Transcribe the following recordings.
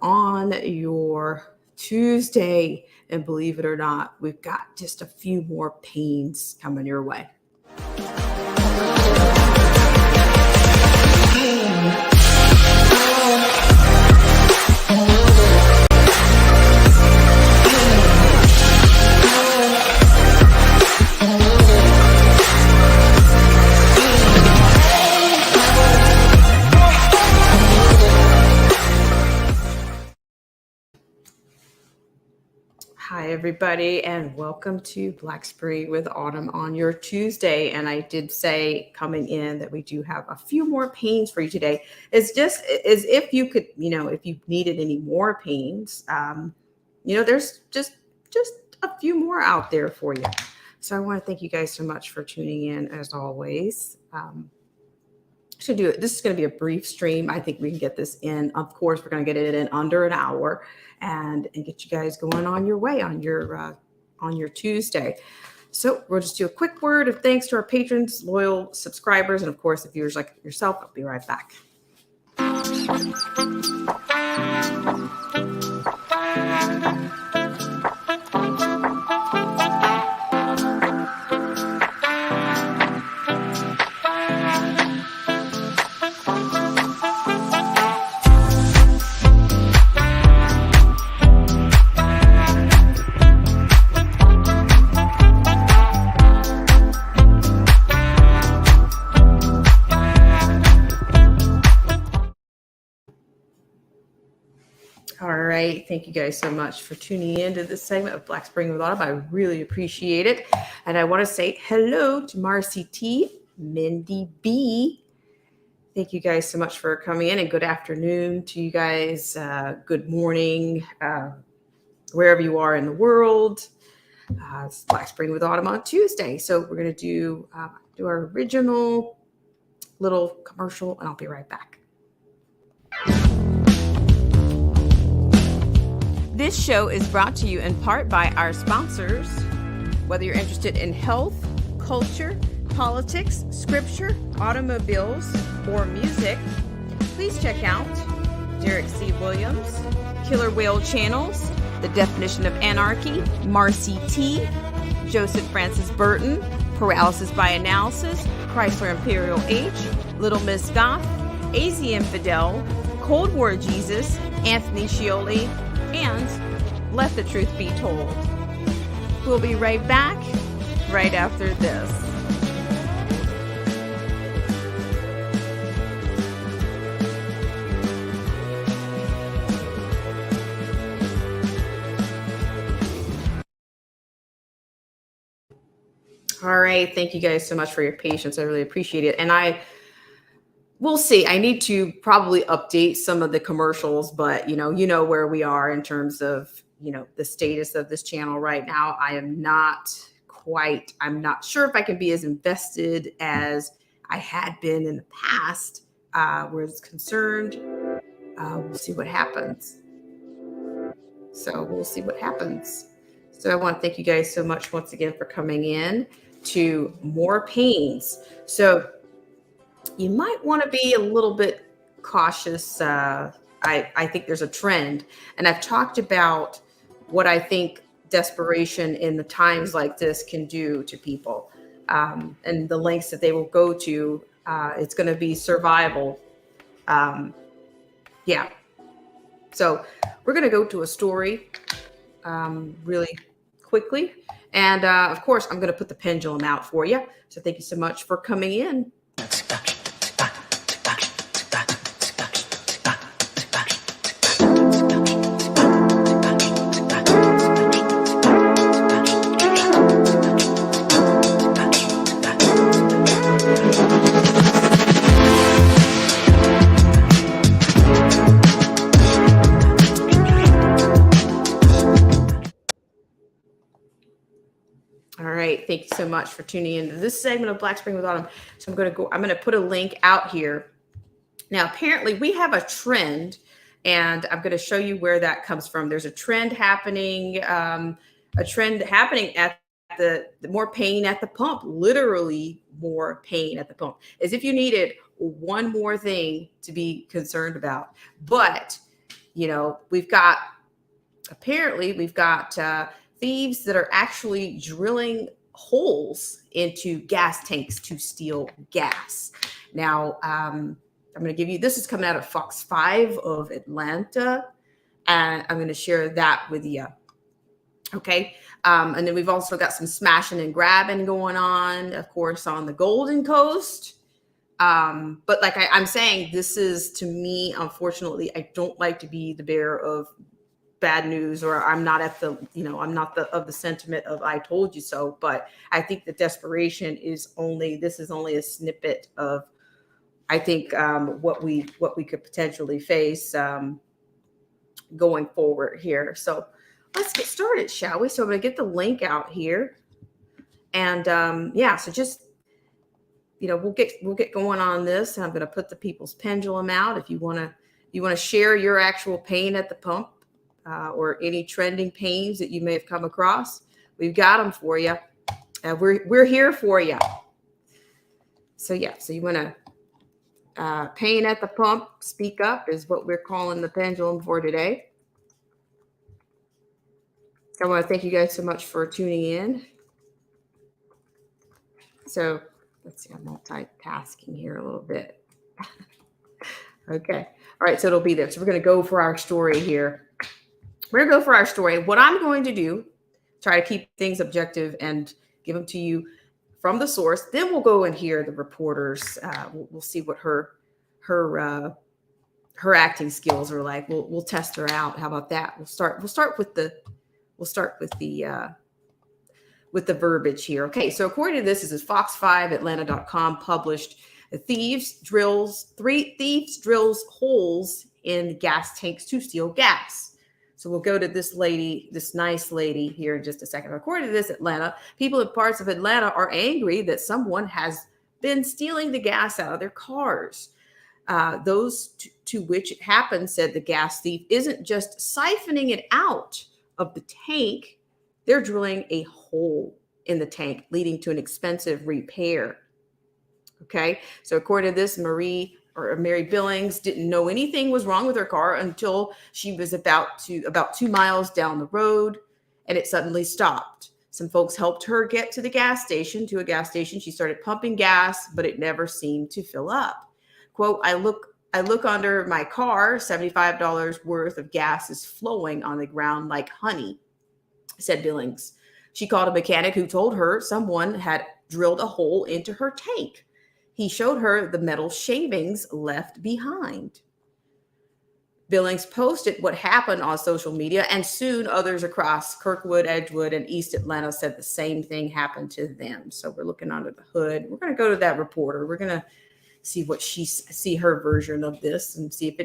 On your Tuesday. And believe it or not, we've got just a few more pains coming your way. Hi, everybody, and welcome to Black Spring with Autumn on your Tuesday. And I did say coming in that we do have a few more pains for you today. It's just as if you could, if you needed any more pains, there's just a few more out there for you. So I want to thank you guys so much for tuning in as always. Should do it. This is going to be a brief stream. I think we can get this in. Of course, we're going to get it in under an hour and get you guys going on your way on your Tuesday. So we'll just do a quick word of thanks to our patrons, loyal subscribers, and of course, the viewers like yourself. I'll be right back. All right. Thank you guys so much for tuning in to this segment of Black Spring with Autumn. I really appreciate it. And I want to say hello to Marcy T, Mindy B. Thank you guys so much for coming in, and good afternoon to you guys. Good morning, wherever you are in the world. It's Black Spring with Autumn on Tuesday. So we're going to do our original little commercial, and I'll be right back. This show is brought to you in part by our sponsors. Whether you're interested in health, culture, politics, scripture, automobiles, or music, please check out Derek C. Williams, Killer Whale Channels, The Definition of Anarchy, Marcy T., Joseph Francis Burton, Paralysis by Analysis, Chrysler Imperial H, Little Miss Goth, AZ Infidel, Cold War Jesus, Anthony Scioli, and Let the Truth Be Told. We'll be right back right after this. All right. Thank you guys so much for your patience. I really appreciate it. And we'll see. I need to probably update some of the commercials, but you know where we are in terms of, the status of this channel right now. I'm not sure if I can be as invested as I had been in the past, where it's concerned. We'll see what happens. So we'll see what happens. So I want to thank you guys so much once again for coming in to More Pains. So you might want to be a little bit cautious. I think there's a trend, and I've talked about what I think desperation in the times like this can do to people, and the lengths that they will go to. It's going to be survival. Yeah. So we're going to go to a story really quickly. And of course, I'm going to put the pendulum out for you. So thank you so much for coming in. right. Thank you so much for tuning in to this segment of Black Spring with Autumn. So I'm going to put a link out here. Now, apparently we have a trend, and I'm going to show you where that comes from. There's a trend happening at the more pain at the pump, literally more pain at the pump, as if you needed one more thing to be concerned about. But, we've got thieves that are actually drilling holes into gas tanks to steal gas. Now, I'm going to give you, this is coming out of Fox 5 of Atlanta, and I'm going to share that with you. Okay. And then we've also got some smashing and grabbing going on, of course, on the Golden Coast. But like I'm saying, this is, to me, unfortunately, I don't like to be the bearer of bad news, or I'm not of the sentiment of I told you so. But I think the desperation is only a snippet of, I think, what we could potentially face going forward here. So let's get started, shall we? So I'm going to get the link out here, and so just we'll get going on this. And I'm going to put the People's Pendulum out. If you want to share your actual pain at the pump, or any trending pains that you may have come across, we've got them for you. We're here for you. So you want to pain at the pump, speak up is what we're calling the pendulum for today. I want to thank you guys so much for tuning in. So let's see, I'm multitasking here a little bit. Okay. All right. So it'll be there. So we're going to go for our story here. We're going to go for our story. What I'm going to do, try to keep things objective and give them to you from the source. Then we'll go and hear the reporters. We'll see what her acting skills are like. We'll test her out. How about that? We'll start with the verbiage here. Okay, so according to this is Fox5Atlanta.com published, thieves drills holes in gas tanks to steal gas. So we'll go to this nice lady here in just a second. According to this Atlanta, people in parts of Atlanta are angry that someone has been stealing the gas out of their cars. Those to which it happened said the gas thief isn't just siphoning it out of the tank, they're drilling a hole in the tank, leading to an expensive repair. Okay, so according to this, Mary Billings didn't know anything was wrong with her car until she was about 2 miles down the road, and it suddenly stopped. Some folks helped her get to a gas station. She started pumping gas, but it never seemed to fill up. Quote, I look under my car, $75 worth of gas is flowing on the ground like honey, said Billings. She called a mechanic who told her someone had drilled a hole into her tank. He showed her the metal shavings left behind. Billings posted what happened on social media, and soon others across Kirkwood, Edgewood, and East Atlanta said the same thing happened to them. So we're looking under the hood. We're going to go to that reporter. We're going to see her version of this and see if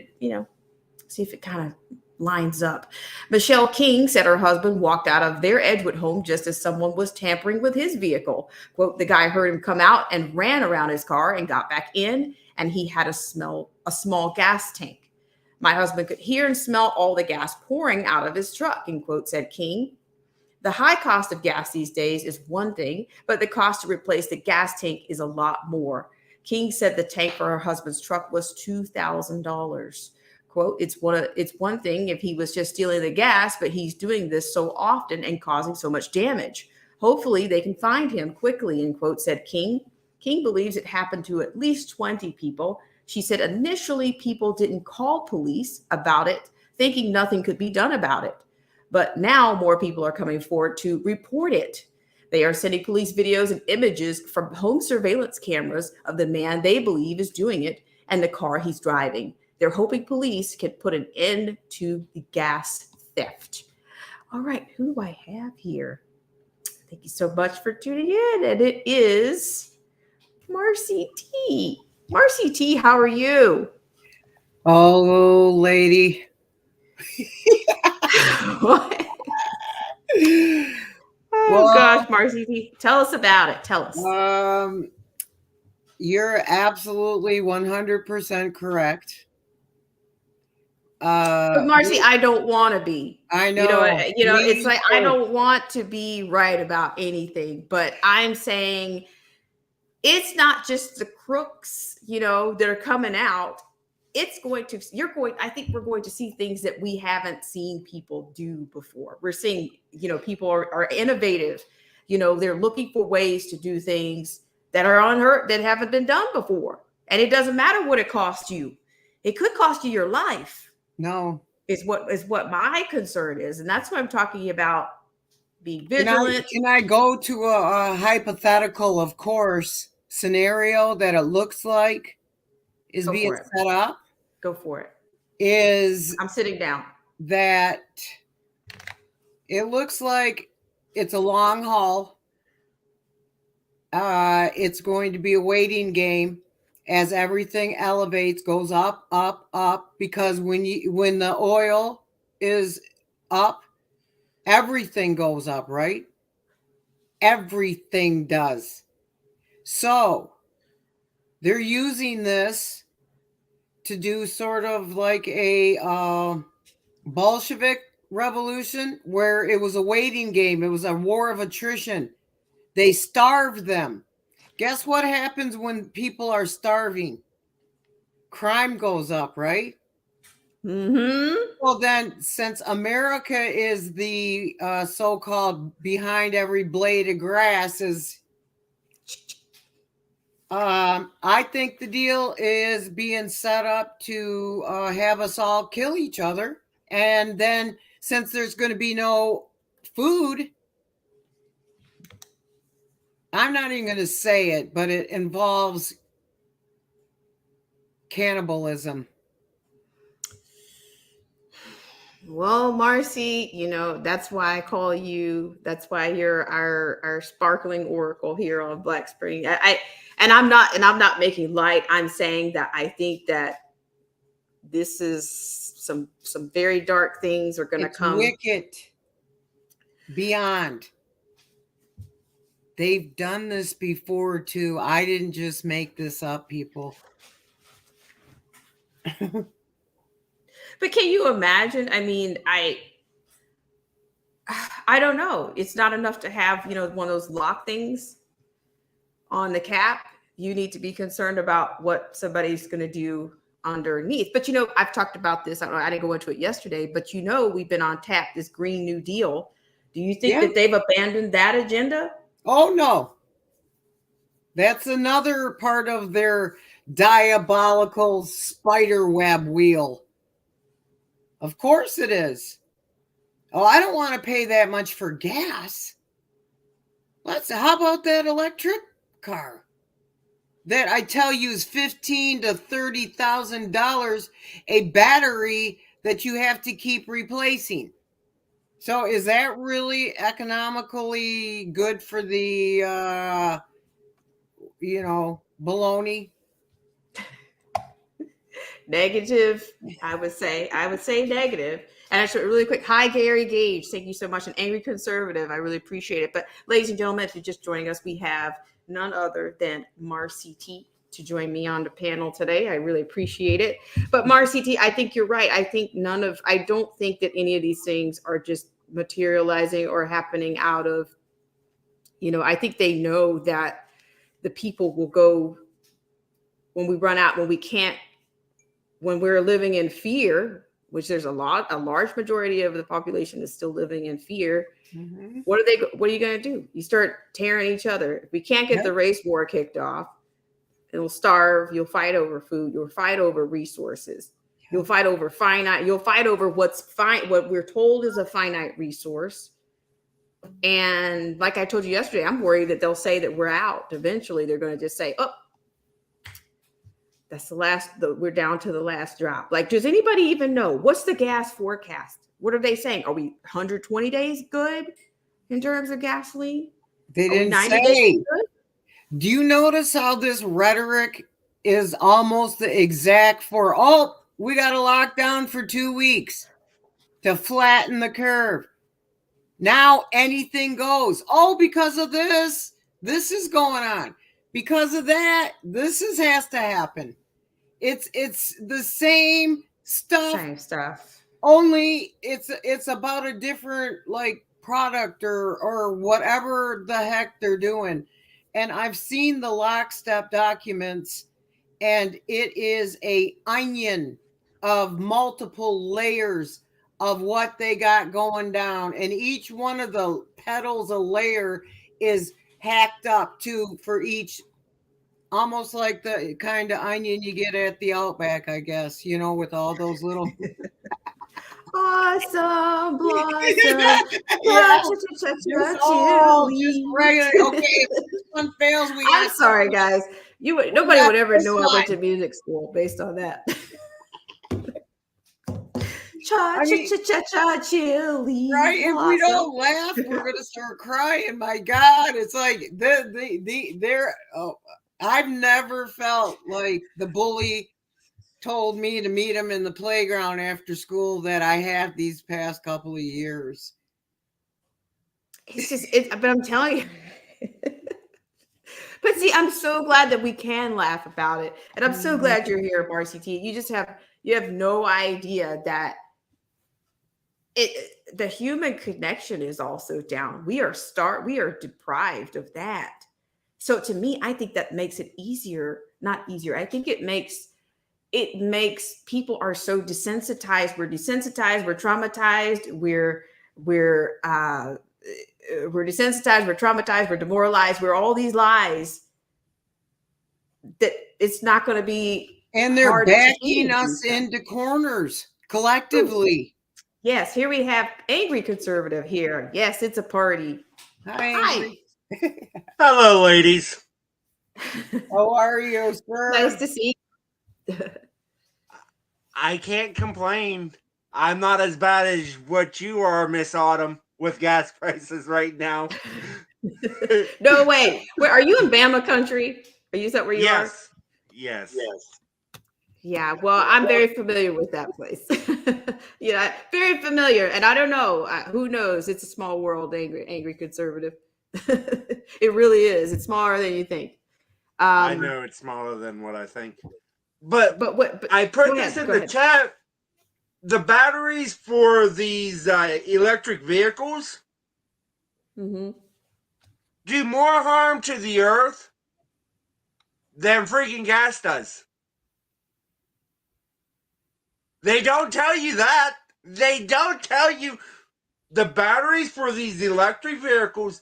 it kind of lines up. Michelle King said her husband walked out of their Edgewood home just as someone was tampering with his vehicle. Quote, the guy heard him come out and ran around his car and got back in, and he had a small gas tank. My husband could hear and smell all the gas pouring out of his truck, end quote, said King. The high cost of gas these days is one thing, but the cost to replace the gas tank is a lot more. King said the tank for her husband's truck was $2,000. Quote, it's one thing if he was just stealing the gas, but he's doing this so often and causing so much damage. Hopefully they can find him quickly, end quote, said King. King believes it happened to at least 20 people. She said initially people didn't call police about it, thinking nothing could be done about it. But now more people are coming forward to report it. They are sending police videos and images from home surveillance cameras of the man they believe is doing it and the car he's driving. They're hoping police can put an end to the gas theft. All right, who do I have here? Thank you so much for tuning in. And it is Marcy T. Marcy T, how are you? Oh, lady. What? Oh gosh, Marcy, tell us about it. Tell us. You're absolutely 100% correct. But Marcy, I don't want to be. I You know, know. it's Me like I too. don't want to be right about anything, but I'm saying it's not just the crooks, that are coming out. I think we're going to see things that we haven't seen people do before. We're seeing, people are innovative. They're looking for ways to do things that are unheard, that haven't been done before. And it doesn't matter what it costs you. It could cost you your life. No. Is what my concern is. And that's what I'm talking about, being vigilant. Can I go to a hypothetical, of course, scenario that it looks like is being set up? Go for it. I'm sitting down. That it looks like it's a long haul. It's going to be a waiting game as everything elevates, goes up, up, up, because when the oil is up, everything goes up, right? Everything does. So they're using this to do sort of like a Bolshevik revolution where it was a waiting game. It was a war of attrition. They starved them. Guess what happens when people are starving? Crime goes up, right? Mm-hmm. Well, then, since America is the so-called behind every blade of grass I think the deal is being set up to have us all kill each other. And then since there's going to be no food, I'm not even going to say it, but it involves cannibalism. Well, Marcy, that's why I call you. That's why you're our sparkling oracle here on Black Spring. I'm not making light. I'm saying that I think that this is some very dark things are going to come. Wicked. Beyond. They've done this before too. I didn't just make this up, people. But can you imagine? I mean, I don't know. It's not enough to have, one of those lock things on the cap. You need to be concerned about what somebody's going to do underneath. But, I've talked about this. I didn't go into it yesterday, but, we've been on tap, this Green New Deal. Do you think that they've abandoned that agenda? Oh, no. That's another part of their diabolical spider web wheel. Of course it is. Oh, I don't want to pay that much for gas. How about that electric car? That I tell you is $15,000 to $30,000 a battery that you have to keep replacing. So is that really economically good for the baloney? Negative. I would say negative. And actually, really quick, hi, Gary Gage. Thank you so much. An angry conservative. I really appreciate it. But ladies and gentlemen, if you're just joining us, we have none other than Marcy T to join me on the panel today. I really appreciate it. But Marcy T, I think you're right. I don't think that any of these things are just materializing or happening out of, I think they know that the people will go when we run out, when we're living in fear, which there's a large majority of the population is still living in fear. Mm-hmm. What are you going to do? You start tearing each other. If we can't get the race war kicked off, it'll starve. You'll fight over food. You'll fight over resources. You'll fight over You'll fight over what we're told is a finite resource. And like I told you yesterday, I'm worried that they'll say that we're out. Eventually, they're going to just say, "Oh, that's we're down to the last drop." Like, does anybody even know what's the gas forecast? What are they saying? Are we 120 days good in terms of gasoline? They didn't say. Do you notice how this rhetoric is almost the exact we got a lockdown for 2 weeks to flatten the curve? Now anything goes. Oh, because of this is going on. Because of that, has to happen. It's the same stuff. Same stuff. Only it's about a different like product or whatever the heck they're doing. And I've seen the lockstep documents, and it is a onion of multiple layers of what they got going down, and each one of the petals a layer is hacked up to for each, almost like the kind of onion you get at the Outback, I guess, with all those little Awesome blossom. yeah, Just regular. Okay, if this one fails, I'm sorry, guys. Nobody would ever know I went line. to music school based on that. Chili. Right? If we don't laugh, we're gonna start crying. My God, it's like they're. Oh, I've never felt like the bully told me to meet him in the playground after school that I have these past couple of years. It's just, but I'm telling you. But see, I'm so glad that we can laugh about it, and I'm so glad you're here, RCT. You have no idea that the human connection is also down. We are deprived of that. So to me, I think that makes it easier, not easier. I think it makes people are so desensitized. We're desensitized. We're traumatized. We're desensitized. We're traumatized. We're demoralized. We're all these lies that it's not going to be. And they're backing us into corners collectively. Yes, here we have angry conservative here. Yes, it's a party. Hi. Hello, ladies. How are you, sir? Nice to see you. I can't complain. I'm not as bad as what you are, Miss Autumn, with gas prices right now. No way. Where are you in Bama country? Are you that where you are? Yes. Yeah, well, I'm very familiar with that place. Yeah, very familiar. And I don't know. Who knows? It's a small world, angry conservative. It really is. It's smaller than you think. I know it's smaller than what I think. But I put this in the chat. The batteries for these electric vehicles do more harm to the earth than freaking gas does. They don't tell you that. They don't tell you the batteries for these electric vehicles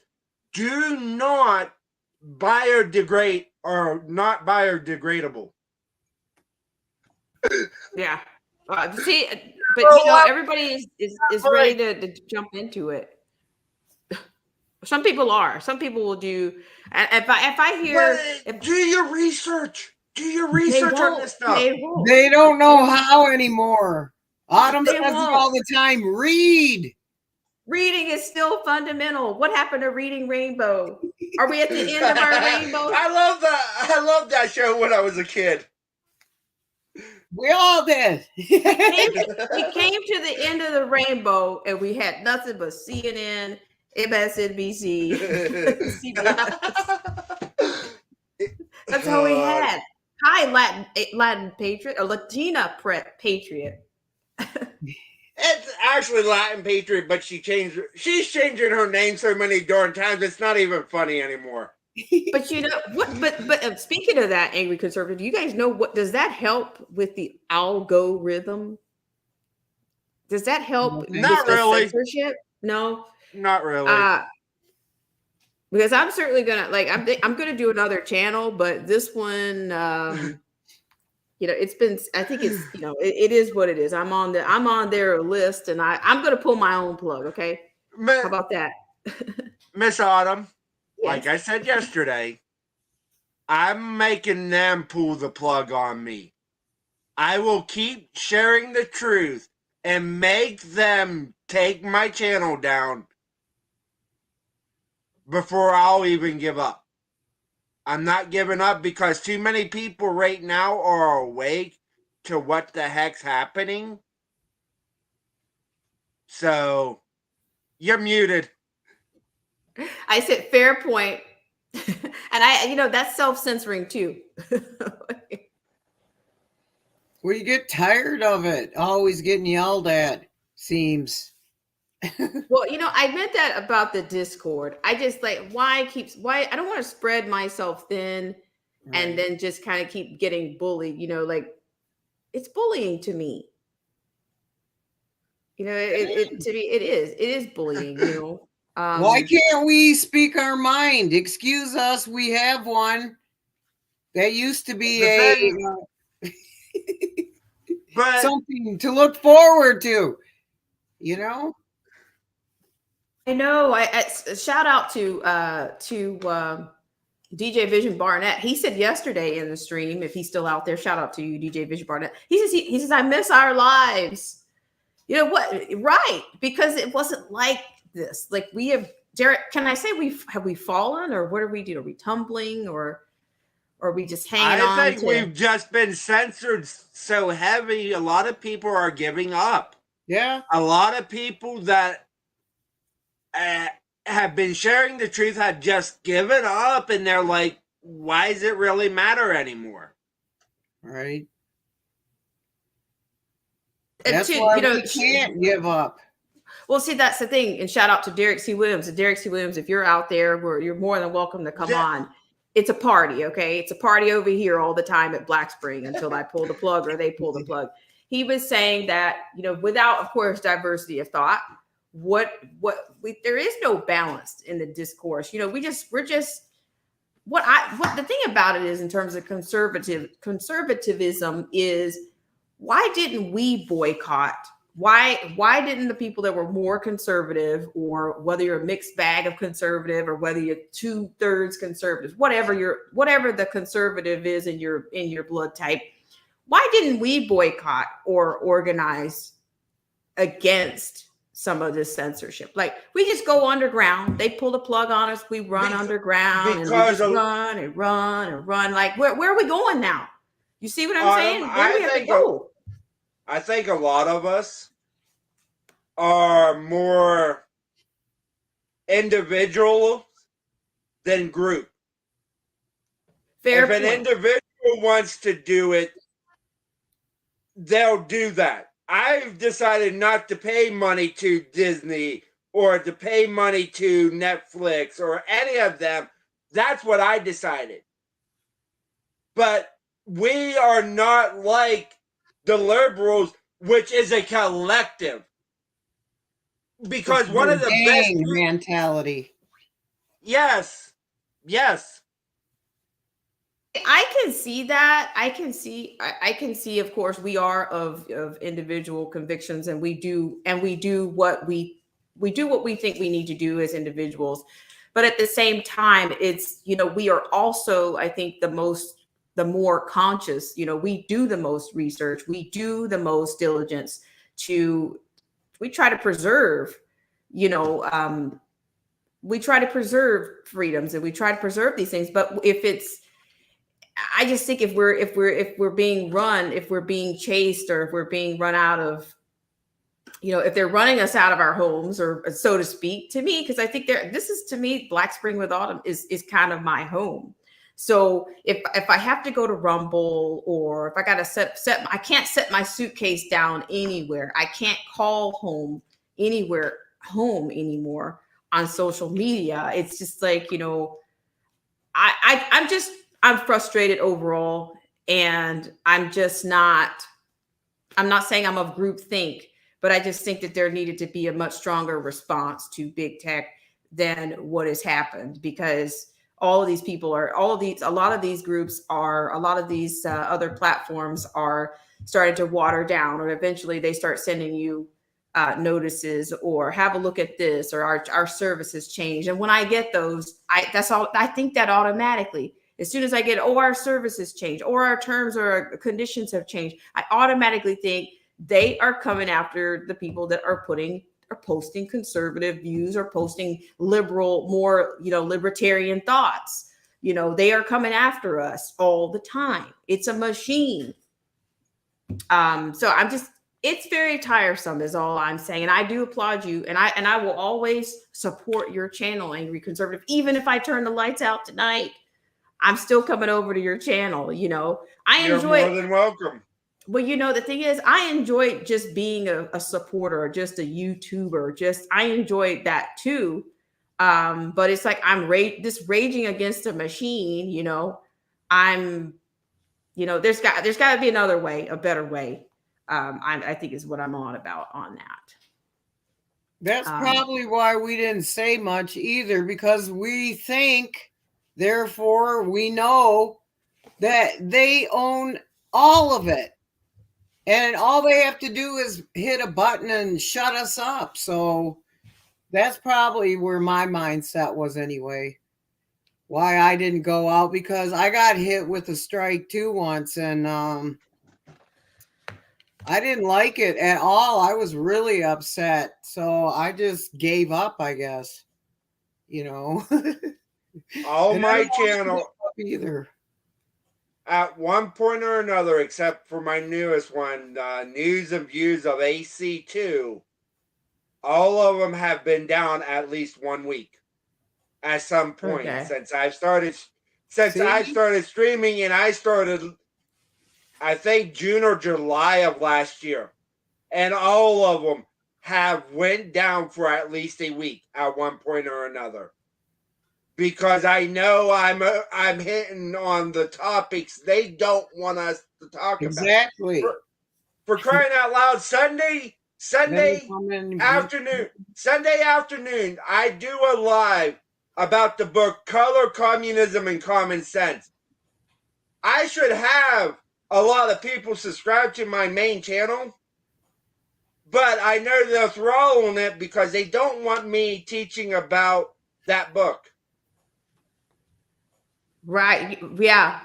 do not biodegrade or not biodegradable. Yeah. See, but everybody is ready to jump into it. Some people are. Some people will do. If I hear, do your research. Do your research on this stuff. They don't know how anymore. Autumn says it all the time. Read. Reading is still fundamental. What happened to Reading Rainbow? Are we at the end of our rainbow? I love that show when I was a kid. We all did. We came to the end of the rainbow, and we had nothing but CNN, MSNBC, CBS. That's all we had. Hi, Latin patriot or Latina patriot. It's actually Latin patriot, but she's changing her name so many darn times. It's not even funny anymore. But you know what? But speaking of that, angry conservative, do you guys know what does that help with the algorithm? Does that help? Not really. Censorship? No, not really. Because I'm certainly gonna I'm gonna do another channel, but this one, it's been. I think it's it is what it is. I'm on their list, and I'm gonna pull my own plug. Okay, how about that, Miss Autumn? Yes. Like I said yesterday, I'm making them pull the plug on me. I will keep sharing the truth and make them take my channel down before I'll even give up. I'm not giving up because too many people right now are awake to what the heck's happening. So, You're muted. I said fair point. And that's self-censoring too. Well, you get tired of it. Always getting yelled at, seems. Well, I meant that about the Discord. I just why I don't want to spread myself thin and then just kind of keep getting bullied, it's bullying to me. To me, it is bullying, Why can't we speak our mind? Excuse us, we have one. That used to be but something to look forward to, I know. I shout out to DJ Vision Barnett. He said yesterday in the stream, if he's still out there, shout out to you, DJ Vision Barnett. He says, I miss our lives. You know what? Right. Because it wasn't like this. Like we have, Derek, can I say have we fallen, or what are we doing? Are we tumbling, or are we just hanging on? I think we've just been censored so heavy. A lot of people are giving up. Yeah. A lot of people that have been sharing the truth have just given up, and they're like, why does it really matter anymore? Right. That's why we can't give up. Well, see, that's the thing. And shout out to Derek C. Williams. And Derek C. Williams, if you're out there, you're more than welcome to come on. It's a party, okay? It's a party over here all the time at Black Spring until I pull the plug or they pull the plug. He was saying that, without, of course, diversity of thought, there is no balance in the discourse. The thing about it is, in terms of conservatism is, why didn't we boycott? Why didn't the people that were more conservative, or whether you're a mixed bag of conservative or whether you're 2/3 conservative, whatever the conservative is in your blood type, why didn't we boycott or organize against some of this censorship? Like, we just go underground. They pull the plug on us. We run underground and we just run and run and run. Like, where are we going now? You see what I'm saying? Where do we have to go? I think a lot of us are more individual than group. Fair if point. An individual wants to do it, they'll do that. I've decided not to pay money to Disney or to pay money to Netflix or any of them. That's what I decided. But we are not like the liberals, which is a collective. Because one of the best mentality. Yes. I can see that. I can see, of course, we are of individual convictions, and we do what we think we need to do as individuals. But at the same time, it's, we are also, I think, the more conscious, we do the most research, we do the most diligence we try to preserve, we try to preserve freedoms, and we try to preserve these things. But I just think if we're being run, if we're being chased, or if we're being run out of, if they're running us out of our homes, or so to speak, to me, because I think to me, Black Spring with Autumn is kind of my home. So if I have to go to Rumble, or if I got to I can't set my suitcase down anywhere. I can't call home anymore on social media. It's just like, I'm frustrated overall, and I'm not saying I'm of groupthink, but I just think that there needed to be a much stronger response to big tech than what has happened, because a lot of these groups are, a lot of these other platforms are starting to water down, or eventually they start sending you notices, or have a look at this, or our services changed. And when I get those, I think that automatically, as soon as I get, our services change, or our terms or conditions have changed, I automatically think they are coming after the people that are posting conservative views, or posting liberal, more, libertarian thoughts. They are coming after us all the time. It's a machine. So it's very tiresome is all I'm saying. And I do applaud you. And I will always support your channel, Angry Conservative. Even if I turn the lights out tonight, I'm still coming over to your channel. You know, You're more than welcome. Well, you know, the thing is, I enjoy just being a supporter or just a YouTuber. I enjoy that too. But it's like I'm raging against a machine, you know. There's got to be another way, a better way. I think is what I'm on about on that. That's probably why we didn't say much either, because we think, therefore we know that they own all of it. And all they have to do is hit a button and shut us up. So that's probably where my mindset was anyway. Why I didn't go out, because I got hit with a strike too once, and I didn't like it at all. I was really upset. So I just gave up, I guess. You know. All my channel either. At one point or another, except for my newest one, News and Views of AC2, all of them have been down at least 1 week at some point since I started streaming, and I started, I think, June or July of last year, and all of them have went down for at least a week at one point or another. Because I know I'm hitting on the topics they don't want us to talk about. Exactly. For crying out loud, Sunday afternoon, I do a live about the book Color, Communism, and Common Sense. I should have a lot of people subscribe to my main channel, but I know they'll throw on it because they don't want me teaching about that book. Right. Yeah.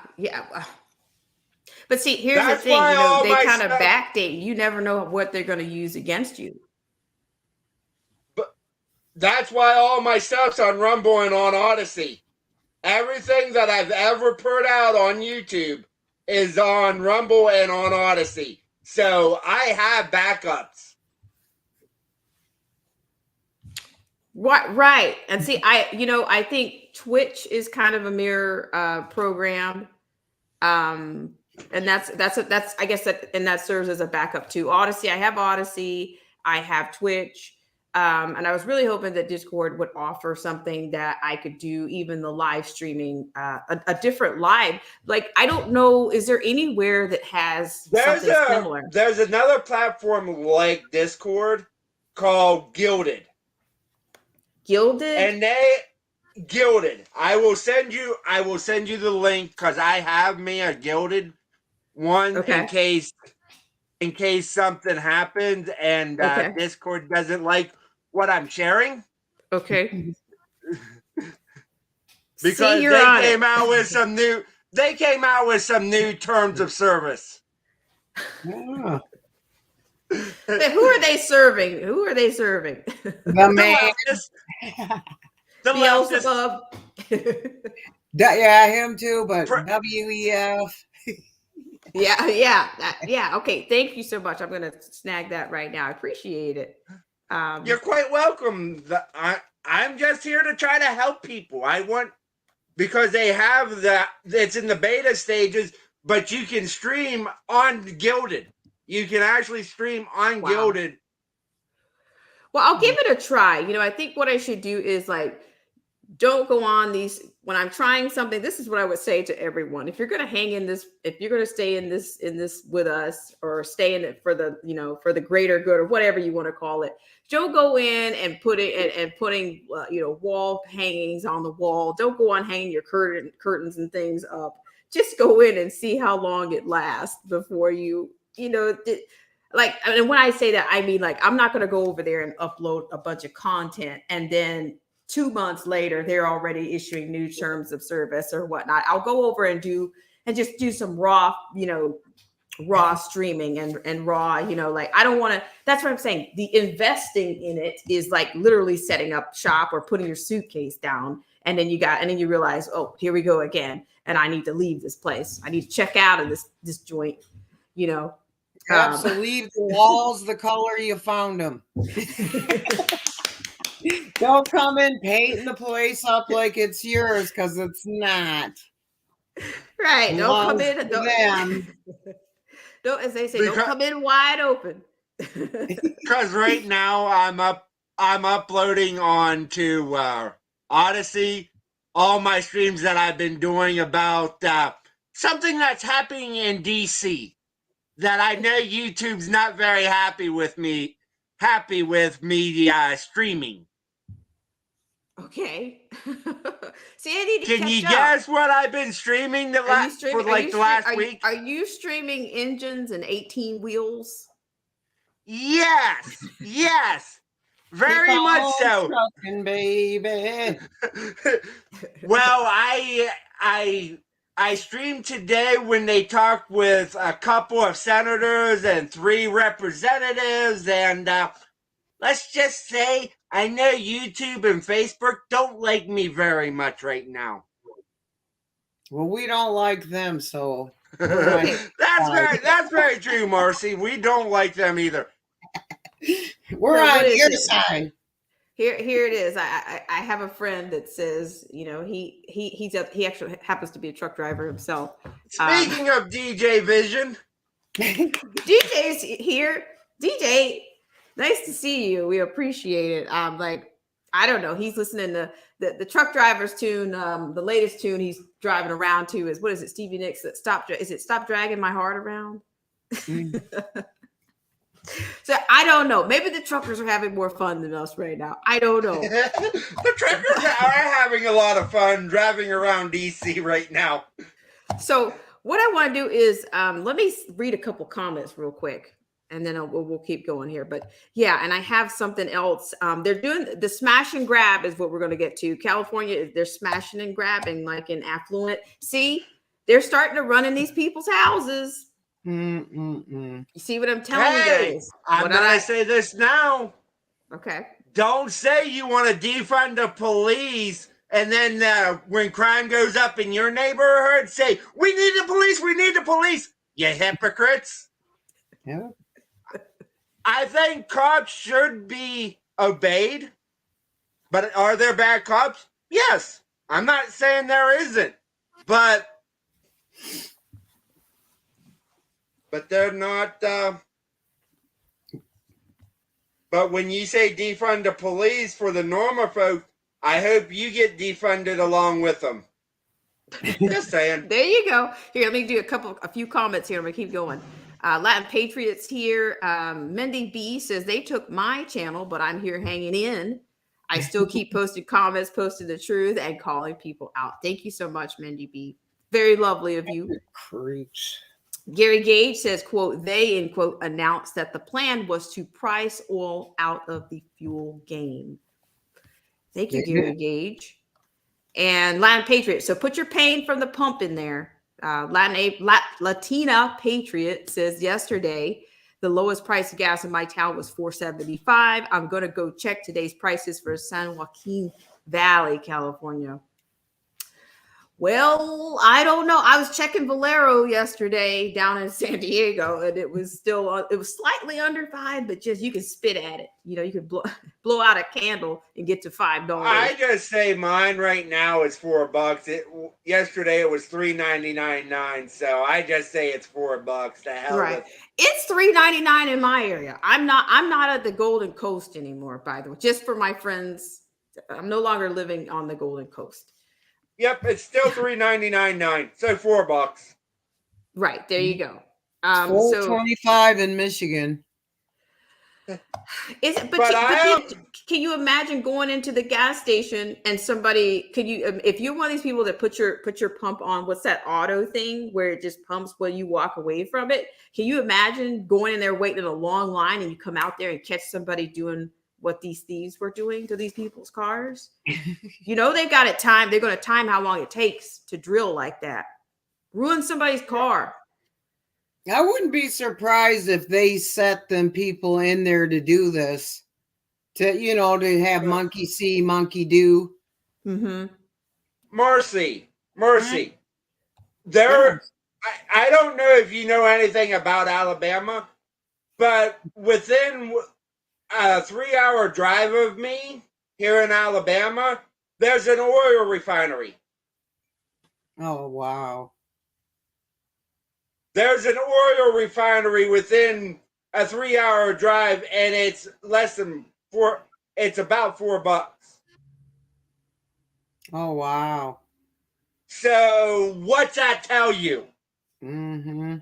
But see, here's the thing, you know, they kind of backdate. You never know what they're going to use against you. But that's why all my stuff's on Rumble and on Odyssey. Everything that I've ever put out on YouTube is on Rumble and on Odyssey. So I have backups. Right. And see, I think Twitch is kind of a mirror program. And that's I guess that serves as a backup to Odyssey. I have Odyssey, I have Twitch. And I was really hoping that Discord would offer something that I could do, even the live streaming, a different live. Like, I don't know, is there anywhere that has something similar? There's another platform like Discord called Gilded. Gilded? And Gilded. I will send you the link, because I have me a Gilded one in case something happens and Discord doesn't like what I'm sharing. Okay. Because they came out with some new terms of service. Yeah. Who are they serving? The man. The Beelzebub. Yeah, him too, but WEF. Yeah. Okay. Thank you so much. I'm going to snag that right now. I appreciate it. You're quite welcome. I'm just here to try to help people. Because they have it's in the beta stages, but you can stream on Gilded. You can actually stream on Gilded. Well, I'll give it a try. You know, I think what I should do is, like, don't go on these when I'm trying something. This is what I would say to everyone. If you're going to hang in this, if you're going to stay in this with us, or stay in it for the greater good, or whatever you want to call it, don't go in and putting wall hangings on the wall. Don't go on hanging your curtains and things up. Just go in and see how long it lasts before you and when I say that, I mean, like, I'm not going to go over there and upload a bunch of content and then 2 months later, they're already issuing new terms of service or whatnot. I'll go over and just do some raw streaming and raw, like, I don't want to, that's what I'm saying. The investing in it is like literally setting up shop or putting your suitcase down. And then you realize, oh, here we go again. And I need to leave this place. I need to check out of this joint, Absolutely. Leave the walls the color you found them. Don't come in painting the place up like it's yours, because it's not. Right. Don't come in. Don't, as they say, don't come in wide open. Because right now I'm uploading onto Odyssey all my streams that I've been doing about something that's happening in DC that I know YouTube's not very happy with me streaming. Okay. See, I need to Can you guess what I've been streaming the last week? Are you streaming engines and 18 wheels? Yes. Yes. Very much so. Trucking, baby. Well, I streamed today when they talked with a couple of senators and 3 representatives, and let's just say I know YouTube and Facebook don't like me very much right now. Well, we don't like them, so that's very true, Marcy. We don't like them either. We're on your side. Here it is. I have a friend that says, he actually happens to be a truck driver himself. Speaking of DJ Vision, DJ's here. DJ, nice to see you. We appreciate it. I don't know. He's listening to the truck driver's tune. The latest tune he's driving around to is, what is it? Stevie Nicks. Stop Dragging My Heart Around? So I don't know. Maybe the truckers are having more fun than us right now. I don't know. The truckers are having a lot of fun driving around DC right now. So what I want to do is let me read a couple comments real quick, and then we'll keep going here. But yeah, and I have something else. They're doing the smash and grab is what we're going to get to. California, they're smashing and grabbing like in affluent. See, they're starting to run in these people's houses. You see what I'm telling you guys? I'm gonna say this now. Okay. Don't say you want to defund the police, and then when crime goes up in your neighborhood, say we need the police. We need the police. You hypocrites. Yeah. I think cops should be obeyed, but are there bad cops? Yes. I'm not saying there isn't, but they're not. But when you say defund the police for the normal folk, I hope you get defunded along with them. Just saying. There you go. Here, let me do a few comments here. I'm gonna keep going. Latin Patriots here. Mindy B says they took my channel, but I'm here hanging in. I still keep posting comments, posting the truth, and calling people out. Thank you so much, Mindy B. Very lovely of you. Creeps. Gary Gage says, quote, they, end quote, announced that the plan was to price oil out of the fuel game. Thank you, Gary Gage. And Latin Patriot. So put your pain from the pump in there. Latina Patriot says yesterday, the lowest price of gas in my town was $4.75. I'm going to go check today's prices for San Joaquin Valley, California. Well, I don't know. I was checking Valero yesterday down in San Diego, and it was slightly under $5, but just you can spit at it. You could blow out a candle and get to $5. I just say mine right now is $4. Yesterday it was $3.99.9, so I just say it's $4. The hell right. It's $3.99 in my area. I'm not at the Golden Coast anymore, by the way. Just for my friends, I'm no longer living on the Golden Coast. Yep, it's still $3.99.9, so $4. Right, there you go. $4.25 in Michigan. Can you imagine going into the gas station and somebody? If you're one of these people that put your pump on, what's that auto thing where it just pumps when you walk away from it? Can you imagine going in there waiting in a long line and you come out there and catch somebody doing what these thieves were doing to these people's cars? They've got it timed. They're going to time how long it takes to drill like that. Ruin somebody's car. I wouldn't be surprised if they set them people in there to do this. To have monkey see, monkey do. Mm-hmm. Mercy. There. I don't know if you know anything about Alabama, But within a 3-hour drive of me here in Alabama, there's an oil refinery. Oh, wow. There's an oil refinery within a 3-hour drive, and it's less than it's about $4. Oh, wow. So what's that tell you? Mm-hmm.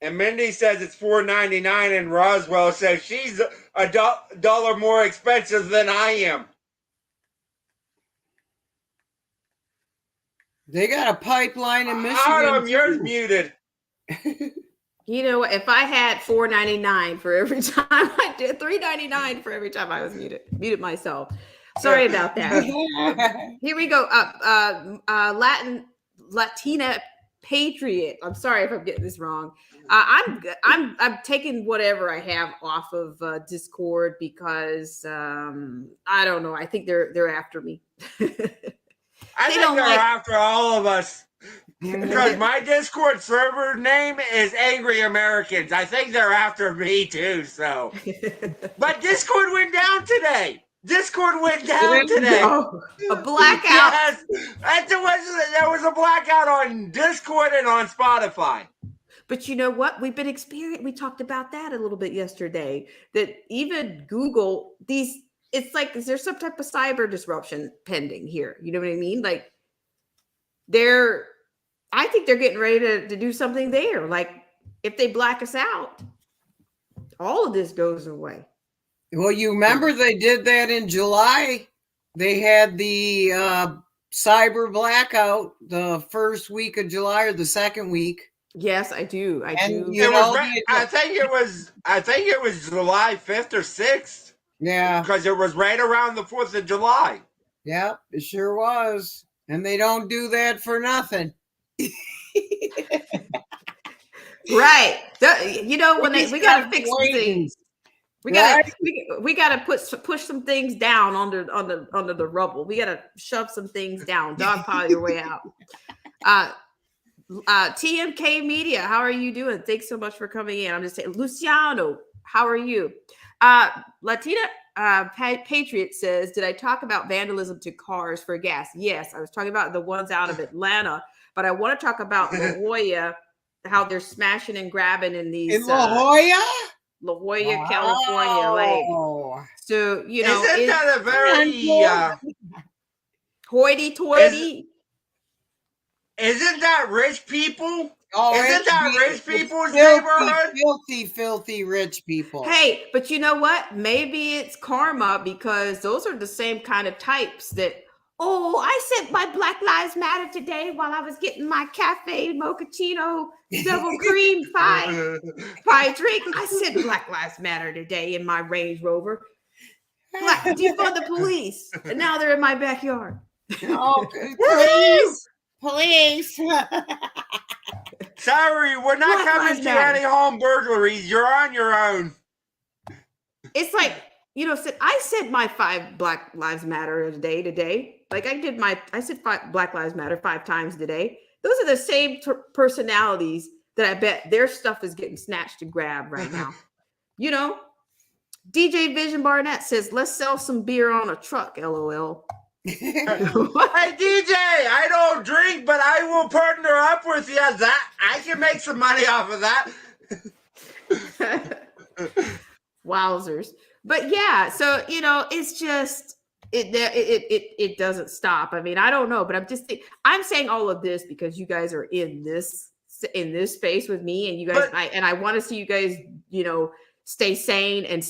And Mindy says it's $4.99 in Roswell, so she's a dollar more expensive than I am. They got a pipeline in Michigan. Autumn, yours muted. You know, if I had $4.99 for every time I did, $3.99 for every time I was muted myself. Sorry about that. Here we go. Latina Patriot. I'm sorry if I'm getting this wrong. I'm taking whatever I have off of Discord because I don't know. I think they're after me. I think they're after all of us. Because my Discord server name is Angry Americans. I think they're after me too. So, but Discord went down today. Discord went down today. Oh, a blackout. Yes, there was a blackout on Discord and on Spotify. But you know what? We've been experiencing. We talked about that a little bit yesterday. That even Google it's like, is there some type of cyber disruption pending here? You know what I mean? Like I think they're getting ready to do something there. Like if they black us out, all of this goes away. Well, you remember they did that in July. They had the cyber blackout the first week of July or the second week. Yes, I do. I do. I think it was July 5th or 6th. Yeah. Because it was right around the 4th of July. Yeah, it sure was. And they don't do that for nothing. Right. You know, when we got to fix some things. We got to push some things down under the rubble. We got to shove some things down. Dogpile your way out. TMK Media, how are you doing? Thanks so much for coming in. I'm just saying, Luciano, how are you? Latina Patriot says, did I talk about vandalism to cars for gas? Yes, I was talking about the ones out of Atlanta, but I want to talk about La Jolla, how they're smashing and grabbing in these in La Jolla? La Jolla, wow. California. Like, so, you know, isn't that a very hoity-toity? Isn't that rich people? Oh, isn't that rich people's neighborhood? Filthy rich people. Hey, but you know what? Maybe it's karma because those are the same kind of types that, oh, I sent my Black Lives Matter today while I was getting my cafe mochaccino double cream pie drink. I sent Black Lives Matter today in my Range Rover. Defund the police. And now they're in my backyard. Oh, Police. Sorry, we're not coming to any home burglaries. You're on your own. It's like, you know, I said my 5 Black Lives Matter today. Like I said 5 Black Lives Matter 5 times today. Those are the same personalities that I bet their stuff is getting snatched and grabbed right now. You know, DJ Vision Barnett says, let's sell some beer on a truck, LOL. Hey DJ, I don't drink, but I will partner up with you. That I can make some money off of that. Wowzers. But yeah, so you know, it's just it doesn't stop. I mean, I don't know, but I'm saying all of this because you guys are in this space with me, and you guys, I want to see you guys, you know, stay sane and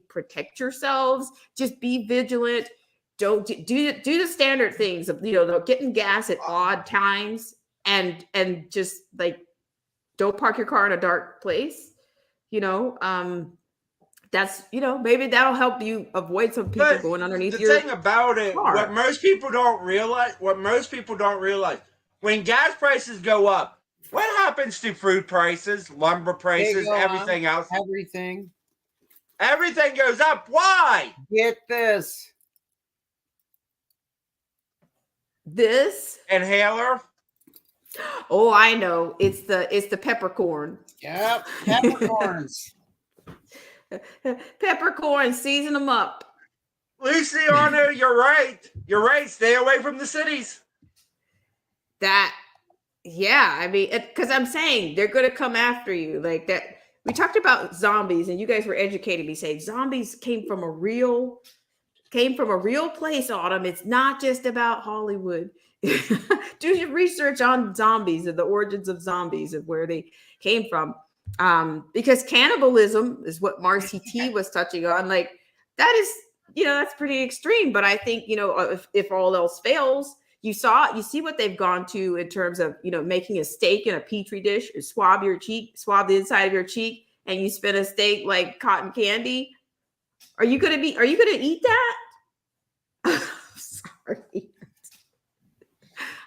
protect yourselves. Just be vigilant. Don't do the standard things of, you know, getting gas at odd times and just like don't park your car in a dark place. You know, that's, you know, maybe that'll help you avoid some people going underneath your car. The thing about it, what most people don't realize, when gas prices go up, what happens to food prices, lumber prices, everything else? Everything goes up. Why? Get this. Inhaler. Oh, I know. It's the peppercorn. Yep, peppercorns. Peppercorn, season them up. Luciano, you're right. You're right. Stay away from the cities. Yeah, I mean, because I'm saying they're going to come after you like that. We talked about zombies, and you guys were educating me, saying zombies came from a real place, Autumn. It's not just about Hollywood. Do your research on zombies and the origins of zombies and where they came from. Because cannibalism is what Marcy T was touching on. Like that is, that's pretty extreme. But I think, if all else fails, you see what they've gone to in terms of, making a steak in a petri dish, swab the inside of your cheek, and you spin a steak like cotton candy. Are you gonna eat that? Sorry.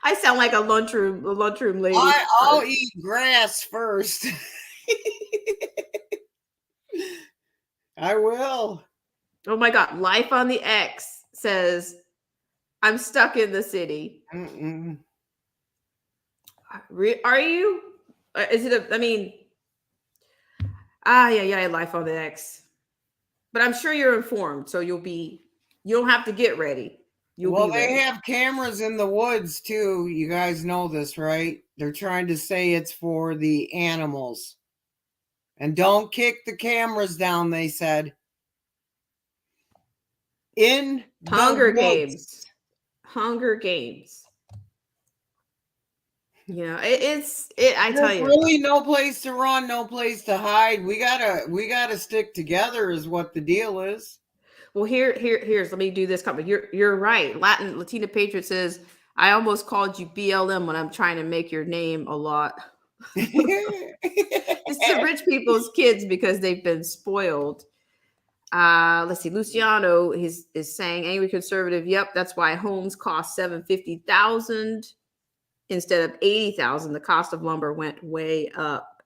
I sound like a lunchroom lady. I'll eat grass first. I will. Oh my God. Life on the X says, I'm stuck in the city. Mm-mm. Are you? Is it yeah, Life on the X. But I'm sure you're informed, so you don't have to get ready. They have cameras in the woods too. You guys know this, right? They're trying to say it's for the animals. And don't kick the cameras down, they said. In Hunger Games. Hunger Games. I tell you, really no place to run, no place to hide. We gotta stick together is what the deal is. Well, here's let me do this comment. You're right. Latina Patriot says, I almost called you BLM when I'm trying to make your name a lot. It's the rich people's kids because they've been spoiled. Let's see. Luciano is saying angry conservative. Yep, that's why homes cost $750,000 instead of $80,000. The cost of lumber went way up.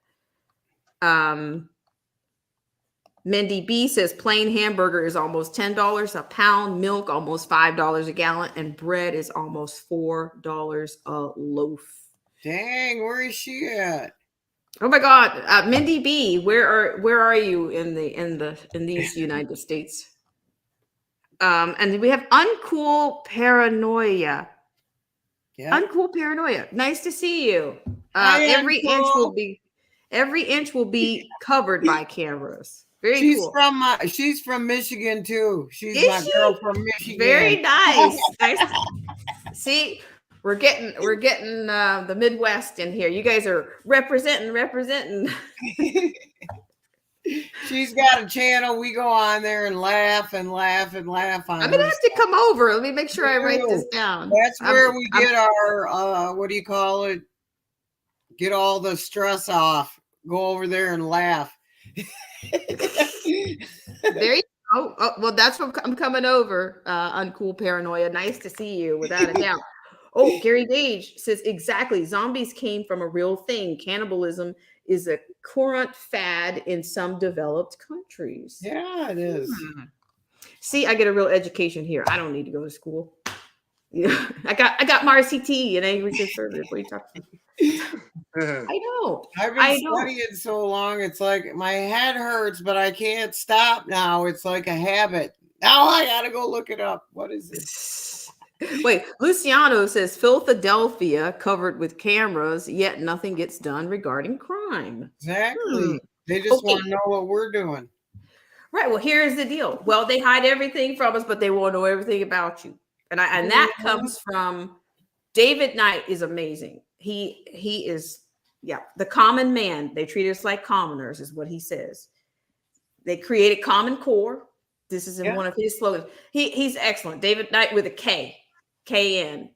Mindy B says plain hamburger is almost $10 a pound, milk almost $5 a gallon, and bread is almost $4 a loaf. Dang, where is she at? Oh my God, Mindy B, where are you in these United States? And we have Uncool Paranoia. Yeah. Uncool Paranoia. Nice to see you. Every inch will be covered by cameras. Very cool. She's from Michigan too. She's my girl from Michigan. Very nice. Nice. See, we're getting the Midwest in here. You guys are representing. She's got a channel. We go on there and laugh on. I'm gonna have to come over. Let me make sure I write this down. That's where we get our what do you call it? Get all the stress off. Go over there and laugh. There you go. Oh, well, that's what I'm coming over. Uncool Paranoia. Nice to see you, without a doubt. Oh, Gary Gage says exactly. Zombies came from a real thing. Cannibalism is a current fad in some developed countries. Yeah, it is. See, I get a real education here. I don't need to go to school. Yeah, I got Marcy T and angry conservative. What are you talking about? I know. I've been studying so long. It's like my head hurts, but I can't stop now. It's like a habit. Now I gotta go look it up. What is it? Wait, Luciano says Philadelphia covered with cameras, yet nothing gets done regarding crime. Exactly. They just want to know what we're doing. Right. Well, here's the deal. Well, they hide everything from us, but they won't know everything about you. And that comes from David Knight is amazing. He is, the common man. They treat us like commoners, is what he says. They created Common Core. This is in one of his slogans. He's excellent. David Knight with a K. KN.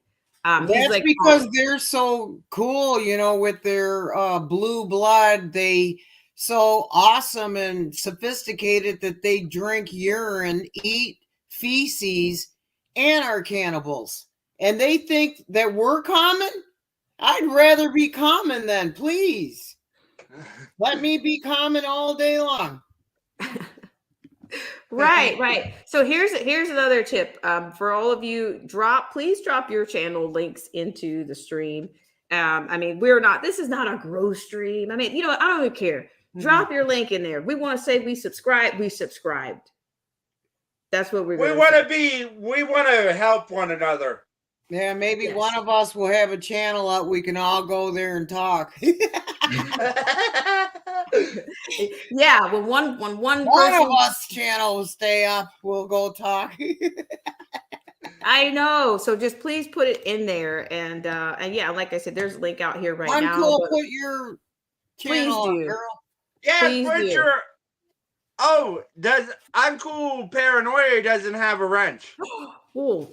That's because they're so cool, with their blue blood. They so awesome and sophisticated that they drink urine, eat feces, and are cannibals. And they think that we're common. I'd rather be common then, please. Let me be common all day long. Right. So here's another tip for all of you. Please drop your channel links into the stream. I mean, this is not a gross stream. I mean, I don't even care. Drop your link in there. We want to say we subscribed. That's what we're going to say. We want to help one another. Yeah, maybe one of us will have a channel up. We can all go there and talk. Yeah, when one of us channel will stay up, we'll go talk. I know. So just please put it in there, and yeah, like I said, there's a link out here right now. Uncool, put your channel up, girl. Yeah, put your. Oh, Uncool Paranoia doesn't have a wrench. Oh.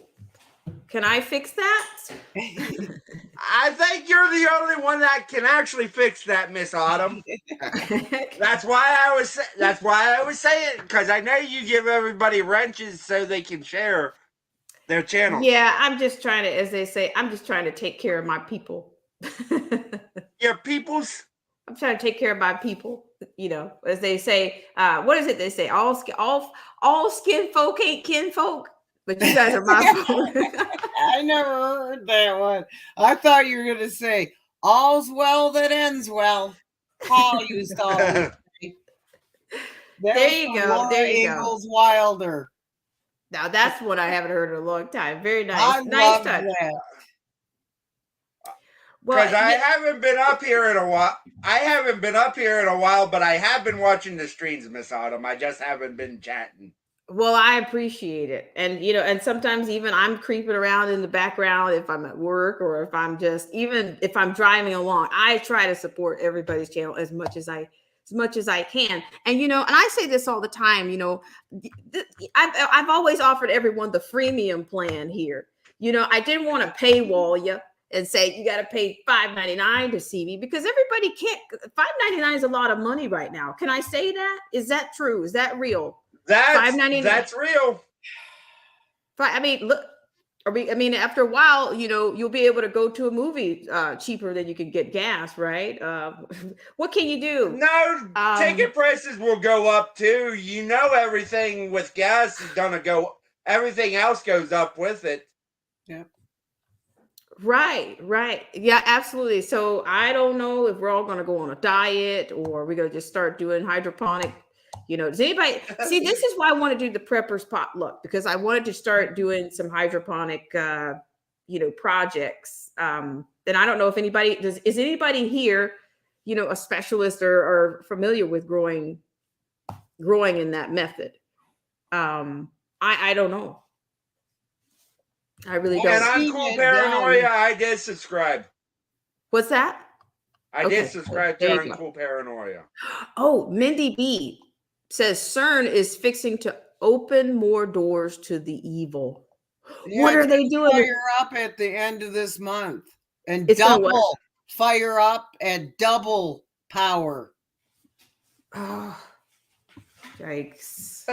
Can I fix that? I think you're the only one that can actually fix that, Miss Autumn. That's why I was saying, because I know you give everybody wrenches so they can share their channel. Yeah, I'm just trying to, as they say, I'm just trying to take care of my people. Your peoples? I'm trying to take care of my people. As they say, what is it they say? All skin folk ain't kin folk. But you guys are my folk. I never heard that one. I thought you were going to say, all's well that ends well. Paul used to always say. There you go. There you Ingalls Wilder. Now that's one I haven't heard in a long time. Very nice. I nice touch. That. Because I haven't been up here in a while. But I have been watching the streams, Miss Autumn. I just haven't been chatting. Well, I appreciate it. And, and sometimes even I'm creeping around in the background if I'm at work or if I'm if I'm driving along, I try to support everybody's channel as much as I can. And, and I say this all the time, I've always offered everyone the freemium plan here. I didn't want to paywall you and say, you got to pay $5.99 to see me, because everybody can't. $5.99 is a lot of money right now. Can I say that? Is that true? Is that real? That's real. I mean, look, after a while, you'll be able to go to a movie cheaper than you can get gas, right? What can you do? No, ticket prices will go up too. Everything with gas is gonna go. Everything else goes up with it. Yeah. Right. Yeah, absolutely. So I don't know if we're all gonna go on a diet or we're gonna just start doing hydroponic. Does anybody see? This is why I want to do the preppers potluck, because I wanted to start doing some hydroponic, projects. And I don't know if anybody is anybody here, a specialist or familiar with growing in that method. I don't know. I really don't. And Uncool Paranoia, I did subscribe. What's that? I did subscribe to Uncool Paranoia. Oh, Mindy B says CERN is fixing to open more doors to the evil. Yeah, what are they doing? Fire up at the end of this month and double fire up at double power. Oh, yikes!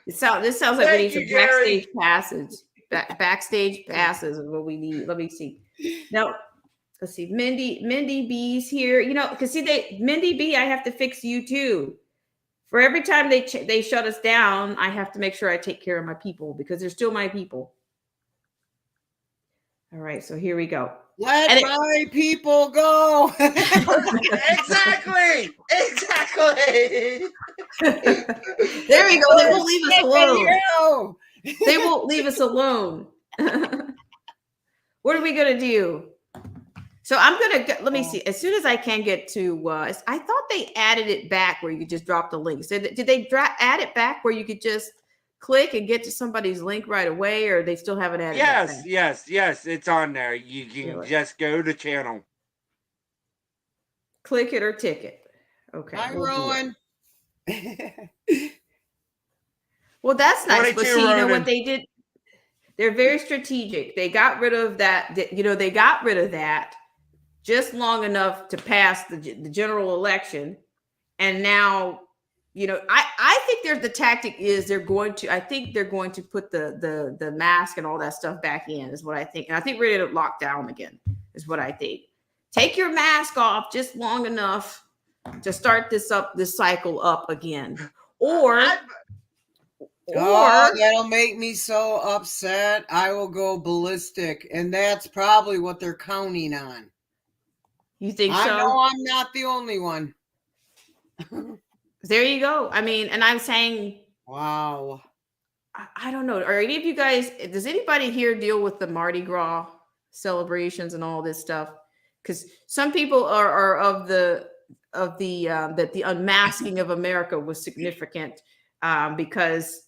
This sounds like we need some backstage passes. Backstage passes is what we need. Let me see. Now, let's see. Mindy B's here. Because Mindy B, I have to fix you too. For every time they shut us down, I have to make sure I take care of my people, because they're still my people. All right, so here we go. Let my people go. Exactly. There we go. They won't leave us alone. They won't leave us alone. What are we gonna do? So I'm going to, let me see, as soon as I can get to, I thought they added it back where you could just drop the link. So did they add it back where you could just click and get to somebody's link right away, or they still haven't added it? Yes, it's on there. You can just go to channel. Click it or tick it. Okay. Hi, Rowan. Well, that's nice. But see, what they did? They're very strategic. They got rid of that, they got rid of that just long enough to pass the general election. And now, I think the tactic is they're going to put the mask and all that stuff back in, is what I think. And I think we're going to lock down again, is what I think. Take your mask off just long enough to start this cycle up again. Or Oh, that'll make me so upset. I will go ballistic. And that's probably what they're counting on. You think so? I know I'm not the only one. There you go. I mean, and I'm saying, wow. I don't know. Are any of you guys, does anybody here deal with the Mardi Gras celebrations and all this stuff? Because some people are of the that the unmasking of America was significant because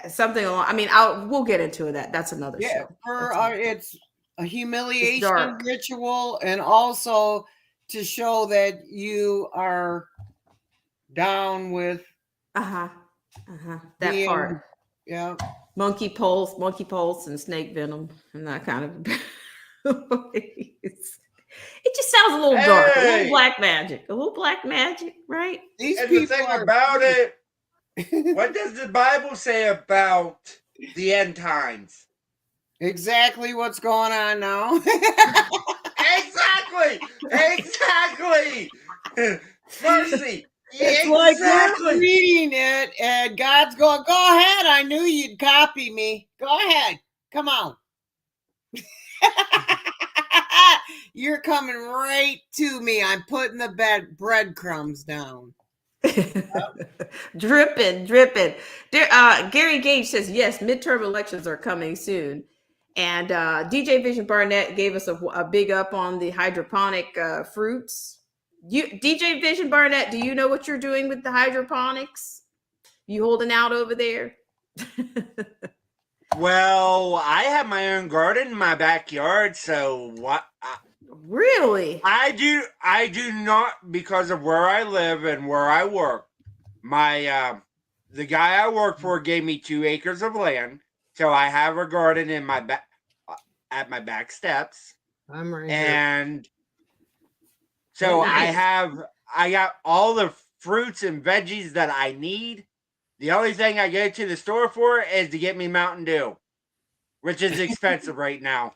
something along. I mean, we'll get into that. That's another show. It's a humiliation ritual, and also to show that you are down with that part. Yeah. Monkey pulse, and snake venom, and that kind of. It just sounds a little dark, a little black magic, right? And the thing about it, what does the Bible say about the end times? Exactly what's going on now. Exactly. Mercy. It's like we're reading it, and God's going, go ahead. I knew you'd copy me. Go ahead. Come on. You're coming right to me. I'm putting the breadcrumbs down. dripping. Gary Gage says, yes, midterm elections are coming soon. And DJ Vision Barnett gave us a big up on the hydroponic fruits. DJ Vision Barnett, do you know what you're doing with the hydroponics? You holding out over there? Well, I have my own garden in my backyard, so what? Really? I do not, because of where I live and where I work. My the guy I work for gave me 2 acres of land, so I have a garden in my back at my back steps. I'm right and here. So nice. I got all the fruits and veggies that I need. The only thing I go to the store for is to get me Mountain Dew, which is expensive right now.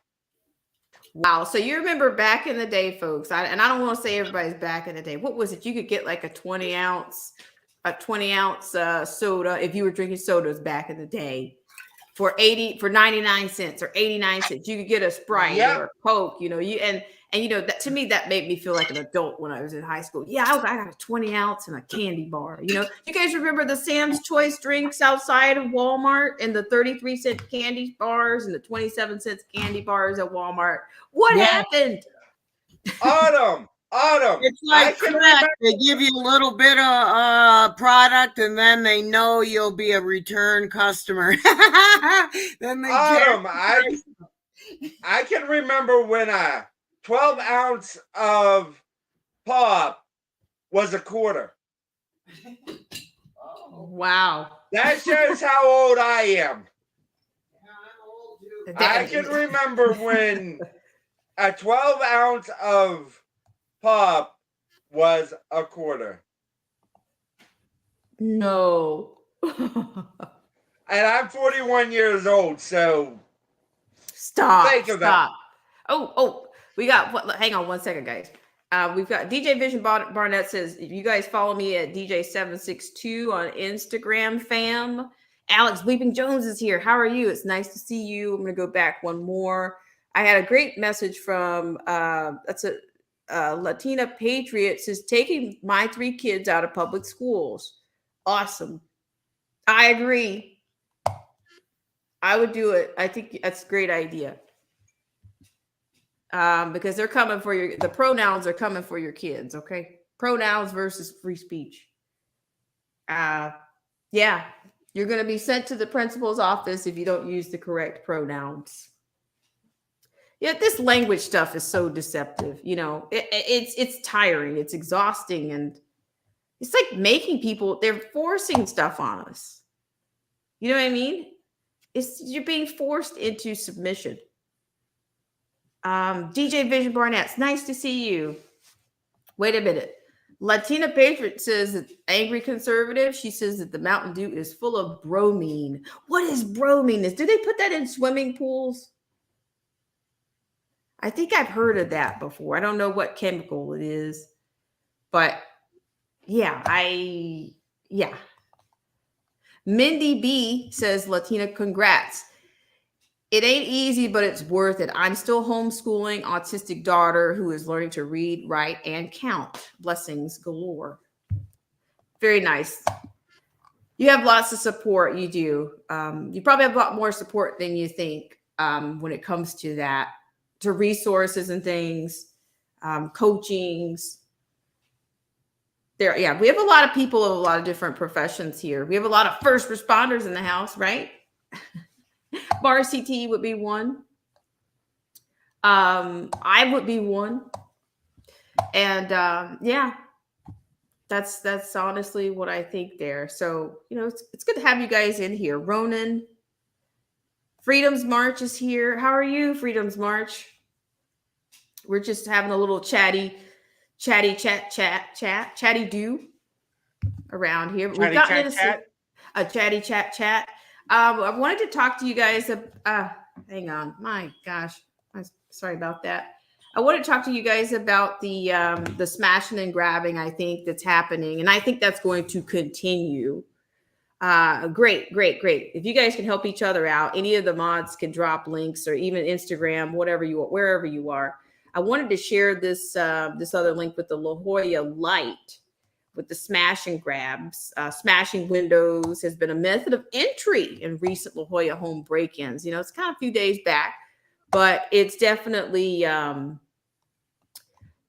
Wow. So you remember back in the day, folks, and I don't want to say everybody's back in the day. What was it? You could get like a 20 ounce soda if you were drinking sodas back in the day for 99 cents or 89 cents. You could get a Sprite or a Coke, and that, to me, that made me feel like an adult when I was in high school. Yeah, I got a 20 ounce and a candy bar. You guys remember the Sam's Choice drinks outside of Walmart and the 33-cent candy bars and the 27-cent candy bars at Walmart? What happened? Autumn. It's like crack. They give you a little bit of product, and then they know you'll be a return customer. Then they Autumn, I can remember when a 12 ounce of pop was a quarter. Wow. That shows how old I am. I can remember when a 12 ounce of pop was a quarter. No. And I'm 41 years old, so stop. Oh, we got, hang on one second, guys. We've got DJ Vision Barnett says, if you guys follow me at DJ762 on Instagram, fam. Alex Bleeping Jones is here. How are you? It's nice to see you. I'm going to go back one more. I had a great message from, Latina Patriot, says, taking my 3 kids out of public schools. Awesome. I agree. I would do it. I think that's a great idea. Because they're coming for the pronouns are coming for your kids. Okay. Pronouns versus free speech. Yeah. You're going to be sent to the principal's office if you don't use the correct pronouns. Yeah. This language stuff is so deceptive. It's tiring. It's exhausting. And it's like making people, they're forcing stuff on us. You know what I mean? You're being forced into submission. DJ Vision Barnett, it's nice to see you. Wait a minute. Latina Patriot says that angry conservative. She says that the Mountain Dew is full of bromine. What is bromine? Do they put that in swimming pools? I think I've heard of that before. I don't know what chemical it is, but yeah. Mindy B says, Latina, congrats. It ain't easy, but it's worth it. I'm still homeschooling autistic daughter who is learning to read, write, and count. Blessings galore. Very nice. You have lots of support. You do. You probably have a lot more support than you think when it comes to that, to resources and things, coachings. There, yeah, we have a lot of people of a lot of different professions here. We have a lot of first responders in the house, right? RCT would be one. I would be one. And yeah, that's honestly what I think there. So, you know, it's good to have you guys in here. Ronan, Freedom's March is here. How are you, Freedom's March? We're just having a little chatty do around here. We've gotten into a chatty chat. I wanted to talk to you guys. Hang on, my gosh, I'm sorry about that. I want to talk to you guys about the smashing and grabbing. I think that's happening, and I think that's going to continue. Great. If you guys can help each other out, any of the mods can drop links, or even Instagram, wherever you are. I wanted to share this other link with the La Jolla Light, with the smash and grabs. Smashing windows has been a method of entry in recent La Jolla home break-ins. You know, it's kind of a few days back, but it's definitely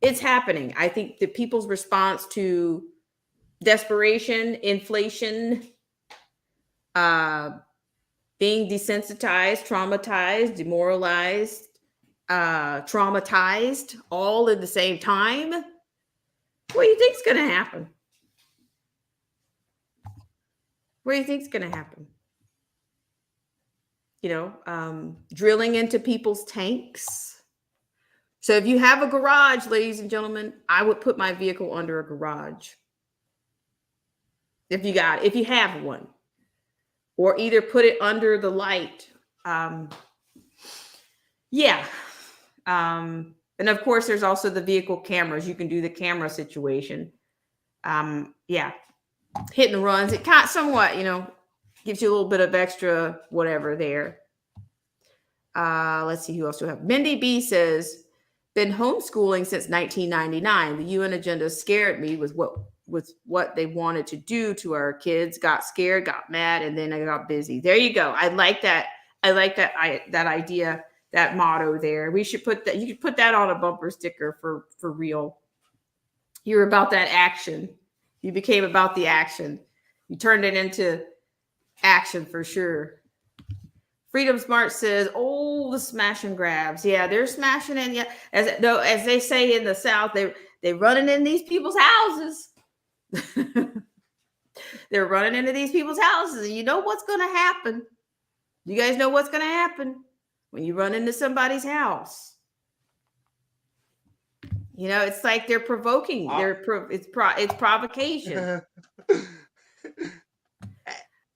it's happening. I think the people's response to desperation, inflation, being desensitized, traumatized, demoralized, traumatized, all at the same time. What do you think's going to happen? What do you think's going to happen? You know, drilling into people's tanks. So if you have a garage, ladies and gentlemen, I would put my vehicle under a garage. If you have one, or either put it under the light. Yeah. And of course, there's also the vehicle cameras. You can do the camera situation. Yeah. Hit and runs. It kind of somewhat, you know, gives you a little bit of extra whatever there. Let's see who else we have. Mindy B says, been homeschooling since 1999. The UN agenda scared me with what they wanted to do to our kids. Got scared, got mad, and then I got busy. There you go. I like that. I like that idea, that motto there. We should put that. You could put that on a bumper sticker for real. You're about that action. You became about the action. You turned it into action for sure. Freedom Smart says, "Oh, the smash and grabs. Yeah, they're smashing in. Yeah, as they say in the South, they running in these people's houses. They're running into these people's houses, and you know what's going to happen. You guys know what's going to happen when you run into somebody's house. You know, it's like they're provoking. It's provocation."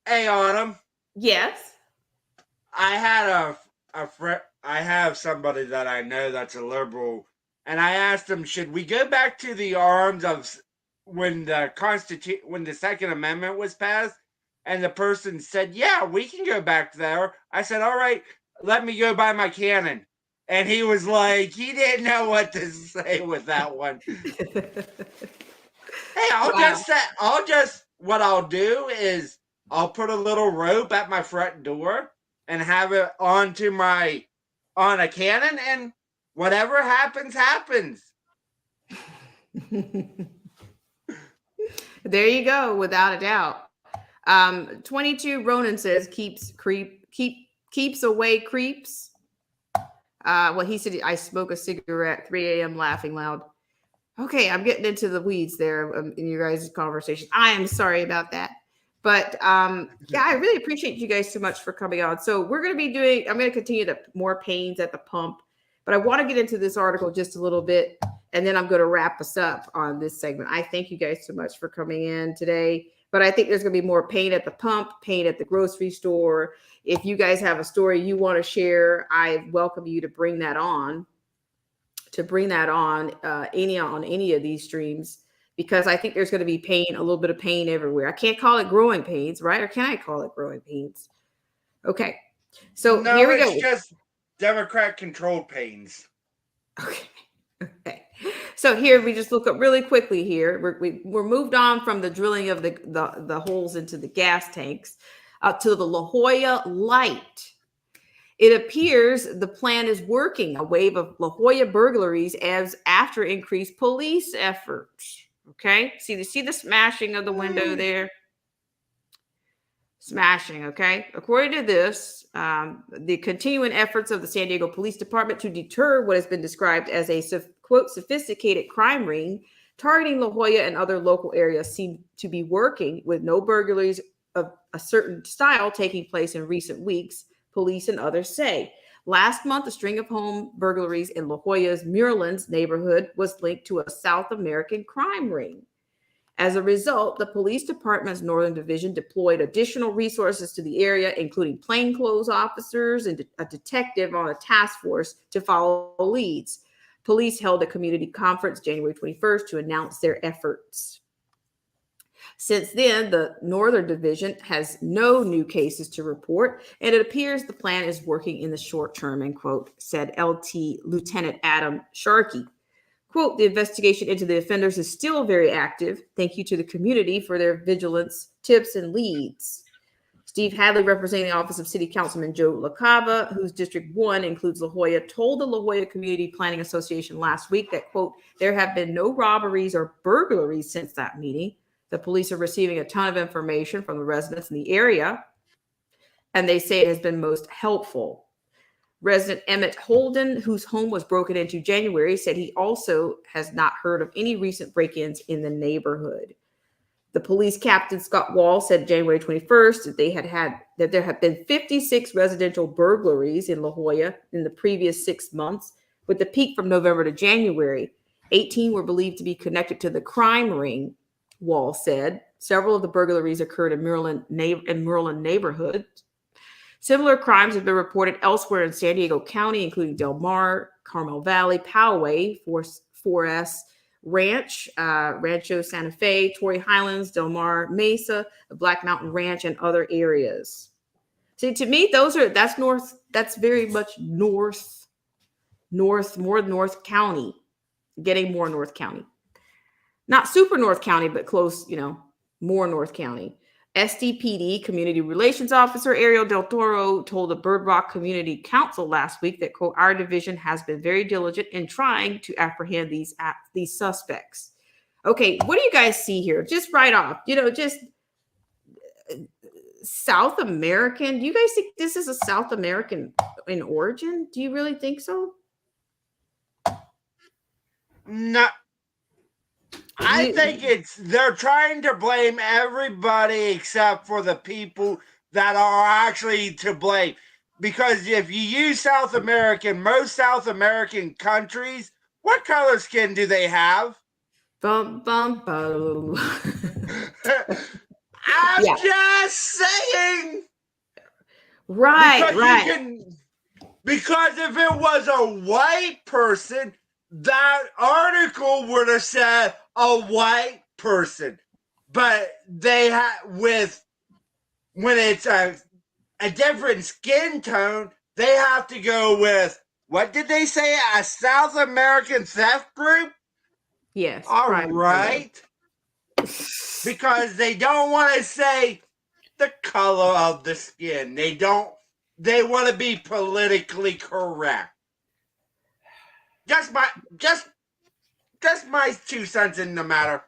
Hey, Autumn. Yes. I had a friend. I have somebody that I know that's a liberal, and I asked him, should we go back to the arms of when the Second Amendment was passed? And the person said, yeah, we can go back there. I said, all right, let me go buy my cannon. And he was like, he didn't know what to say with that one. Hey, what I'll do is I'll put a little rope at my front door and have it on a cannon, and whatever happens, happens. There you go, without a doubt. 22 Ronan says keeps away creeps. Well, he said I smoke a cigarette 3 a.m. laughing loud. Okay, I'm getting into the weeds there in your guys' conversation. I am sorry about that. But yeah, I really appreciate you guys so much for coming on. So I'm going to continue to more pains at the pump, but I want to get into this article just a little bit, and then I'm going to wrap us up on this segment. I thank you guys so much for coming in today, but I think there's going to be more pain at the pump, pain at the grocery store. If you guys have a story you want to share, I welcome you to bring that on, any of these streams, because I think there's going to be pain, a little bit of pain everywhere. I can't call it growing pains, right? Or can I call it growing pains? Okay. So no, here we go. It's just Democrat controlled pains. Okay. Okay. So here we just look up really quickly here. We're moved on from the drilling of the holes into the gas tanks to the La Jolla light. It appears the plan is working. A wave of La Jolla burglaries as after increased police efforts. Okay. See the smashing of the window there? Smashing. Okay. According to this, the continuing efforts of the San Diego Police Department to deter what has been described as a, quote, sophisticated crime ring targeting La Jolla and other local areas seem to be working, with no burglaries of a certain style taking place in recent weeks, police and others say. Last month, a string of home burglaries in La Jolla's Muirlands neighborhood was linked to a South American crime ring. As a result, the police department's Northern Division deployed additional resources to the area, including plainclothes officers and a detective on a task force to follow leads. Police held a community conference January 21st to announce their efforts. Since then, the Northern Division has no new cases to report, and it appears the plan is working in the short term, end quote, said LT Lieutenant Adam Sharkey. Quote, the investigation into the offenders is still very active. Thank you to the community for their vigilance, tips, and leads. Steve Hadley, representing the office of City Councilman Joe LaCava, whose District 1 includes La Jolla, told the La Jolla Community Planning Association last week that, quote, there have been no robberies or burglaries since that meeting. The police are receiving a ton of information from the residents in the area, and they say it has been most helpful. Resident Emmett Holden, whose home was broken into January, said he also has not heard of any recent break-ins in the neighborhood. The police captain, Scott Wall, said January 21st that there have been 56 residential burglaries in La Jolla in the previous 6 months, with the peak from November to January. 18 were believed to be connected to the crime ring, Wall said. Several of the burglaries occurred in Muirland neighborhood. Similar crimes have been reported elsewhere in San Diego County, including Del Mar, Carmel Valley, Poway, 4S Ranch, Rancho Santa Fe, Torrey Highlands, Del Mar, Mesa, the Black Mountain Ranch, and other areas. See, to me, that's north. That's very much more North County, getting more North County. Not super North County, but close, more North County. SDPD Community Relations Officer Ariel Del Toro told the Bird Rock Community Council last week that, quote, our division has been very diligent in trying to apprehend these suspects. Okay, what do you guys see here? Just right off, just South American. Do you guys think this is a South American in origin? Do you really think so? No. I think they're trying to blame everybody except for the people that are actually to blame. Because if you use South American, most South American countries, what color skin do they have? Bum, bum, bum. I'm just saying. Right. Because if it was a white person, that article would have said a white person, but when it's a different skin tone, they have to go with, what did they say? A South American theft group? Yes. All right. Because they don't want to say the color of the skin. They want to be politically correct. Just my 2 cents in the matter.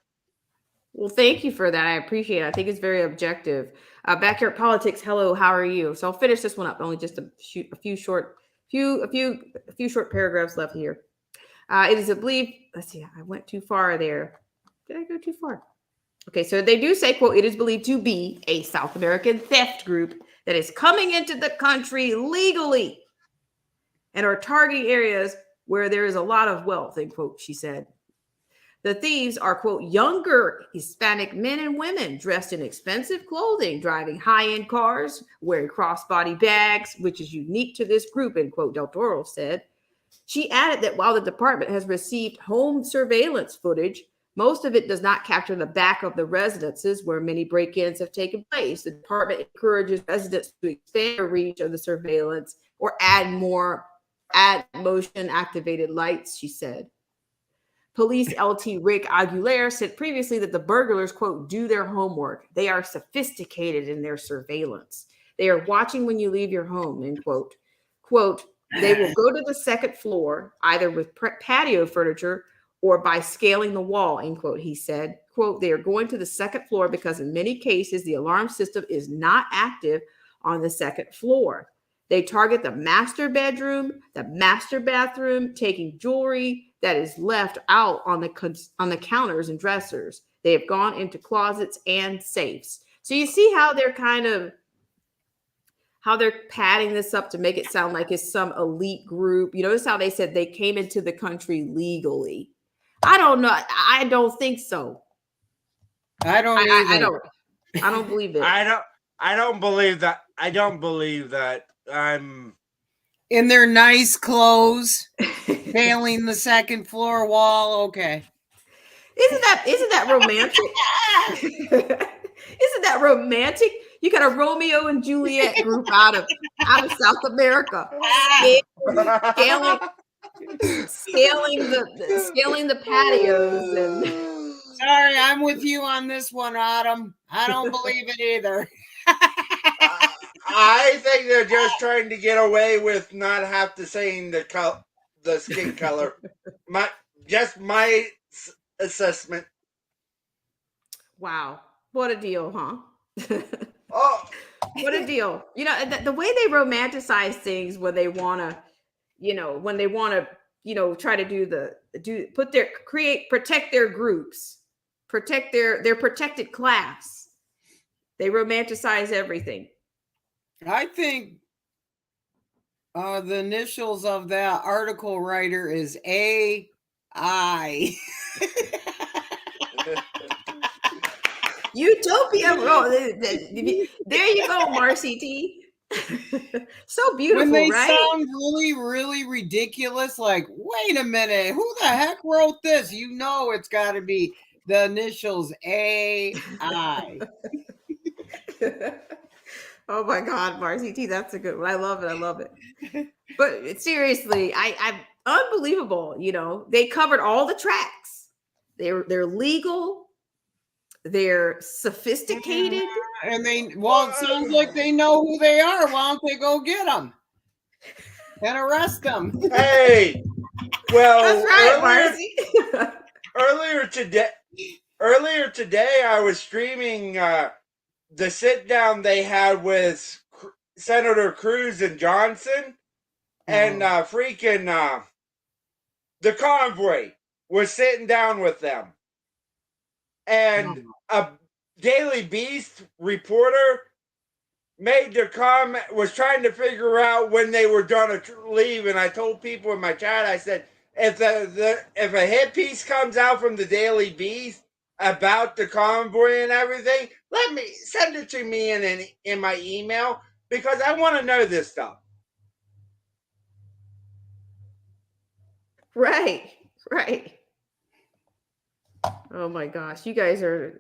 Well, thank you for that. I appreciate it. I think it's very objective. Backyard Politics. Hello, how are you? So I'll finish this one up. Only just a few short paragraphs left here. It is a belief. Let's see. I went too far there. Did I go too far? Okay, so they do say, quote, it is believed to be a South American theft group that is coming into the country legally and are targeting areas where there is a lot of wealth, end quote, she said. The thieves are, quote, younger Hispanic men and women dressed in expensive clothing, driving high-end cars, wearing crossbody bags, which is unique to this group, end quote, Del Toro said. She added that while the department has received home surveillance footage, Most of it does not capture the back of the residences where many break-ins have taken place. The department encourages residents to expand the reach of the surveillance or add motion-activated lights, she said. Police LT Rick Aguilera said previously that the burglars, quote, do their homework. They are sophisticated in their surveillance. They are watching when you leave your home, end quote. Quote, they will go to the second floor, either with patio furniture or by scaling the wall, end quote, he said. Quote, they are going to the second floor because in many cases, the alarm system is not active on the second floor. They target the master bedroom, the master bathroom, taking jewelry that is left out on the counters and dressers. They have gone into closets and safes. So you see how they're padding this up to make it sound like it's some elite group. You notice how they said they came into the country legally. I don't know. I don't think so. I don't either. I don't believe it. I don't believe that. I don't believe that. I'm in their nice clothes, scaling the second floor wall. Okay. Isn't that romantic? Isn't that romantic? You got a Romeo and Juliet group out of South America, scaling the patios. And sorry, I'm with you on this one, Autumn. I don't believe it either. I think they're just trying to get away with not have to saying the skin color. My assessment. Wow, what a deal, huh? Oh, what a deal! You know, the way they romanticize things when they want to, try to protect their groups, protect their protected class. They romanticize everything. I think the initials of that article writer is AI. Utopia. There you go, Marcy T. So beautiful, when they right? sound really, really ridiculous, like, wait a minute, who the heck wrote this? You know it's got to be the initials AI. Oh my God, Marcy T, that's a good one. I love it. But seriously, I'm unbelievable. You know, they covered all the tracks. They're legal. They're sophisticated. And it sounds like they know who they are. Why don't they go get them and arrest them? Hey, well, that's right, Marcy. Earlier today, I was streaming the sit down they had with Senator Cruz and Johnson, and the convoy was sitting down with them. And a Daily Beast reporter made the comment, was trying to figure out when they were going to leave. And I told people in my chat, I said, if a hit piece comes out from the Daily Beast about the convoy and everything, send it to me in my email, because I want to know this stuff. Right. Oh my gosh, you guys are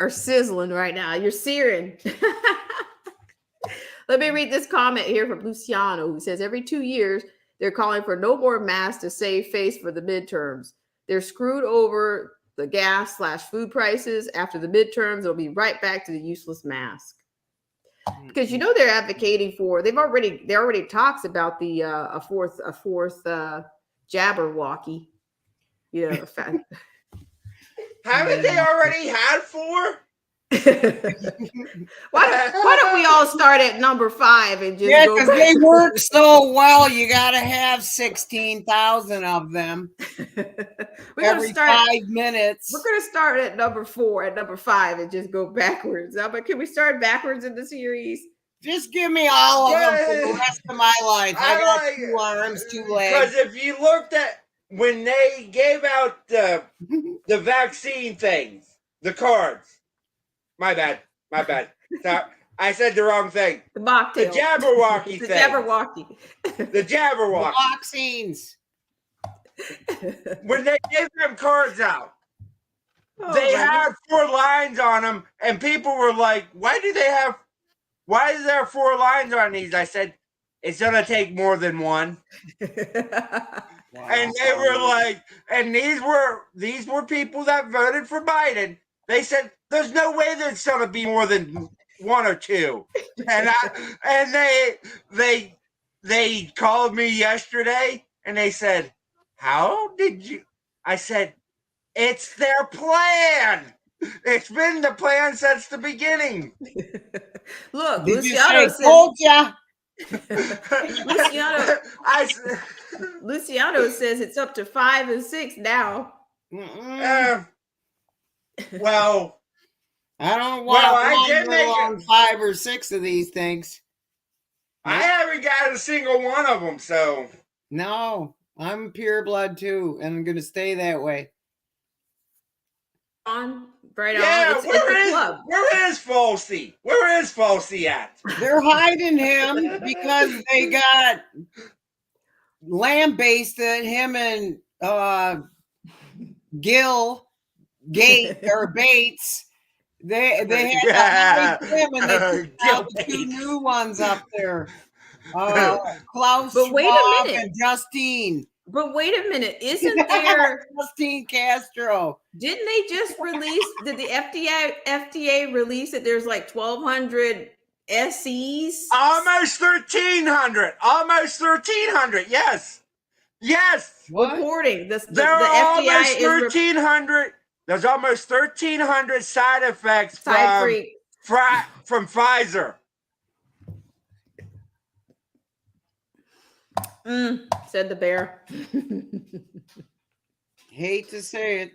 sizzling right now. You're searing. Let me read this comment here from Luciano, who says every 2 years they're calling for no more masks to save face for the midterms. They're screwed over the gas/food prices. After the midterms, it'll be right back to the useless mask. Because they're advocating for. There already talks about the a fourth Jabberwocky. Yeah. Haven't they already had 4? Why don't we all start at number 5 and just go because they work so well. You got to have 16,000 of them every 5 minutes. We're going to start at number 4, at number 5, and just go backwards. But can we start backwards in the series? Just give me all of them for the rest of my life. I got 2 arms, 2 legs. Because if you looked at when they gave out the vaccine things, the cards. My bad. So, I said the wrong thing. The mocktail. The Jabberwocky thing. Jabberwocky. The Jabberwocky. The vaccines. when they gave them cards out, Oh, they had 4 lines on them, and people were like, why is there 4 lines on these? I said, it's going to take more than one. Wow. And they were like, and these were people that voted for Biden. They said, there's no way there's going to be more than 1 or 2. And they called me yesterday and they said, how did you? I said, it's their plan. It's been the plan since the beginning. Look, Luciano said, told ya. Luciano says it's up to 5 and 6 now. Well, I don't want I did make on 5 or 6 of these things. I haven't got a single one of them, so no, I'm pure blood too, and I'm going to stay that way. Right on. Where is Falsey? Where is Falsey at? They're hiding him because they got lambasted him and Bates. They had to hide him, and they took out the 2 new ones up there. Klaus Schwab and Justine. But wait a minute, isn't there Justine Castro? Didn't they just release? Did the FDA release that there's like 1,200 SEs? Almost 1,300. Almost 1,300. Yes. Reporting this. There are almost 1,300. There's almost 1,300 side effects from Pfizer. Said the bear. Hate to say it,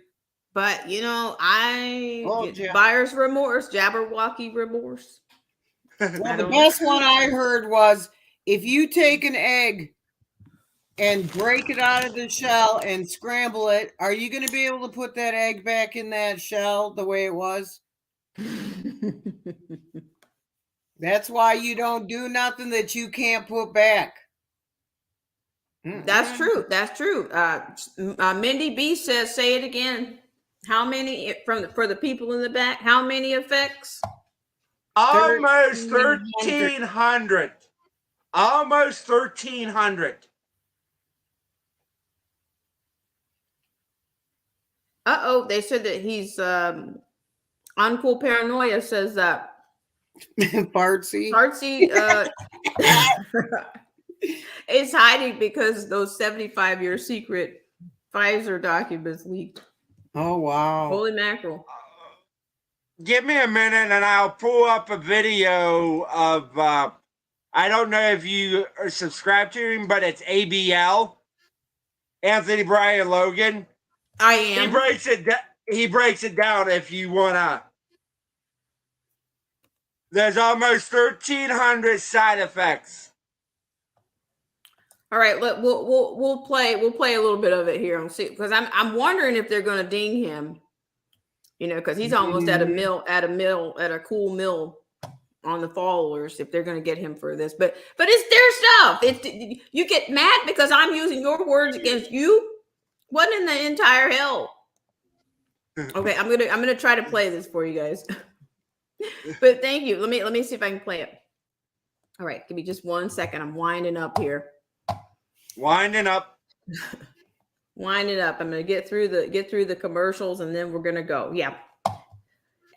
but I get buyer's remorse, Jabberwocky remorse. Well, the best one I heard was if you take an egg and break it out of the shell and scramble it, are you going to be able to put that egg back in that shell the way it was? That's why you don't do nothing that you can't put back. That's true. That's true. Mindy B says, say it again. How many for the people in the back? How many effects? Almost 1,300. Almost 1,300. They said that he's Uncool Paranoia says that Fartsy is hiding because those 75-year secret Pfizer documents leaked. Oh wow. Holy mackerel. Give me a minute and I'll pull up a video of I don't know if you are subscribed to him, but it's ABL. Anthony Brian Logan. I am. He breaks it down if you wanna. There's almost 1,300 side effects. All right, we'll play a little bit of it here and see, because I'm wondering if they're going to ding him, because he's almost at a cool mill on the followers, if they're going to get him for this. But it's their stuff. You get mad because I'm using your words against you. What in the entire hell? Okay, I'm gonna try to play this for you guys. But thank you. Let me see if I can play it. All right, give me just 1 second. I'm winding up here. Winding up. Winding up. I'm gonna get through the commercials and then we're gonna go. Yeah.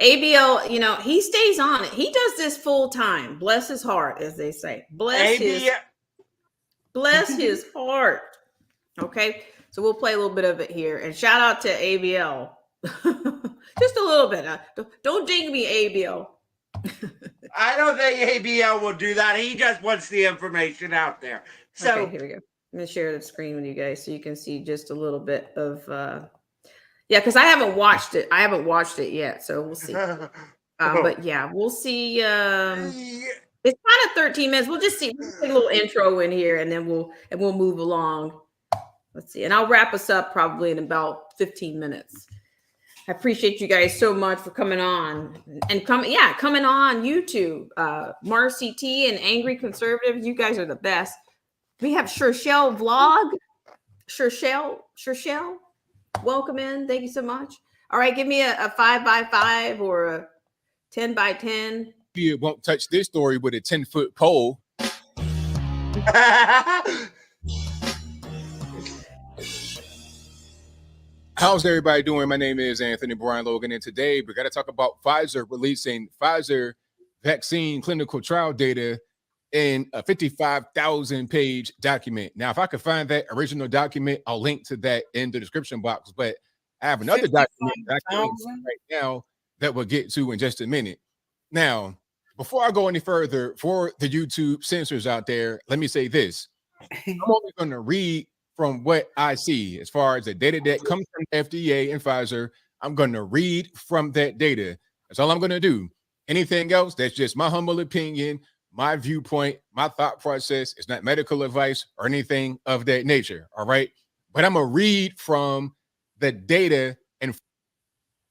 ABL, he stays on it. He does this full time. Bless his heart, as they say. Bless his heart. Okay. So we'll play a little bit of it here. And shout out to ABL. Just a little bit. Don't ding me, ABL. I don't think ABL will do that. He just wants the information out there. So okay, here we go. I'm going to share the screen with you guys so you can see just a little bit of because I haven't watched it. I haven't watched it yet, so we'll see. But yeah, we'll see. It's kind of 13 minutes. We'll just see. We'll take a little intro in here, and then we'll move along. Let's see, and I'll wrap us up probably in about 15 minutes. I appreciate you guys so much for coming on and coming on YouTube. Marcy T and Angry Conservatives, you guys are the best. We have Shershelle Vlog. Shershell, welcome in. Thank you so much. All right, give me a 5x5 or a 10x10. You won't touch this story with a 10-foot pole. How's everybody doing? My name is Anthony Brian Logan, and today we got to talk about Pfizer releasing Pfizer vaccine clinical trial data in a 55,000-page document. Now, if I could find that original document, I'll link to that in the description box. But I have another document that I can right now that we'll get to in just a minute. Now, before I go any further, for the YouTube censors out there, let me say this. I'm only going to read from what I see as far as the data that comes from FDA and Pfizer. I'm going to read from that data. That's all I'm going to do. Anything else, that's just my humble opinion, my viewpoint, my thought process. It's not medical advice or anything of that nature. All right. But I'm going to read from the data and.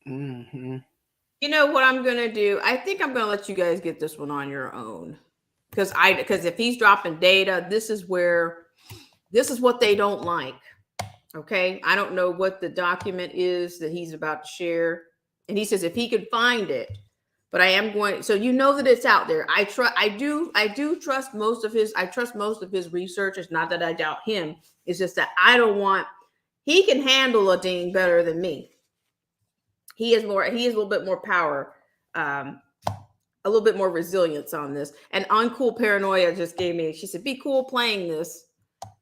You know what I'm going to do? I think I'm going to let you guys get this one on your own. Because if he's dropping data, this is what they don't like. Okay. I don't know what the document is that he's about to share. And he says, if he could find it, but I am going, so you know that it's out there. I do trust most of his research. It's not that I doubt him. It's just that he can handle a thing better than me. He has a little bit more power, a little bit more resilience on this. And Uncool Paranoia just gave me, she said, be cool playing this.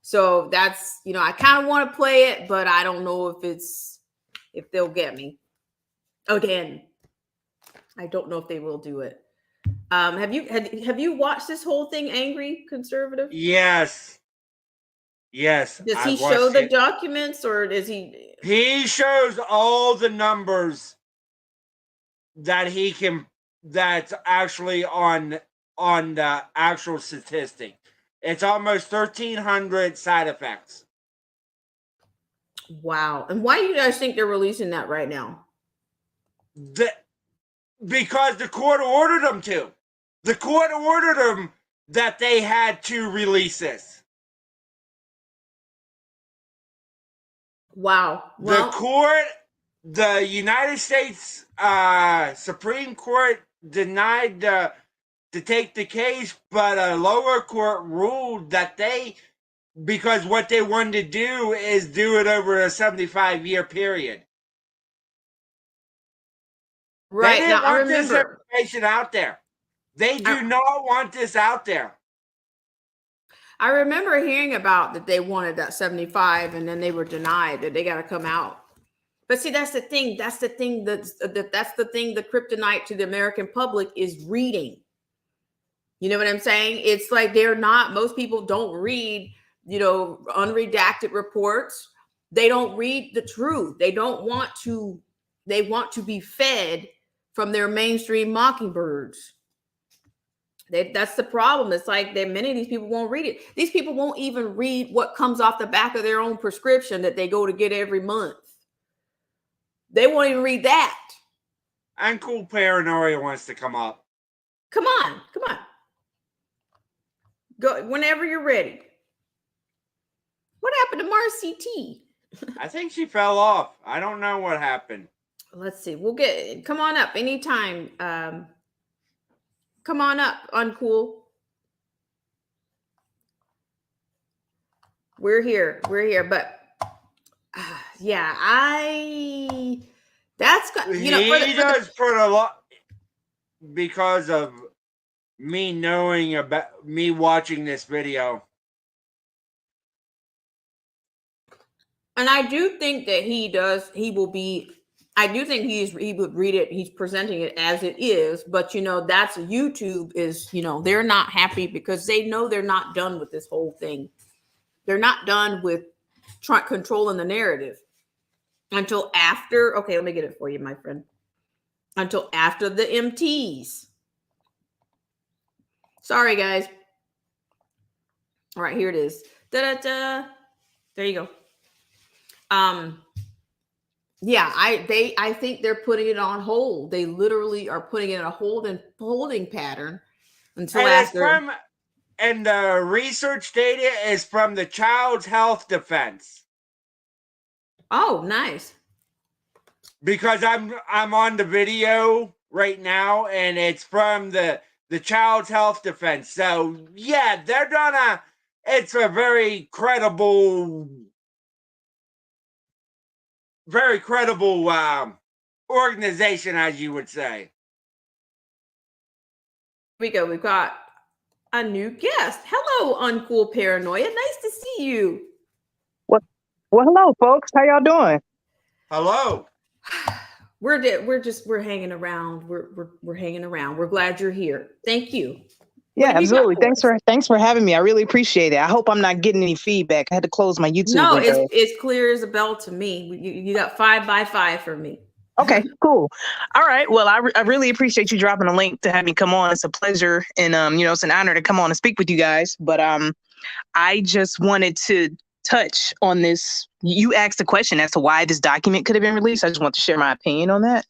So that's, I kind of want to play it, but I don't know if they'll get me. Again, I don't know if they will do it. Have you watched this whole thing, Angry Conservative? Yes. Does he show the documents, or does he? He shows all the numbers that that's actually on the actual statistic. It's almost 1,300 side effects. Wow. And why do you guys think they're releasing that right now? Because the court ordered them to. The court ordered them that they had to release this. Wow. Well, the United States Supreme Court denied to take the case, but a lower court ruled that because what they wanted to do is do it over a 75-year period. Right. They didn't want this information out there. They do not want this out there. I remember hearing about that they wanted that 75 and then they were denied, that they got to come out. But see, that's the thing. That's the thing the kryptonite to the American public is reading. You know what I'm saying? It's like most people don't read, unredacted reports. They don't read the truth. They want to be fed from their mainstream mockingbirds. That's the problem. It's like that many of these people won't read it. These people won't even read what comes off the back of their own prescription that they go to get every month. They won't even read that. Uncool Paranoia wants to come up. Come on. Go whenever you're ready. What happened to Marcy T? I think she fell off. I don't know what happened. Let's see. Come on up anytime. Come on up, Uncool. We're here. But yeah, that's got, he does put a lot, because of me knowing about me watching this video. And I do think that I do think he would read it. He's presenting it as it is, but that's YouTube is, they're not happy because they know they're not done with this whole thing. They're not done with controlling the narrative until after. Okay, let me get it for you, my friend. Until after the MTs. Sorry, guys. All right, here it is. Da-da-da. There you go. Yeah, I think they're putting it on hold. They literally are putting it in a holding pattern until after. And the research data is from the Child's Health Defense. Oh, nice. Because I'm on the video right now, and it's from the Child's Health Defense. So yeah, they're gonna. It's a very credible organization, as you would say. We got a new guest. Hello, Uncool Paranoia. Nice to see you. Well, hello, folks. How y'all doing? Hello. We're hanging around. We're hanging around. We're glad you're here. Thank you. Yeah, absolutely. Thanks for having me. I really appreciate it. I hope I'm not getting any feedback. I had to close my YouTube. No, it's clear as a bell to me. You got 5 by 5 for me. Okay, cool. All right. Well, I really appreciate you dropping a link to have me come on. It's a pleasure, and it's an honor to come on and speak with you guys. But I just wanted to touch on this. You asked a question as to why this document could have been released. I just want to share my opinion on that.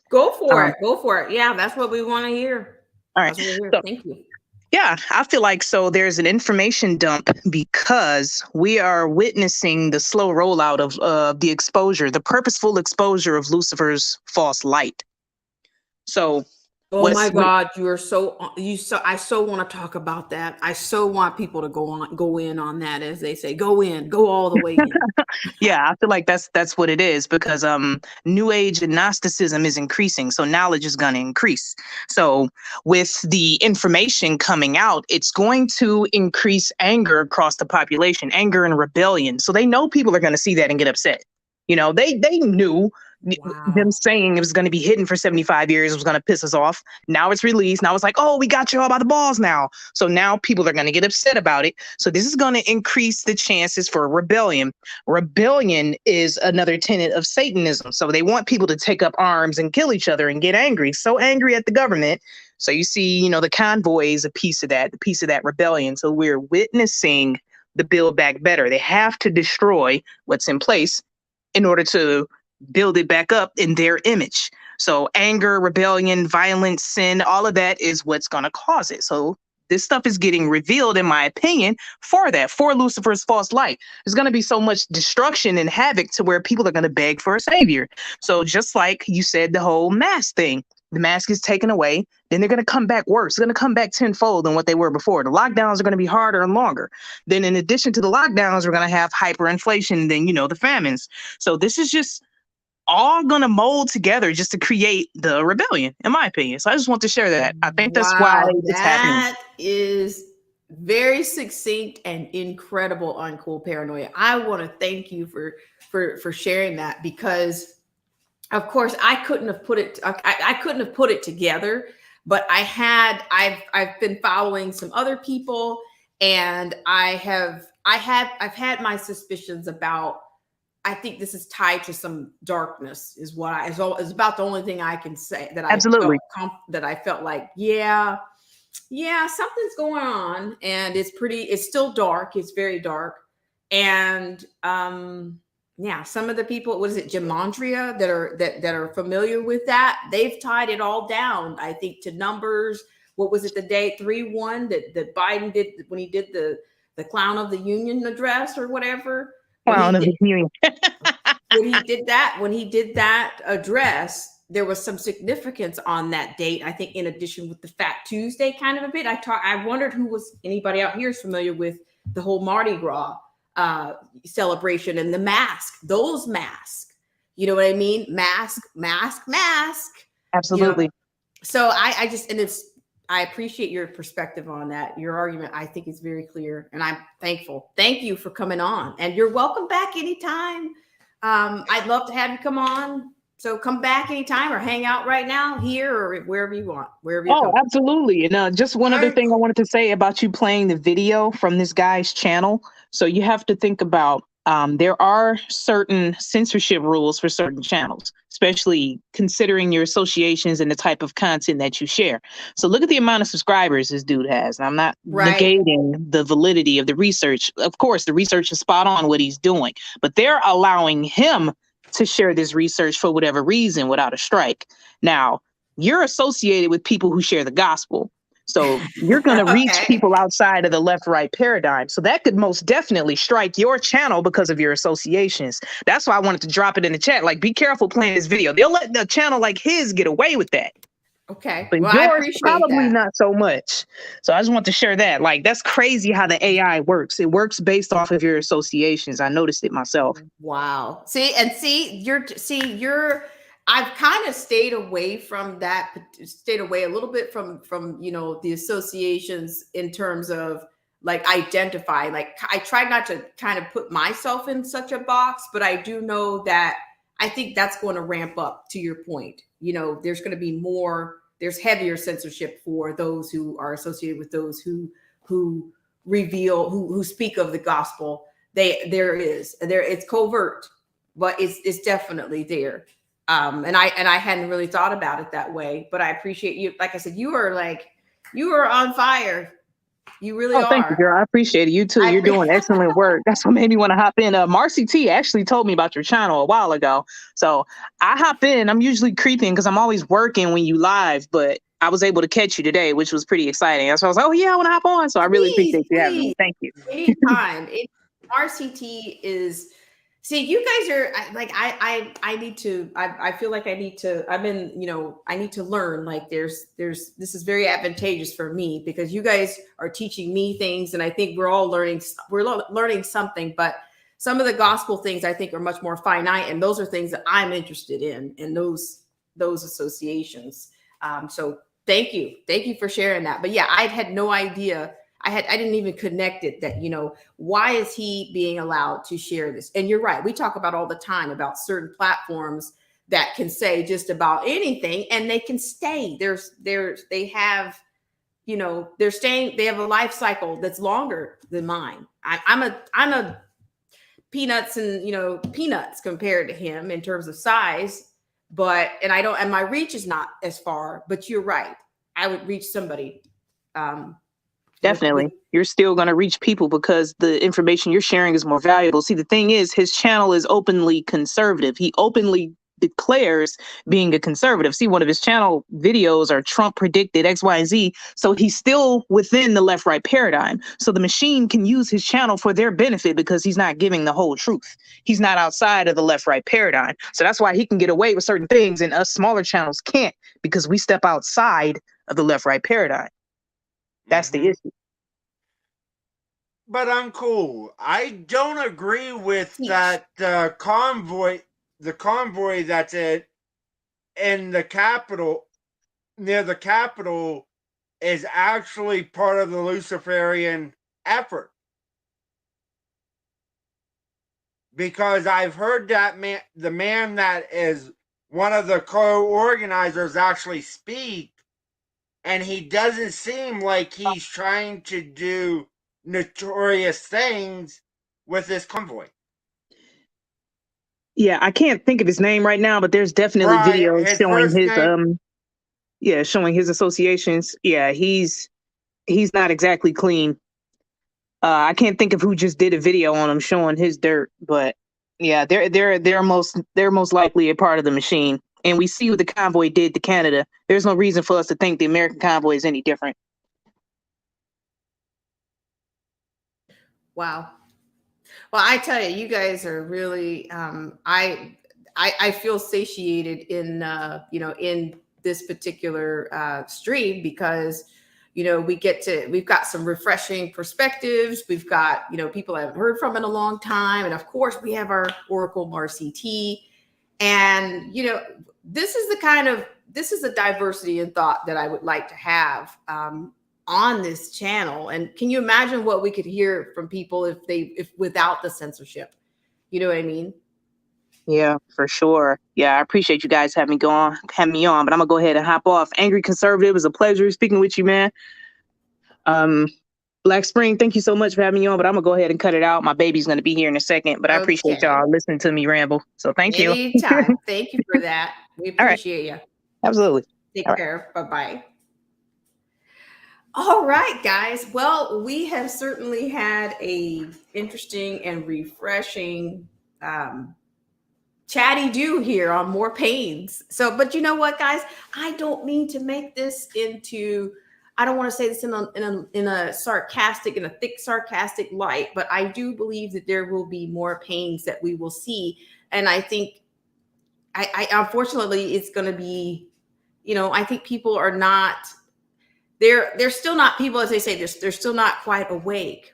Go for it. Go for it. Yeah, that's what we want to hear. All right. So, thank you. Yeah, I feel like there's an information dump because we are witnessing the slow rollout of the exposure, the purposeful exposure of Lucifer's false light. So, oh my God, I so want to talk about that. I so want people to go in on that, as they say, go all the way in. Yeah, I feel like that's what it is, because New Age and Gnosticism is increasing, so knowledge is going to increase. So with the information coming out, it's going to increase anger across the population, anger and rebellion. So they know people are going to see that and get upset. They knew. Wow. Them saying it was going to be hidden for 75 years was going to piss us off. Now it's released. Now it's like, oh, we got you all by the balls now. So now people are going to get upset about it. So this is going to increase the chances for rebellion. Rebellion is another tenet of Satanism. So they want people to take up arms and kill each other and get angry. So angry at the government. So you see, the convoy is a piece of that rebellion. So we're witnessing the Build Back Better. They have to destroy what's in place in order to build it back up in their image. So anger, rebellion, violence, sin, all of that is what's going to cause it. So this stuff is getting revealed, in my opinion, for Lucifer's false light. There's going to be so much destruction and havoc to where people are going to beg for a savior. So just like you said, the whole mask thing, the mask is taken away, then they're going to come back worse. They're going to come back tenfold than what they were before. The lockdowns are going to be harder and longer. Then in addition to the lockdowns, we're going to have hyperinflation, and then, the famines. So this is just all gonna mold together just to create the rebellion, in my opinion. So I just want to share that. I think that's why it's happening. That is very succinct and incredible, Uncool Paranoia. I want to thank you for sharing that, because of course I couldn't have put it together, but I've been following some other people, and I've had my suspicions about. I think this is tied to some darkness, is about the only thing I can say that absolutely I felt like, yeah, something's going on, and it's still dark. It's very dark. And some of the people, what is it, Gematria, that are familiar with that, they've tied it all down, I think, to numbers. What was it, the day 3-1 that Biden did when he did the Clown of the Union address or whatever? When he did that address, there was some significance on that date. I think, in addition with the Fat Tuesday kind of a bit. I wondered who was anybody out here is familiar with the whole Mardi Gras celebration and the mask. Those masks, you know what I mean? Mask. Absolutely. So I appreciate your perspective on that. Your argument, I think, is very clear, and I'm thankful. Thank you for coming on, and you're welcome back anytime. I'd love to have you come on. So come back anytime, or hang out right now here, or wherever you want. Absolutely. And just one other thing I wanted to say about you playing the video from this guy's channel. So you have to think about there are certain censorship rules for certain channels, especially considering your associations and the type of content that you share. So look at the amount of subscribers this dude has. And I'm not negating the validity of the research. Of course, the research is spot on what he's doing, but they're allowing him to share this research for whatever reason without a strike. Now, you're associated with people who share the gospel. So you're going to reach people outside of the left-right paradigm. So that could most definitely strike your channel because of your associations. That's why I wanted to drop it in the chat. Like, be careful playing this video. They'll let a channel like his get away with that. Okay. But well, yours, I appreciate probably that. not so much. So I just want to share that. Like, that's crazy how the AI works. It works based off of your associations. I noticed it myself. Wow. I've kind of stayed away from that, stayed away a little bit from, the associations in terms of like identify. Like, I try not to kind of put myself in such a box, but I do know that I think that's going to ramp up, to your point. There's going to be there's heavier censorship for those who are associated with those who reveal, who speak of the gospel. It's covert, but it's definitely there. And I hadn't really thought about it that way, but I appreciate you. Like I said, you are on fire. You really are. Thank you, girl. I appreciate it. You too. You're doing excellent work. That's what made me want to hop in. Marcy T actually told me about your channel a while ago. So I hop in. I'm usually creeping because I'm always working when you live, but I was able to catch you today, which was pretty exciting. So I was like, oh yeah, I want to hop on. So I really appreciate you having me. Thank you. Anytime. RCT is... See, you guys are like, I need to, I feel like I need to, I need to learn. Like this is very advantageous for me because you guys are teaching me things. And I think we're all learning something, but some of the gospel things I think are much more finite. And those are things that I'm interested in those associations. So thank you. Thank you for sharing that. But yeah, I had no idea. I didn't even connect it that, why is he being allowed to share this? And you're right. We talk about all the time about certain platforms that can say just about anything and they can stay. They have a life cycle that's longer than mine. I'm a peanuts and, peanuts compared to him in terms of size, and my reach is not as far, but you're right. I would reach somebody, definitely. You're still going to reach people because the information you're sharing is more valuable. See, the thing is, his channel is openly conservative. He openly declares being a conservative. See, one of his channel videos are Trump predicted X, Y, and Z. So he's still within the left-right paradigm. So the machine can use his channel for their benefit because he's not giving the whole truth. He's not outside of the left-right paradigm. So that's why he can get away with certain things and us smaller channels can't, because we step outside of the left-right paradigm. That's the issue. But I'm cool. I don't agree with that convoy. The convoy that's in the Capitol, near the Capitol, is actually part of the Luciferian effort. Because I've heard that the man that is one of the co-organizers actually speak, and he doesn't seem like he's trying to do notorious things with this convoy. Yeah, I can't think of his name right now, but there's definitely videos showing his associations. Yeah, he's not exactly clean. I can't think of who just did a video on him showing his dirt, but yeah, they're most likely a part of the machine. And we see what the convoy did to Canada. There's no reason for us to think the American convoy is any different. Wow. Well, I tell you, you guys are really, I feel satiated in, in this particular stream because, we've got some refreshing perspectives. We've got, people I haven't heard from in a long time. And of course we have our Oracle Marcy T. And, this is the diversity in thought that I would like to have, on this channel. And can you imagine what we could hear from people if without the censorship? You know what I mean? Yeah, for sure. Yeah, I appreciate you guys having me on, but I'm gonna go ahead and hop off. Angry Conservative, it was a pleasure speaking with you, man. Black Spring, thank you so much for having me on, but I'm gonna go ahead and cut it out. My baby's gonna be here in a second, but I appreciate y'all listening to me ramble. So thank you. Anytime. Thank you for that. We appreciate you. Absolutely. Take care. Bye-bye. All right, guys. Well, we have certainly had a interesting and refreshing chatty do here on More Pains. So, but you know what, guys? I don't mean to make this into I don't want to say this in a sarcastic, in a thick sarcastic light, but I do believe that there will be more pains that we will see. And I think, I unfortunately, it's going to be, I think people are not, they're still not, people, as they say, they're still not quite awake.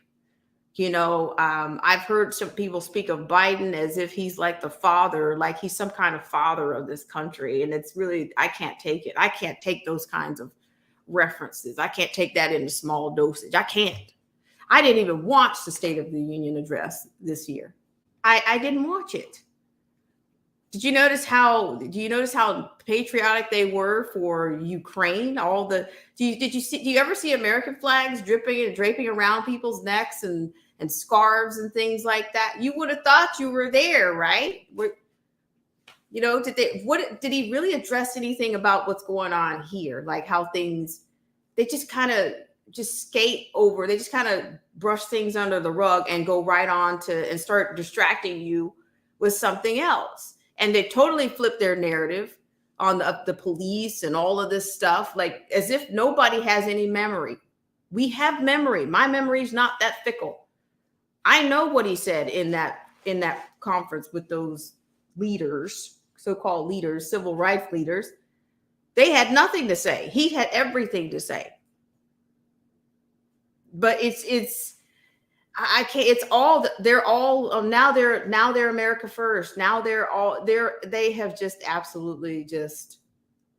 I've heard some people speak of Biden as if he's like the father, like he's some kind of father of this country. And it's really, I can't take it. I can't take those kinds of references. I can't take that in a small dosage. I can't. I didn't even watch the State of the Union address this year. I didn't watch it. Do you notice how patriotic they were for Ukraine? Do you ever see American flags dripping and draping around people's necks and scarves and things like that? You would have thought you were there, right? Did he really address anything about what's going on here? Like how things, they just kind of just skate over. They just kind of brush things under the rug and go right on and start distracting you with something else. And they totally flip their narrative on the police and all of this stuff, like as if nobody has any memory. We have memory. My memory is not that fickle. I know what he said in that conference with those leaders, so-called leaders, civil rights leaders. They had nothing to say. He had everything to say. But I can't, it's all, they're all, now they're America first. Now they have just absolutely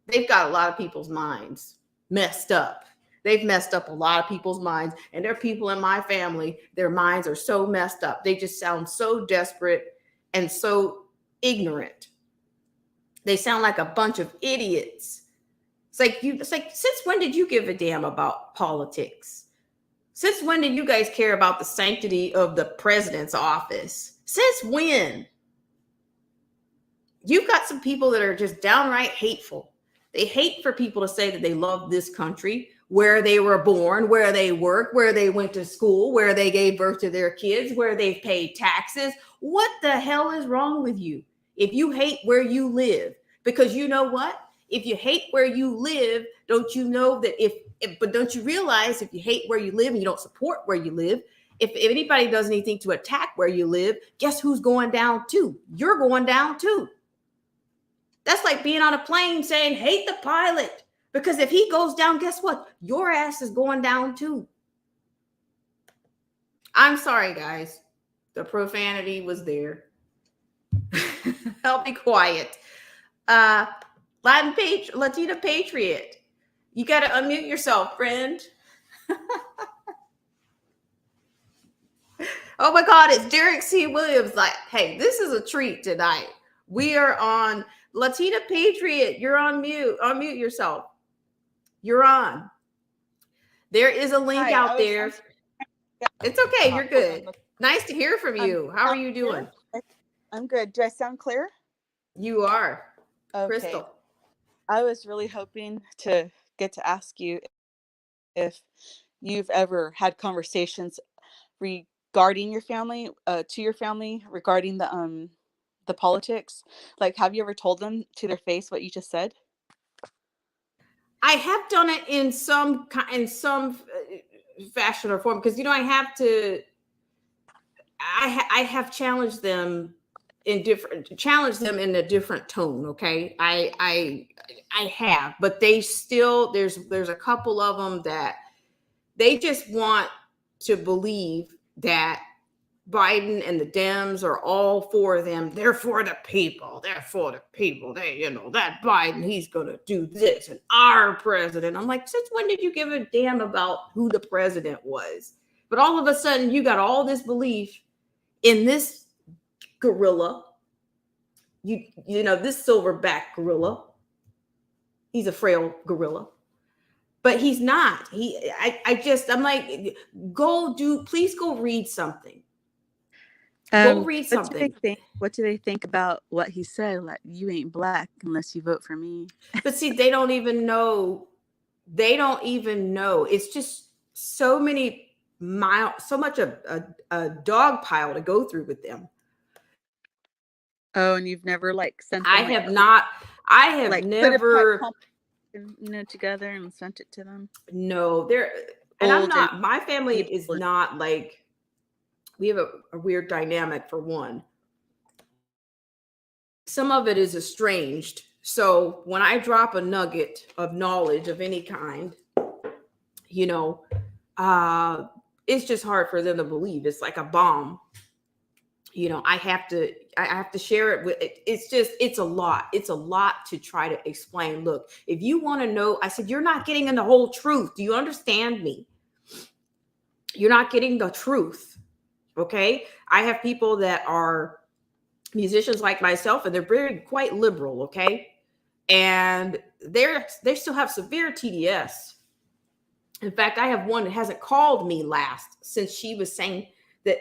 they've got a lot of people's minds messed up. They've messed up a lot of people's minds, and there are people in my family, their minds are so messed up. They just sound so desperate and so ignorant. They sound like a bunch of idiots. It's like, since when did you give a damn about politics? Since when did you guys care about the sanctity of the president's office? Since when? You've got some people that are just downright hateful. They hate for people to say that they love this country, where they were born, where they work, where they went to school, where they gave birth to their kids, where they've paid taxes. What the hell is wrong with you if you hate where you live? Because you know what? If you hate where you live, don't you know that but don't you realize if you hate where you live and you don't support where you live, if anybody does anything to attack where you live, guess who's going down too? You're going down too. That's like being on a plane saying, hate the pilot. Because if he goes down, guess what? Your ass is going down too. I'm sorry, guys. The profanity was there. I'll be quiet. Latina Patriot. You got to unmute yourself, friend. Oh my God, it's Derek C. Williams. Like, hey, this is a treat tonight. We are on Latina Patriot. You're on mute. Unmute yourself. You're on. There is a link out there. It's okay. You're good. Nice to hear from you. How are you doing? I'm good. Do I sound clear? You are. Okay. Crystal. I was really hoping to get to ask you if you've ever had conversations regarding your family, to your family, regarding the politics. Like, have you ever told them to their face what you just said? I have done it in some fashion or form, because I have challenged them in a different tone. Okay, I have, but they still, there's a couple of them that they just want to believe that Biden and the Dems are all for them. They're for the people. They're for the people. That Biden, he's going to do this, and our president. I'm like, since when did you give a damn about who the president was? But all of a sudden you got all this belief in this gorilla, this silverback gorilla. He's a frail gorilla, but he's not. I'm like, please go read something. Go read something. What do they think about what he said? Like, you ain't black unless you vote for me. But see, they don't even know. It's just so much a dog pile to go through with them. Oh, and you've never sent them, I have never. together and sent it to them? No, my family is not like, we have a weird dynamic for one. Some of it is estranged. So when I drop a nugget of knowledge of any kind, it's just hard for them to believe. It's like a bomb. I have to share it with, it's a lot. It's a lot to try to explain. Look, if you want to know, I said, you're not getting in the whole truth. Do you understand me? You're not getting the truth. Okay. I have people that are musicians like myself, and they're quite liberal. Okay. And they still have severe TDS. In fact, I have one that hasn't called me since she was saying that,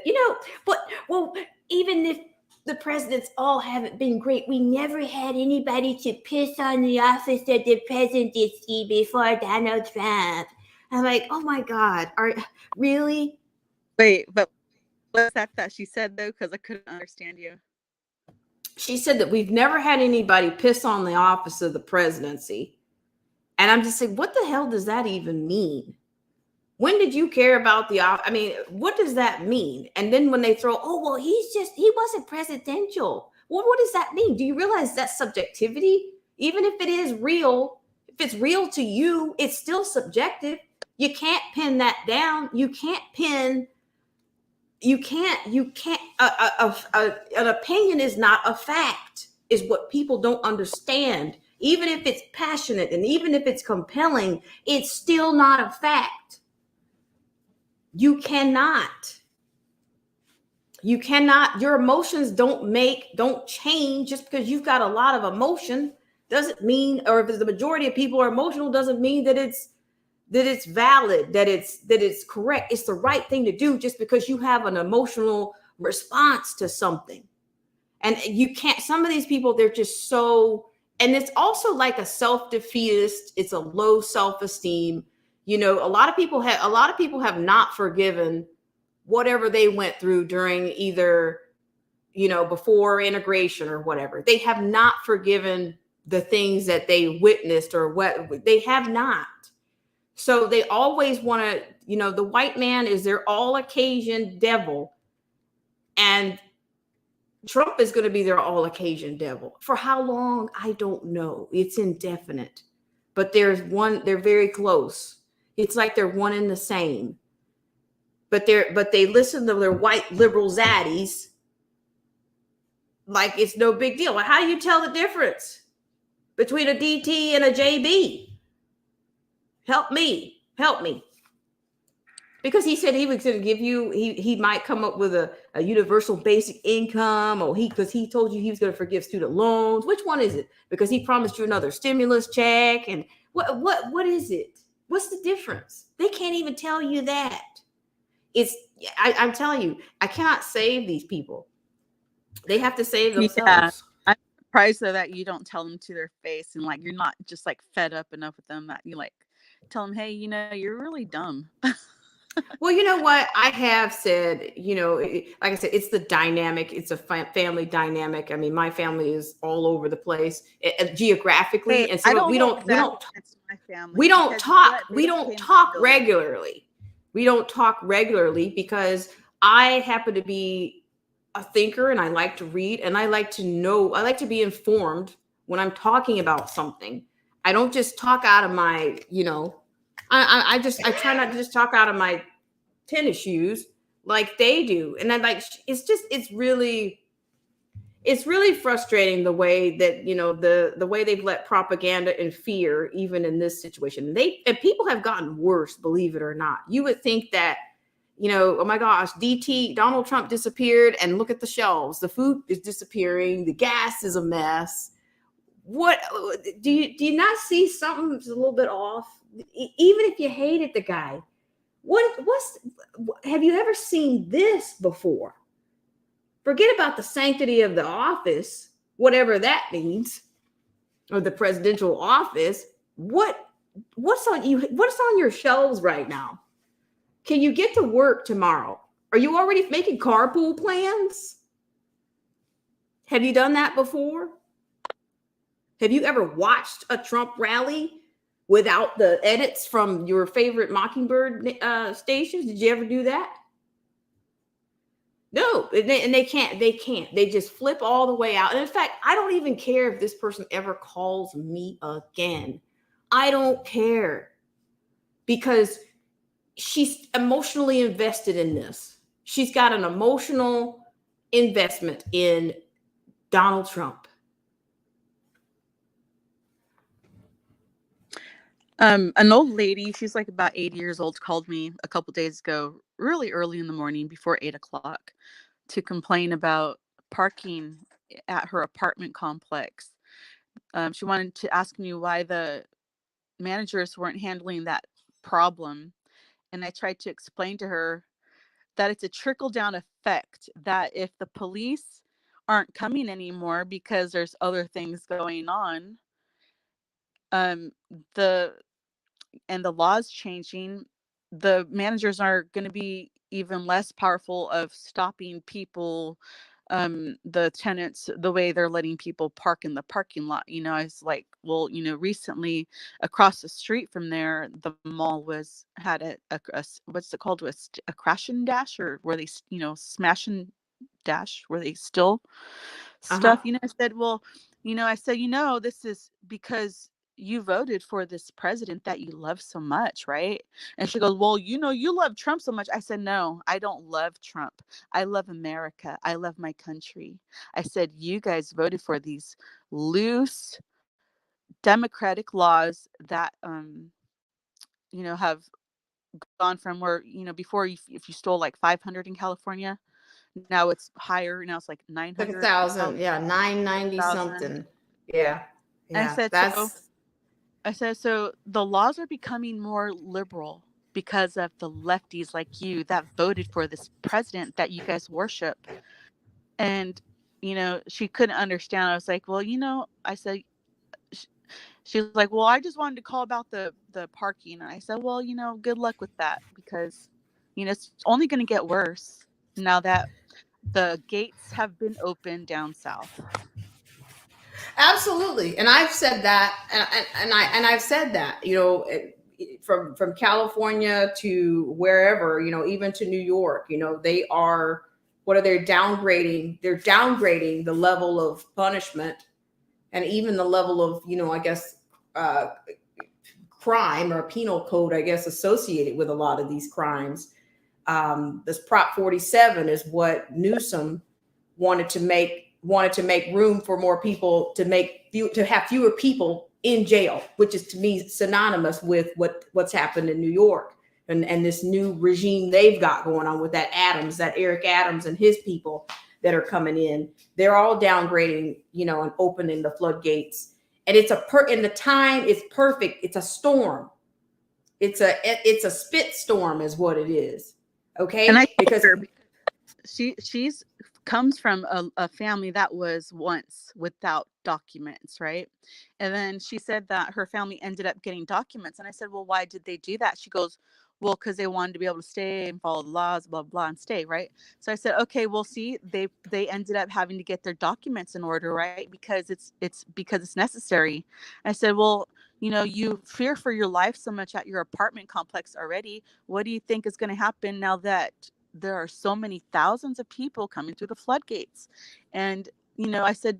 even if the presidents all haven't been great, we never had anybody to piss on the office of the presidency before Donald Trump. I'm like, oh my God, really? Wait, but what's that she said though? Because I couldn't understand you. She said that we've never had anybody piss on the office of the presidency. And I'm just saying, what the hell does that even mean? When did you care about what does that mean? And then when they throw, he wasn't presidential. Well, what does that mean? Do you realize that's subjectivity? Even if it is real, if it's real to you, it's still subjective. You can't pin that down. An opinion is not a fact, is what people don't understand. Even if it's passionate and even if it's compelling, it's still not a fact. You cannot, your emotions don't change just because you've got a lot of emotion. Doesn't mean, or if the majority of people are emotional, doesn't mean that it's valid, that it's correct. It's the right thing to do just because you have an emotional response to something. And you can't, some of these people, they're just so, and it's also like a self-defeatist. It's a low self-esteem. A lot of people have not forgiven whatever they went through during either, before integration or whatever. They have not forgiven the things that they witnessed or what they have not. So they always want to, the white man is their all occasion devil. And Trump is going to be their all occasion devil. For how long? I don't know. It's indefinite. But they're very close. It's like they're one and the same. But they listen to their white liberal zaddies like it's no big deal. How do you tell the difference between a DT and a JB? Help me. Because he said he was going to give you, he might come up with a universal basic income, or because he told you he was going to forgive student loans. Which one is it? Because he promised you another stimulus check. And what is it? What's the difference? They can't even tell you that. I'm telling you, I cannot save these people. They have to save themselves. Yeah. I'm surprised though that you don't tell them to their face, and like you're not just like fed up enough with them that you like tell them, hey, you're really dumb. Well, you know what? I have said, like I said, it's the dynamic. It's a family dynamic. I mean, my family is all over the place geographically, and so we don't talk regularly. We don't talk regularly because I happen to be a thinker and I like to read and I like to know. I like to be informed when I'm talking about something. I don't just talk out of my, I try not to just talk out of my tennis shoes like they do. And then it's really frustrating the way that, the way they've let propaganda and fear, even in this situation, and people have gotten worse, believe it or not. You would think that, oh my gosh, Donald Trump disappeared and look at the shelves. The food is disappearing. The gas is a mess. What do you not see something's a little bit off? Even if you hated the guy, have you ever seen this before? Forget about the sanctity of the office, whatever that means, or the presidential office. What's on your shelves right now? Can you get to work tomorrow? Are you already making carpool plans? Have you done that before? Have you ever watched a Trump rally without the edits from your favorite Mockingbird stations? Did you ever do that? No, and they can't. They can't. They just flip all the way out. And in fact, I don't even care if this person ever calls me again. I don't care, because she's emotionally invested in this. She's got an emotional investment in Donald Trump. An old lady, she's like about 80 years old, called me a couple days ago, really early in the morning before 8 o'clock, to complain about parking at her apartment complex. She wanted to ask me why the managers weren't handling that problem. And I tried to explain to her that it's a trickle down effect, that if the police aren't coming anymore because there's other things going on, the laws changing, the managers are going to be even less powerful of stopping people, the tenants, the way they're letting people park in the parking lot. I was like, well, recently across the street from there, the mall had a what's it called, a crash and dash, or where they smash and dash, where they steal stuff. I said, well, this is because you voted for this president that you love so much, right? And she goes, well, you love Trump so much. I said, no, I don't love Trump. I love America. I love my country. I said, you guys voted for these loose democratic laws that, have gone from where, before, if you stole like 500 in California, now it's higher. Now it's like 900. 1,000. Yeah. 990 something. Yeah. And I said, so the laws are becoming more liberal because of the lefties like you that voted for this president that you guys worship. And, she couldn't understand. I was like, well, I said, she was like, well, I just wanted to call about the parking. And I said, well, good luck with that, because, it's only going to get worse now that the gates have been opened down south. Absolutely. And I've said that, and I've said that, from California to wherever, even to New York, they are, what are they downgrading? They're downgrading the level of punishment, and even the level of, I guess, crime or penal code, I guess, associated with a lot of these crimes. This Prop 47 is what Newsom wanted to make room for more people, to have fewer people in jail, which is to me synonymous with what's happened in New York and this new regime they've got going on with that Eric Adams and his people that are coming in. They're all downgrading, and opening the floodgates. And and the time is perfect. It's a storm. It's a spit storm is what it is. Okay. And because she's comes from a family that was once without documents, right? And then she said that her family ended up getting documents. And I said, well, why did they do that? She goes, well, because they wanted to be able to stay and follow the laws, blah, blah, and stay, right? So I said, okay, well, see, they ended up having to get their documents in order, right? Because it's necessary. I said, well, you fear for your life so much at your apartment complex already. What do you think is going to happen now that there are so many thousands of people coming through the floodgates? And, I said,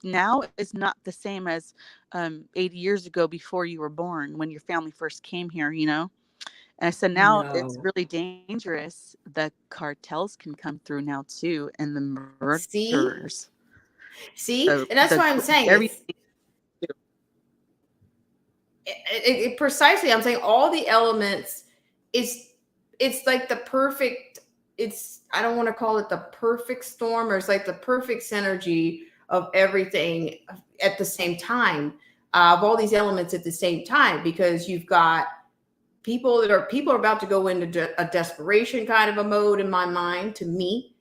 now is not the same as 80 years ago before you were born, when your family first came here, And I said, now it's really dangerous. The cartels can come through now too, and the murderers. See? And that's why I'm saying precisely. I'm saying all the elements, it's like the perfect, I don't want to call it the perfect storm, or it's like the perfect synergy of everything at the same time, of all these elements at the same time, because you've got people are about to go into a desperation kind of a mode, in my mind, to me.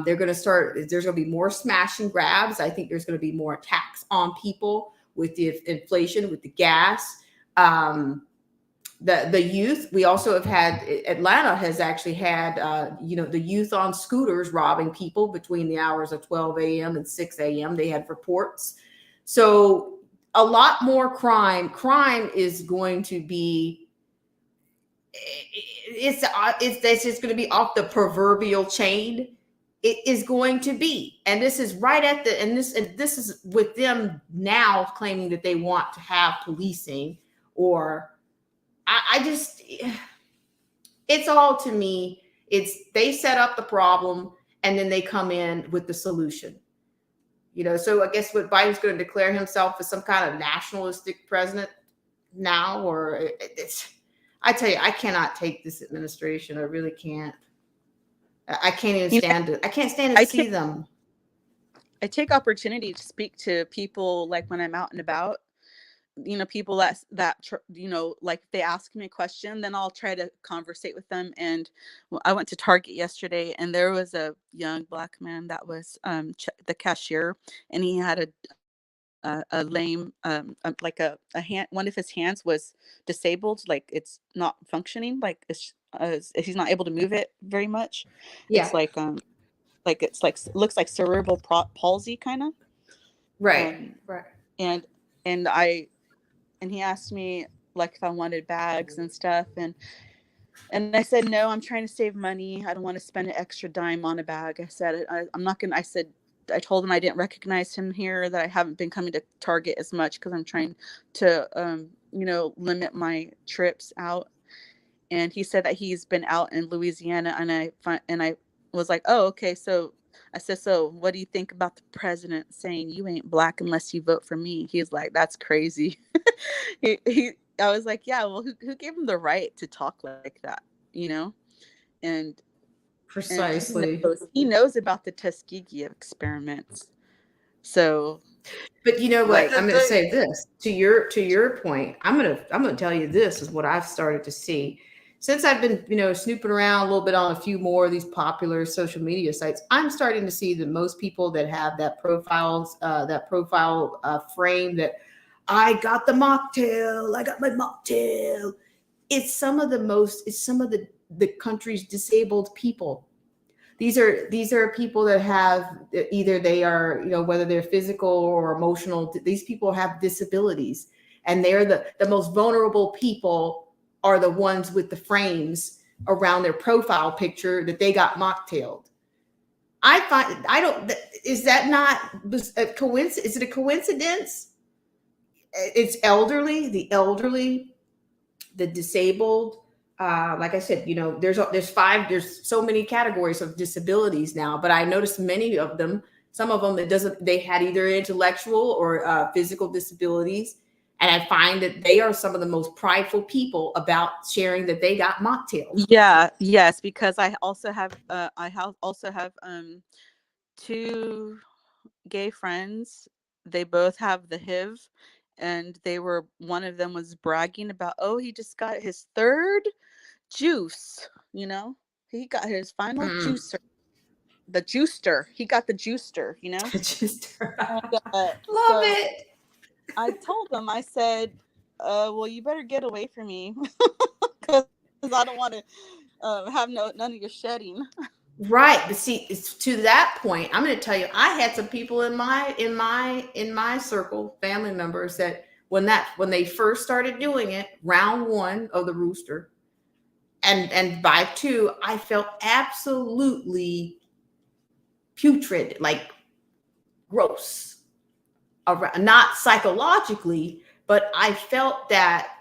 There's going to be more smash and grabs. I think there's going to be more attacks on people with the inflation, with the gas. The youth, we also have had, Atlanta has actually had, the youth on scooters robbing people between the hours of 12 a.m. and 6 a.m. They had reports. So a lot more crime. Crime is going to be, it's just going to be off the proverbial chain. It is going to be, and this is right at the, and this is with them now claiming that they want to have policing, or I just, it's all, to me, it's, they set up the problem and then they come in with the solution. You know, so I guess what Biden's going to declare himself as some kind of nationalistic president now, or it's, I tell you, I cannot take this administration. I really can't. I can't even stand it. I can't stand to see them. I take opportunity to speak to people, like when I'm out and about, you know, people that you know, like if they ask me a question, then I'll try to conversate with them. And I went to Target yesterday, and there was a young Black man that was the cashier, and he had a lame like a hand, one of his hands was disabled, like it's not functioning, like he's not able to move it very much. Yeah. It's like looks like cerebral palsy kind of. Right. And he asked me like if I wanted bags and stuff, and I said no, I'm trying to save money. I don't want to spend an extra dime on a bag. I said I'm not gonna. I told him I didn't recognize him here, that I haven't been coming to Target as much because I'm trying to you know, limit my trips out. And he said that he's been out in Louisiana, and I was like, oh, okay. So I said, so what do you think about the president saying you ain't Black unless you vote for me? He's like, that's crazy. I was like, yeah, well, who gave him the right to talk like that, you know? And precisely, and he knows about the Tuskegee experiments. So, but you know what? I'm going to say this to your point. I'm going to tell you, this is what I've started to see since I've been, you know, snooping around a little bit on a few more of these popular social media sites. I'm starting to see that most people that have that profile frame, that I got the mocktail, I got my mocktail. It's some of the country's disabled people. These are people that have, either they are, you know, whether they're physical or emotional, these people have disabilities, and they're the most vulnerable people, are the ones with the frames around their profile picture that they got mocktailed. Is that not a coincidence? Is it a coincidence? It's the elderly, the disabled. Like I said, you know, there's so many categories of disabilities now, but I noticed many of them, some of them, they had either intellectual or physical disabilities. And I find that they are some of the most prideful people about sharing that they got mocktails. Yeah, yes, because I also have two gay friends. They both have the HIV, and one of them was bragging about, oh, he just got his third juice, you know, he got his final juicer, the juicer. He got the juicer, you know. Love it. I told him, I said, well, you better get away from me because I don't want to have none of your shedding. Right. But see, it's to that point, I'm going to tell you, I had some people in my circle, family members, that when they first started doing it, round one of the rooster, and by two, I felt absolutely putrid, like gross. Not psychologically, but I felt that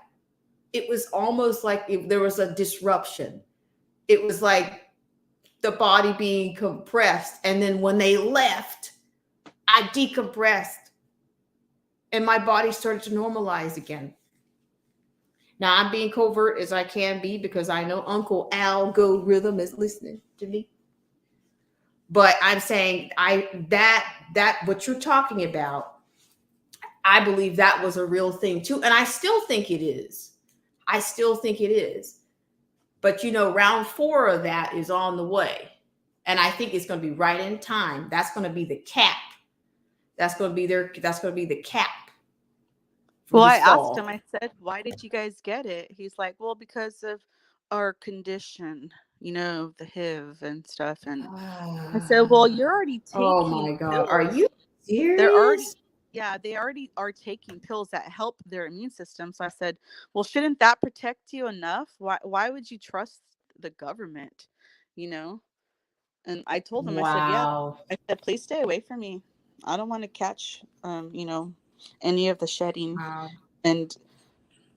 it was almost like there was a disruption. It was like the body being compressed. And then when they left, I decompressed and my body started to normalize again. Now I'm being covert as I can be, because I know Uncle Algorithm is listening to me. But I'm saying that what you're talking about, I believe that was a real thing too. And I still think it is. But you know, round 4 of that is on the way. And I think it's going to be right in time. That's going to be the cap. That's going to be the cap. Well, I asked him, I said, why did you guys get it? He's like, well, because of our condition, you know, the HIV and stuff. And I said, well, you're already taking Oh my God. pills. Are you serious? yeah, they already are taking pills that help their immune system. So I said, well, shouldn't that protect you enough? Why would you trust the government? You know? And I told them, I said, yeah, Wow. I said, please stay away from me. I don't want to catch, you know, any of the shedding. Wow. And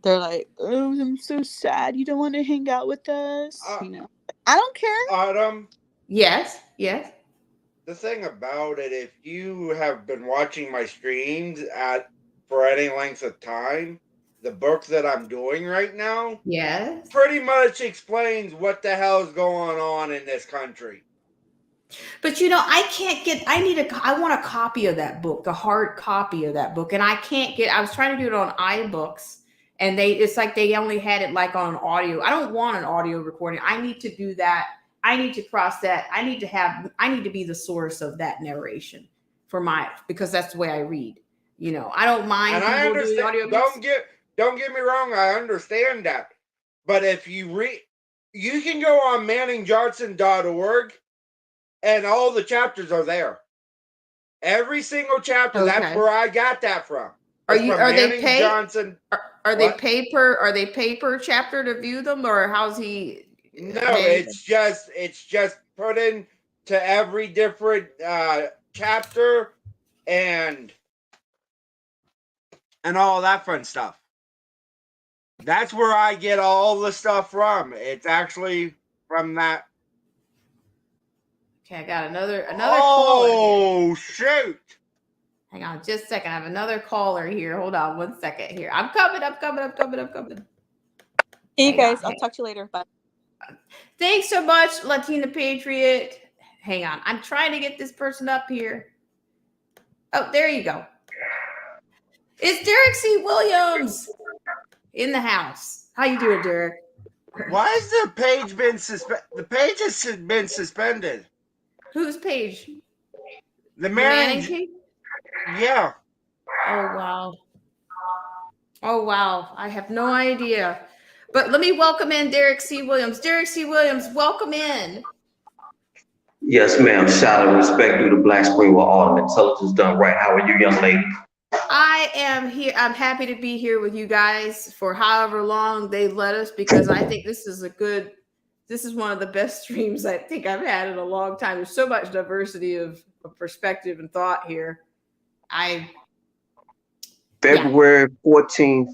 they're like, oh, I'm so sad. You don't want to hang out with us. You know, I don't care. Autumn. Yes. Yes. The thing about it, if you have been watching my streams for any length of time, the book that I'm doing right now, yes, pretty much explains what the hell is going on in this country. But you know, I want a copy of that book, a hard copy of that book. And I was trying to do it on iBooks, and it's like they only had it like on an audio. I don't want an audio recording. I need to do that. I need to cross that. I need to be the source of that narration because that's the way I read. You know, I don't mind. And I understand. Don't get me wrong. I understand that. But if you can go on manningjohnson.org. And all the chapters are there. Every single chapter. Okay. That's where I got that from. Are they paid? Johnson. Are they paper chapter to view them, or how's he? No, it's just put in to every different chapter and all that fun stuff. That's where I get all the stuff from. It's actually from that. Okay, I got another caller. Shoot. Hang on just a second. I have another caller here. Hold on 1 second here. I'm coming. Hey, guys. I'll talk to you later. Bye. Thanks so much, Latina Patriot. Hang on. I'm trying to get this person up here. Oh, there you go. It's Derek C. Williams in the house. How you doing, Derek? Why has the page been suspended? The page has been suspended. Whose page? The Manning page? Yeah. Oh, wow. I have no idea. But let me welcome in Derek C. Williams. Derek C. Williams, welcome in. Yes, ma'am. Shout out and respect due to Black Spring with Autumn. Intelligence done right. How are you, young lady? I am here. I'm happy to be here with you guys for however long they let us, because I think this is one of the best streams I think I've had in a long time. There's so much diversity of perspective and thought here. February 14th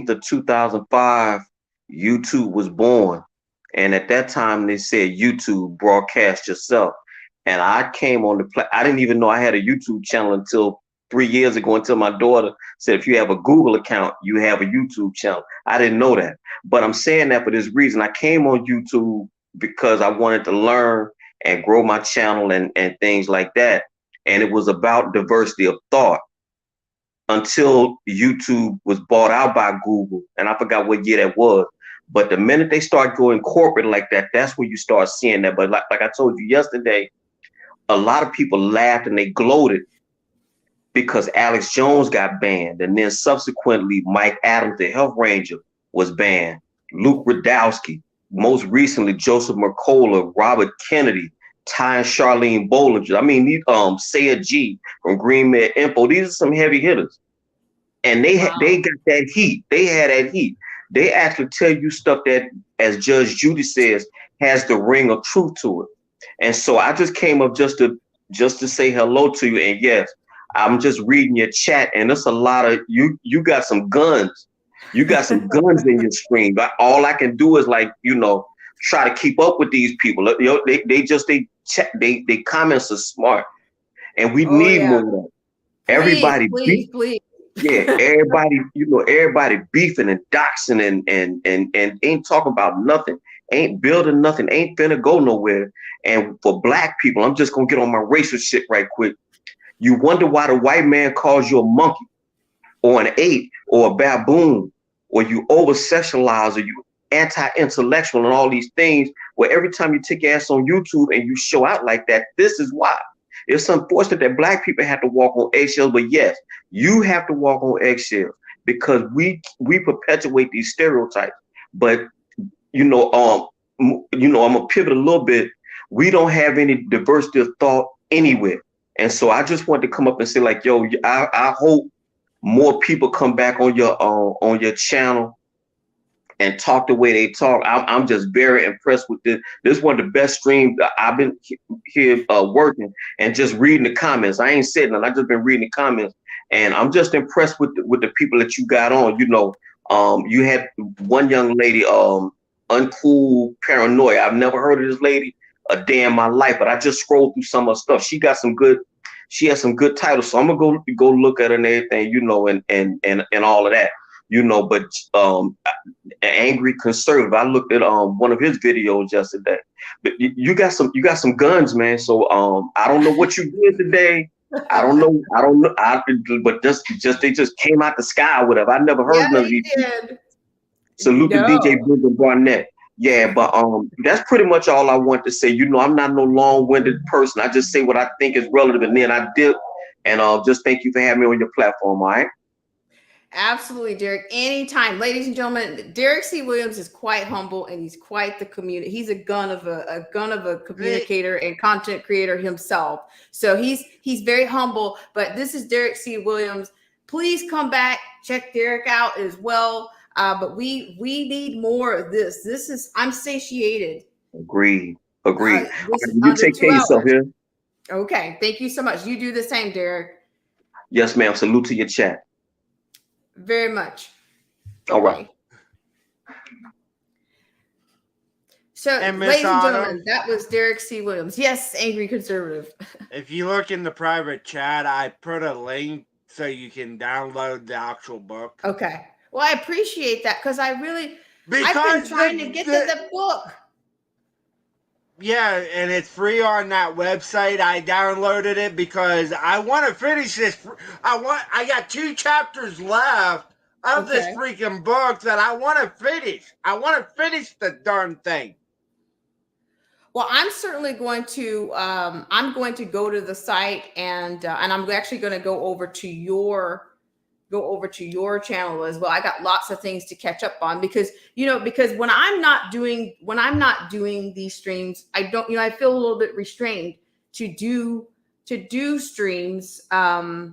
of 2005, YouTube was born. And at that time, they said YouTube, broadcast yourself. And I came on I didn't even know I had a YouTube channel until 3 years ago, until my daughter said, if you have a Google account, you have a YouTube channel. I didn't know that. But I'm saying that for this reason. I came on YouTube because I wanted to learn and grow my channel and things like that. And it was about diversity of thought until YouTube was bought out by Google. And I forgot what year that was. But the minute they start going corporate like that, that's where you start seeing that. But like I told you yesterday, a lot of people laughed and they gloated because Alex Jones got banned. And then subsequently, Mike Adams, the health ranger, was banned. Luke Radowski, most recently, Joseph Mercola, Robert Kennedy, Ty and Charlene Bollinger. I mean, Saya G from Green Med Info. These are some heavy hitters. And they got that heat. They had that heat. They actually tell you stuff that, as Judge Judy says, has the ring of truth to it. And so I just came up just to say hello to you. And yes, I'm just reading your chat, and it's a lot of you got some guns. You got some guns in your screen. But all I can do is try to keep up with these people. They comments are smart, and we need more of that. Everybody, please. Yeah, everybody beefing and doxing and ain't talking about nothing, ain't building nothing, ain't finna go nowhere. And for Black people, I'm just gonna get on my racial shit right quick. You wonder why the white man calls you a monkey or an ape or a baboon, or you over-sexualize, or you anti-intellectual and all these things, where every time you take your ass on YouTube and you show out like that, this is why. It's unfortunate that Black people have to walk on eggshells, but yes, you have to walk on eggshells because we perpetuate these stereotypes. But I'm gonna pivot a little bit. We don't have any diversity of thought anywhere. And so I just wanted to come up and say, like, yo, I hope more people come back on your channel and talk the way they talk. I'm just very impressed with this. This is one of the best streams that I've been here working and just reading the comments. I ain't said nothing. I just been reading the comments, and I'm just impressed with the people that you got on. You know, you had one young lady, Uncool Paranoia. I've never heard of this lady a day in my life, but I just scrolled through some of her stuff. She has some good titles, so I'm gonna go look at her and everything, you know, and all of that, you know. But Angry Conservative, I looked at one of his videos yesterday. But you got some guns, man. So I don't know what you did today. I don't know. But they just came out the sky or whatever. I never heard none of these. Salute to DJ Booger Barnett. Yeah, but that's pretty much all I want to say. You know, I'm not no long-winded person. I just say what I think is relevant, and then I dip. And just thank you for having me on your platform. All right. Absolutely, Derek. Anytime, ladies and gentlemen. Derek C. Williams is quite humble, and he's quite the community. He's a gun of a communicator and content creator himself. So he's very humble. But this is Derek C. Williams. Please come back, check Derek out as well. But we need more of this. I'm satiated. Agreed. You take care of yourself here. Okay. Thank you so much. You do the same, Derek. Yes, ma'am. Salute to your chat. Very much. All right. So, ladies and gentlemen, that was Derek C. Williams. Yes, Angry Conservative. If you look in the private chat, I put a link so you can download the actual book. Okay. Well, I appreciate that because I've been trying to get to the book. Yeah, and it's free on that website. I downloaded it because I want to finish this. I got 2 chapters left of this freaking book that I want to finish. I want to finish the darn thing. Well, I'm certainly going to. I'm going to go to the site and I'm actually going to go over to your channel as well. I got lots of things to catch up on because when I'm not doing these streams, I feel a little bit restrained to do streams. I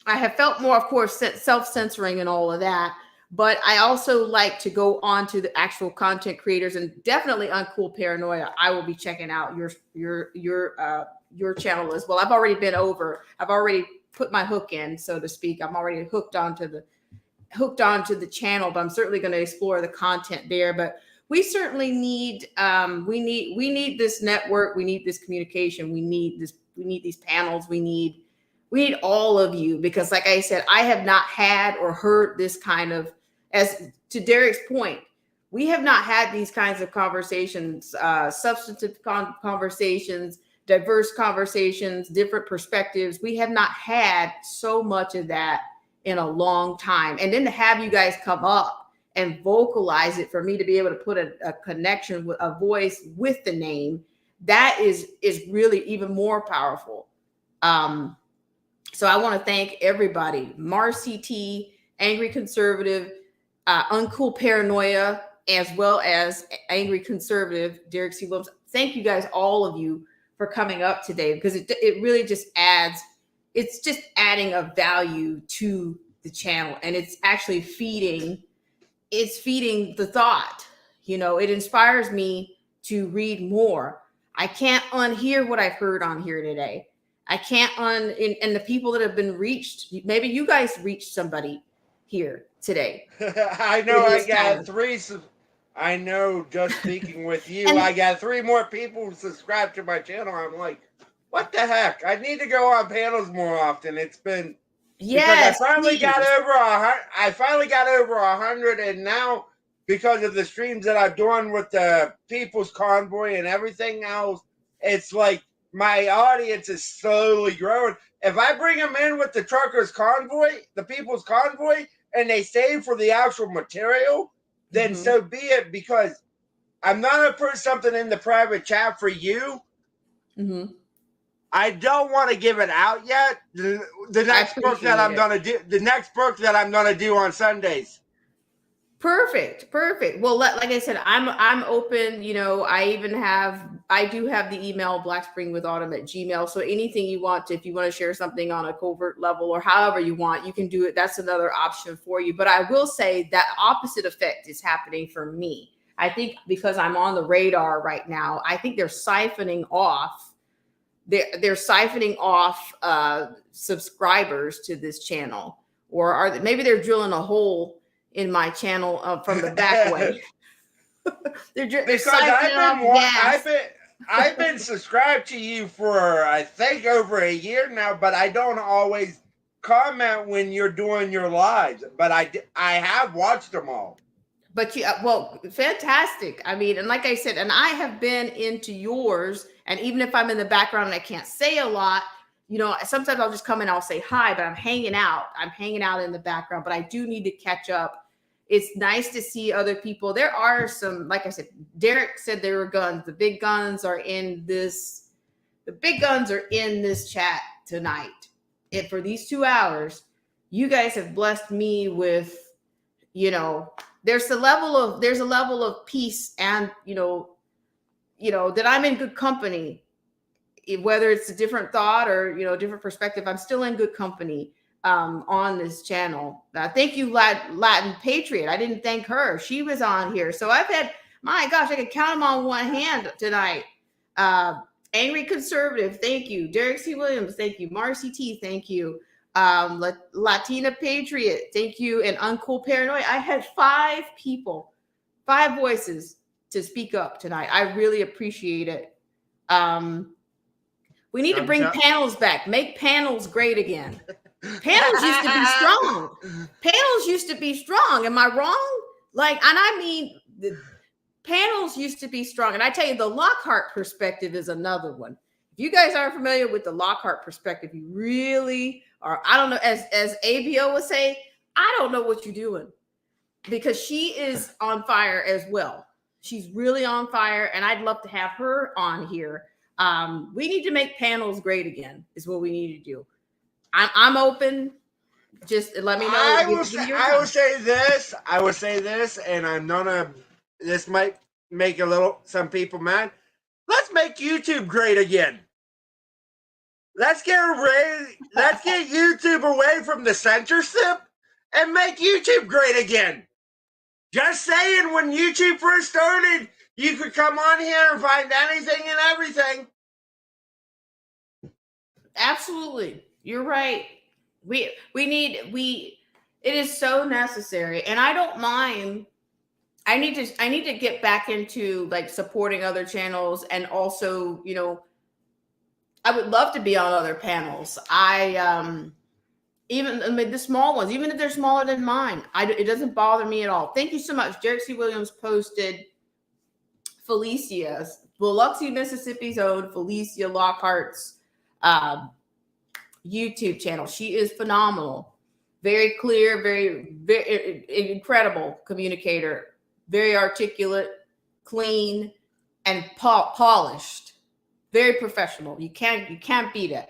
have felt more, of course, self-censoring and all of that, but I also like to go on to the actual content creators, and definitely Uncool Paranoia. I will be checking out your channel as well. I've already put my hook in, so to speak. I'm already hooked onto the channel, but I'm certainly going to explore the content there. But we certainly need we need this network, we need this communication, we need these panels, we need all of you, because like I said, I have not had or heard this kind of, as to Derek's point, we have not had these kinds of conversations, substantive conversations, diverse conversations, different perspectives. We have not had so much of that in a long time. And then to have you guys come up and vocalize it, for me to be able to put a connection with a voice with the name, that is really even more powerful. So I want to thank everybody, Marcy T, Angry Conservative, Uncool Paranoia, as well as Angry Conservative, Derek C. Williams. Thank you guys, all of you, for coming up today, because it really just it's just adding a value to the channel, and it's actually feeding the thought. It inspires me to read more. I can't unhear what I've heard on here today. I can't and the people that have been reached, maybe you guys reached somebody here today. I know I got 3. I know, just speaking with you, I got 3 more people who subscribe to my channel. I'm like, what the heck? I need to go on panels more often. It's been I finally got over 100, and now because of the streams that I've done with the People's Convoy and everything else, it's like my audience is slowly growing. If I bring them in with the Truckers Convoy, the People's Convoy, and they stay for the actual material, then so be it, because I'm not going to put something in the private chat for you. I don't want to give it out yet. The next book that I'm going to do on Sundays. Perfect. Well, like I said, I'm open. You know, I do have the email blackspringwithautumn@gmail. So anything you want to, if you want to share something on a covert level or however you want, you can do it. That's another option for you. But I will say that opposite effect is happening for me. I think because I'm on the radar right now, I think they're siphoning off. They're siphoning off subscribers to this channel, or maybe they're drilling a hole in my channel from the back way. Because I've been subscribed to you for I think over a year now, but I don't always comment when you're doing your lives. But I have watched them all. But well, fantastic. I mean, and like I said, and I have been into yours, and even if I'm in the background and I can't say a lot, you know, sometimes I'll just come and I'll say hi, but I'm hanging out in the background, but I do need to catch up. It's nice to see other people. There are some, like I said, Derek said there were guns. The big guns are in this chat tonight. And for these 2 hours, you guys have blessed me with, you know, there's a level of peace and, you know, that I'm in good company. Whether it's a different thought or, you know, different perspective, I'm still in good company on this channel. Thank you, Latin Patriot. I didn't thank her. She was on here. So I've had, my gosh, I could count them on one hand tonight. Angry Conservative, thank you. Derek C. Williams, thank you. Marcy T, thank you. Latina Patriot, thank you. And Uncool Paranoid. I had 5 people, 5 voices to speak up tonight. I really appreciate it. We need to bring panels back. Make panels great again. Panels used to be strong. Panels used to be strong. Am I wrong? Like, and I mean, the panels used to be strong. And I tell you, the Lockhart perspective is another one. If you guys aren't familiar with the Lockhart perspective, you really are. I don't know, as ABO would say, I don't know what you're doing, because she is on fire as well. She's really on fire, and I'd love to have her on here. We need to make panels great again, is what we need to do. I'm open. Just let me know. I will say this, and I'm gonna. This might make some people mad. Let's make YouTube great again. Let's get YouTube away from the censorship and make YouTube great again. Just saying, when YouTube first started, you could come on here and find anything and everything. Absolutely. You're right. It is so necessary. And I don't mind. I need to get back into like supporting other channels, and also, you know, I would love to be on other panels. Even the small ones, even if they're smaller than mine, it doesn't bother me at all. Thank you so much. Derek C. Williams posted Felicia's, Biloxi, Mississippi's own Felicia Lockhart's YouTube channel. She is phenomenal. Very clear, very, very incredible communicator. Very articulate, clean, and polished. Very professional. You can't beat it.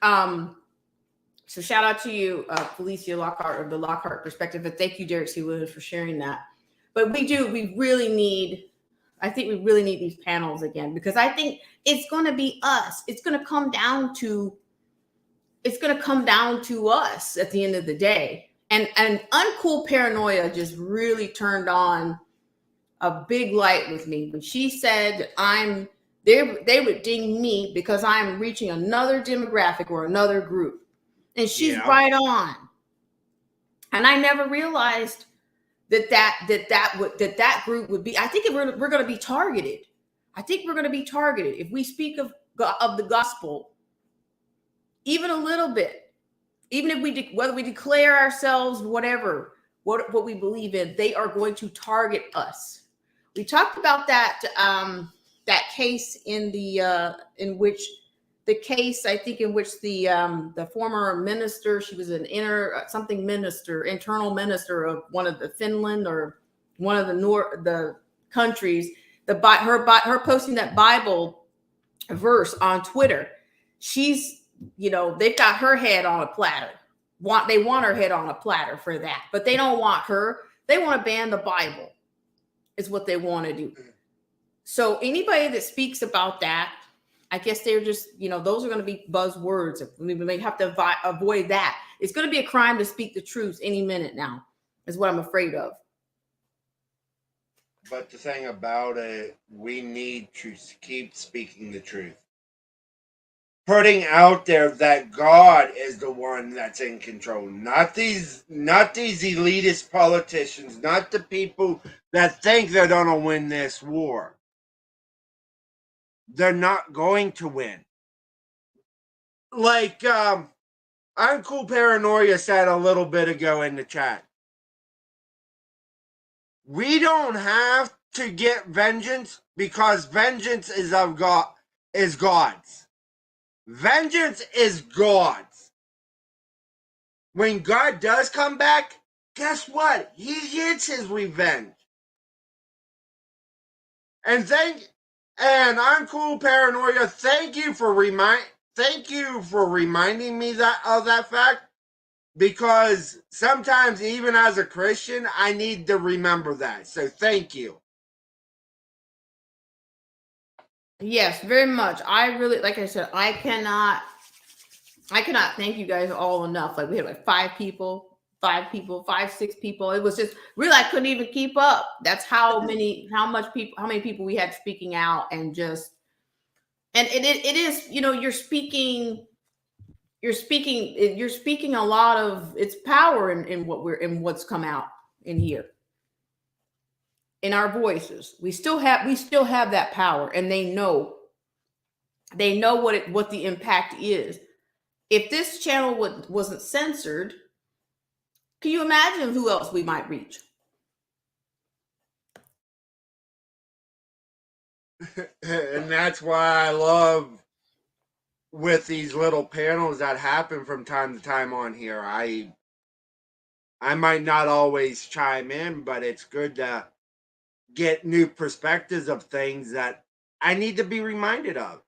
So shout out to you, Felicia Lockhart, of the Lockhart perspective. But thank you, Derek C. Williams, for sharing that. But I think we really need these panels again, because I think it's going to be us. It's going to come down to us at the end of the day. And Uncool Paranoia just really turned on a big light with me when she said they would ding me because I'm reaching another demographic or another group. And she's right on. And I never realized that group would be. I think we're going to be targeted. I think we're going to be targeted if we speak of the gospel, even a little bit. Even if whether we declare ourselves what we believe in, they are going to target us. We talked about that case in which the former minister, she was an internal minister of one of the Finland or one of the countries. Her posting that Bible verse on Twitter, they've got her head on a platter. They want her head on a platter for that, but they don't want her. They want to ban the Bible, is what they want to do. So anybody that speaks about that, I guess they're just, those are going to be buzzwords. We may have to avoid that. It's going to be a crime to speak the truth any minute now, is what I'm afraid of. But the thing about it, we need to keep speaking the truth. Putting out there that God is the one that's in control, not these elitist politicians, not the people that think they're going to win this war. They're not going to win. Like Uncool Paranoia said a little bit ago in the chat. We don't have to get vengeance because vengeance is of God, is God's. Vengeance is God's. When God does come back, guess what? He gets his revenge. And Uncool Paranoia, thank you for reminding me of that fact, because sometimes even as a Christian, I need to remember that. So thank you. Yes, very much. I really, like I said, I cannot thank you guys all enough. Like we had like 5, 6 people. It was just really, I couldn't even keep up. That's how many people we had speaking out, and just, and it is, you're speaking a lot of its power in what's come out in here. In our voices, we still have that power, and they know what the impact is. If this channel wasn't censored, can you imagine who else we might reach? And that's why I love with these little panels that happen from time to time on here. I might not always chime in, but it's good to get new perspectives of things that I need to be reminded of.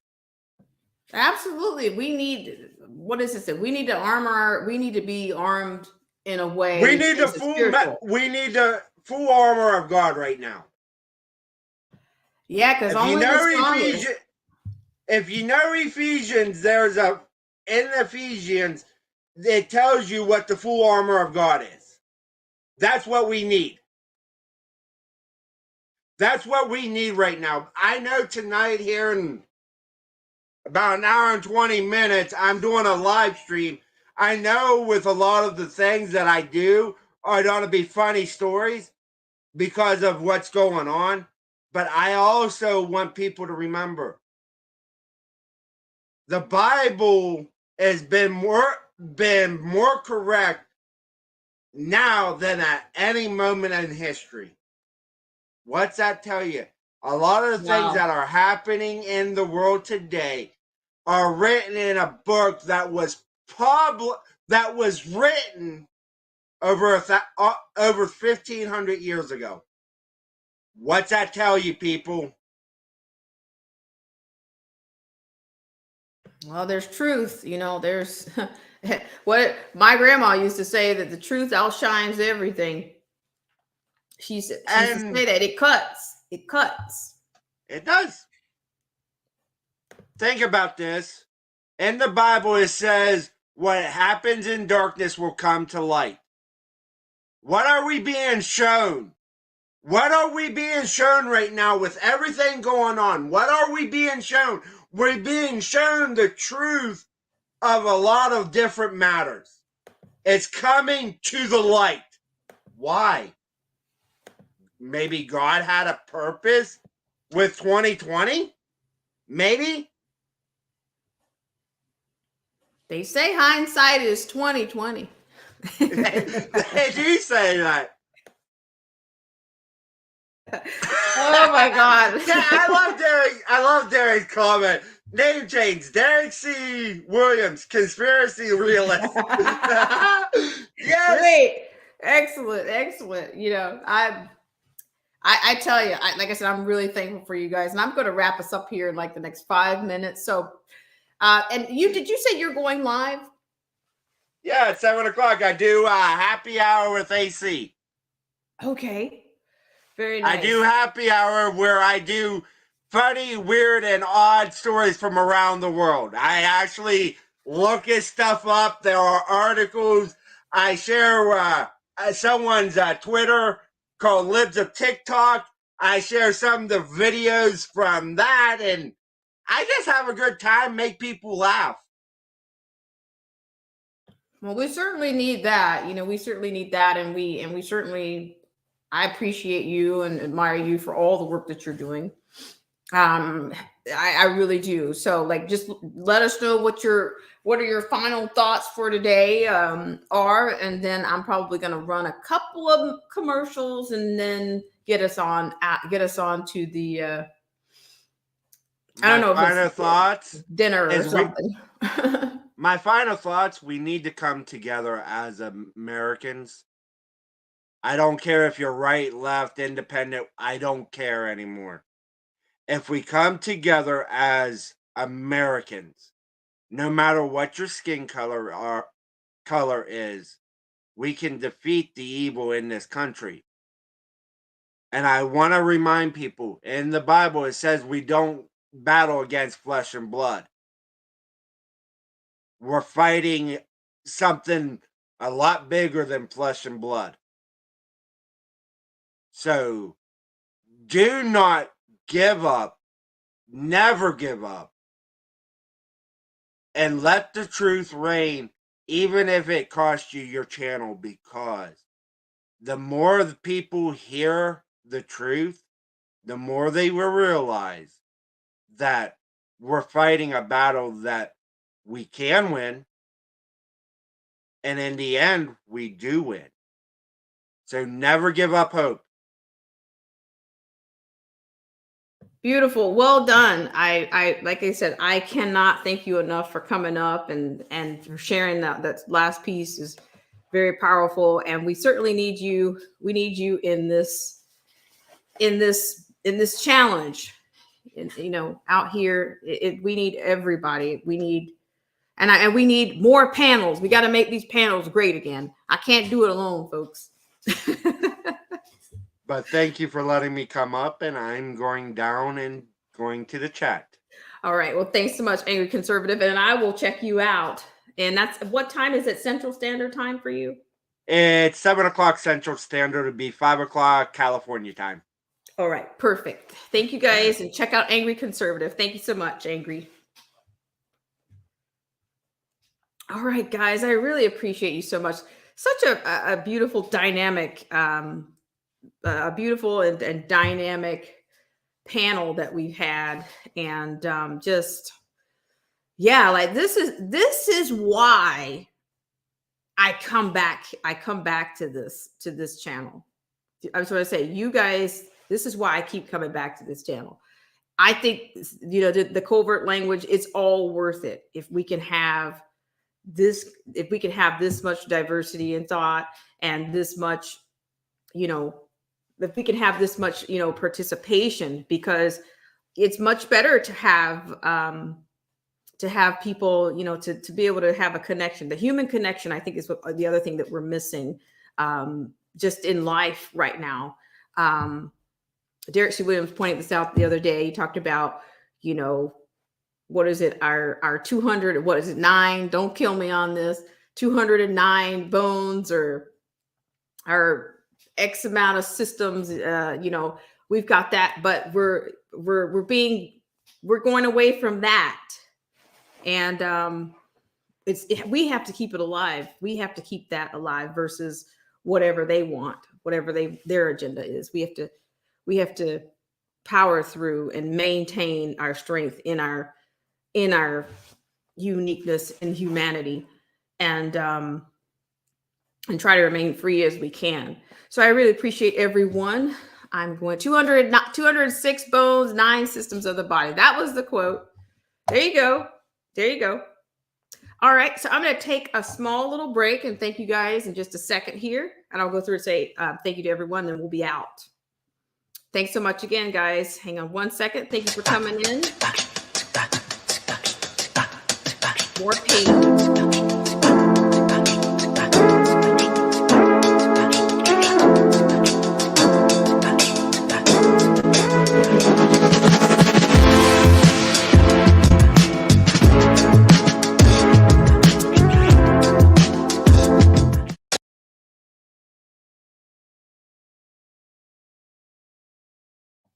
Absolutely. We need, what is this? We need to we need to be armed in a way. We need the full armor of God right now. Yeah, because if you know Ephesians, in Ephesians, it tells you what the full armor of God is. That's what we need. That's what we need right now. I know tonight here in about an hour and 20 minutes, I'm doing a live stream. I know with a lot of the things that I do are going to be funny stories because of what's going on. But I also want people to remember the Bible has been more correct now than at any moment in history. What's that tell you? A lot of the things that are happening in the world today are written in a book that was written over 1,500 years ago. What's that tell you, people? Well, there's truth, there's what my grandma used to say, that the truth outshines everything. She used to say that it cuts. It does. Think about this. In the Bible, it says, what happens in darkness will come to light. What are we being shown? What are we being shown right now with everything going on? What are we being shown? We're being shown the truth of a lot of different matters. It's coming to the light. Why? Maybe God had a purpose with 2020? Maybe? They say hindsight is 2020. They do say that. Oh my God. Yeah, I love Derek's comment. Name change. Derek C. Williams, conspiracy realist. Yes. Great. Excellent. I tell you, like I said, I'm really thankful for you guys, and I'm going to wrap us up here in like the next 5 minutes. So, and did you say you're going live? Yeah, at 7 o'clock. I do happy hour with AC. Okay. Very nice. I do happy hour where I do funny, weird, and odd stories from around the world. I actually look at stuff up. There are articles. I share someone's Twitter called Libs of TikTok. I share some of the videos from that, and I just have a good time, make people laugh. Well, we certainly need that. We certainly need that, and we certainly, I appreciate you and admire you for all the work that you're doing. I really do. So, like, just let us know what are your final thoughts for today are, and then I'm probably going to run a couple of commercials and then get us on to the I don't know. Final thoughts, dinner or something. My final thoughts: we need to come together as Americans. I don't care if you're right, left, independent. I don't care anymore. If we come together as Americans, no matter what your skin color is, we can defeat the evil in this country. And I want to remind people, in the Bible, it says we don't battle against flesh and blood. We're fighting something a lot bigger than flesh and blood. So do not give up. Never give up. And let the truth reign, even if it costs you your channel, because the more the people hear the truth, the more they will realize that we're fighting a battle that we can win. And in the end, we do win. So never give up hope. Beautiful. Well done. I like I said, I cannot thank you enough for coming up and for sharing that last piece is very powerful. And we certainly need you. We need you in this challenge. Out here, we need everybody. We need, and we need more panels. We got to make these panels great again. I can't do it alone, folks. But thank you for letting me come up, and I'm going down and going to the chat. All right. Well, thanks so much, Angry Conservative, and I will check you out. And that's what time is it? Central Standard Time for you? It's 7 o'clock Central Standard. It'd be 5 o'clock California time. All right. Perfect. Thank you, guys, and check out Angry Conservative. Thank you so much, Angry. All right, guys. I really appreciate you so much. Such a beautiful dynamic. A beautiful and dynamic panel that we've had, and just like this is why I come back to this channel. I was going to say, you guys, this is why I keep coming back to this channel. I think the covert language, it's all worth it if we can have this much diversity in thought and this much if we can have this much, participation, because it's much better to have people, to be able to have a connection. The human connection, I think, is what the other thing that we're missing just in life right now. Derek C. Williams pointed this out the other day. He talked about, what is it? Our 200, what is it? 9, don't kill me on this, 209 bones, or our X amount of systems, we've got that, but we're going away from that. And we have to keep it alive. We have to keep that alive versus whatever they want, whatever their agenda is. We have to power through and maintain our strength in our uniqueness and humanity, and try to remain free as we can. So I really appreciate everyone. I'm going 206 bones, 9 systems of the body. That was the quote. There you go. There you go. All right. So I'm going to take a small little break and thank you guys in just a second here. And I'll go through and say thank you to everyone, then we'll be out. Thanks so much again, guys. Hang on one second. Thank you for coming in. More pain.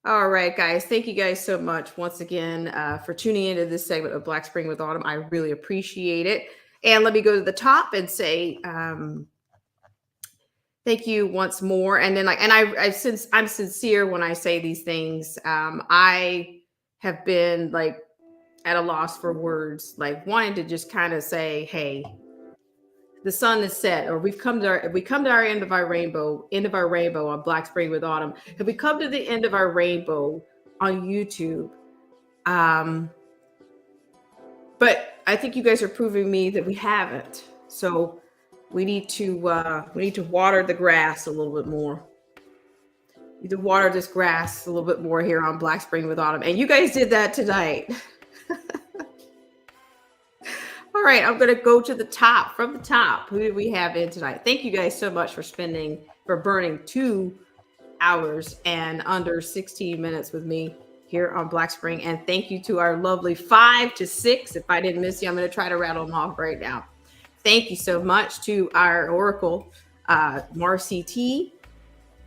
All right, guys. Thank you guys so much once again for tuning into this segment of Black Spring with Autumn. I really appreciate it. And let me go to the top and say thank you once more. And then since I'm sincere when I say these things, I have been like at a loss for words, like wanting to just kind of say, hey, the sun is set, or we've come to our end of our rainbow on Black Spring with Autumn. Have we come to the end of our rainbow on YouTube? But I think you guys are proving me that we haven't. So we need to water the grass a little bit more. We need to water this grass a little bit more here on Black Spring with Autumn. And you guys did that tonight. All right, I'm going to go to the top. From the top, who do we have in tonight? Thank you guys so much for burning 2 hours and under 16 minutes with me here on Black Spring. And thank you to our lovely 5 to 6. If I didn't miss you, I'm going to try to rattle them off right now. Thank you so much to our Oracle, Marcy T,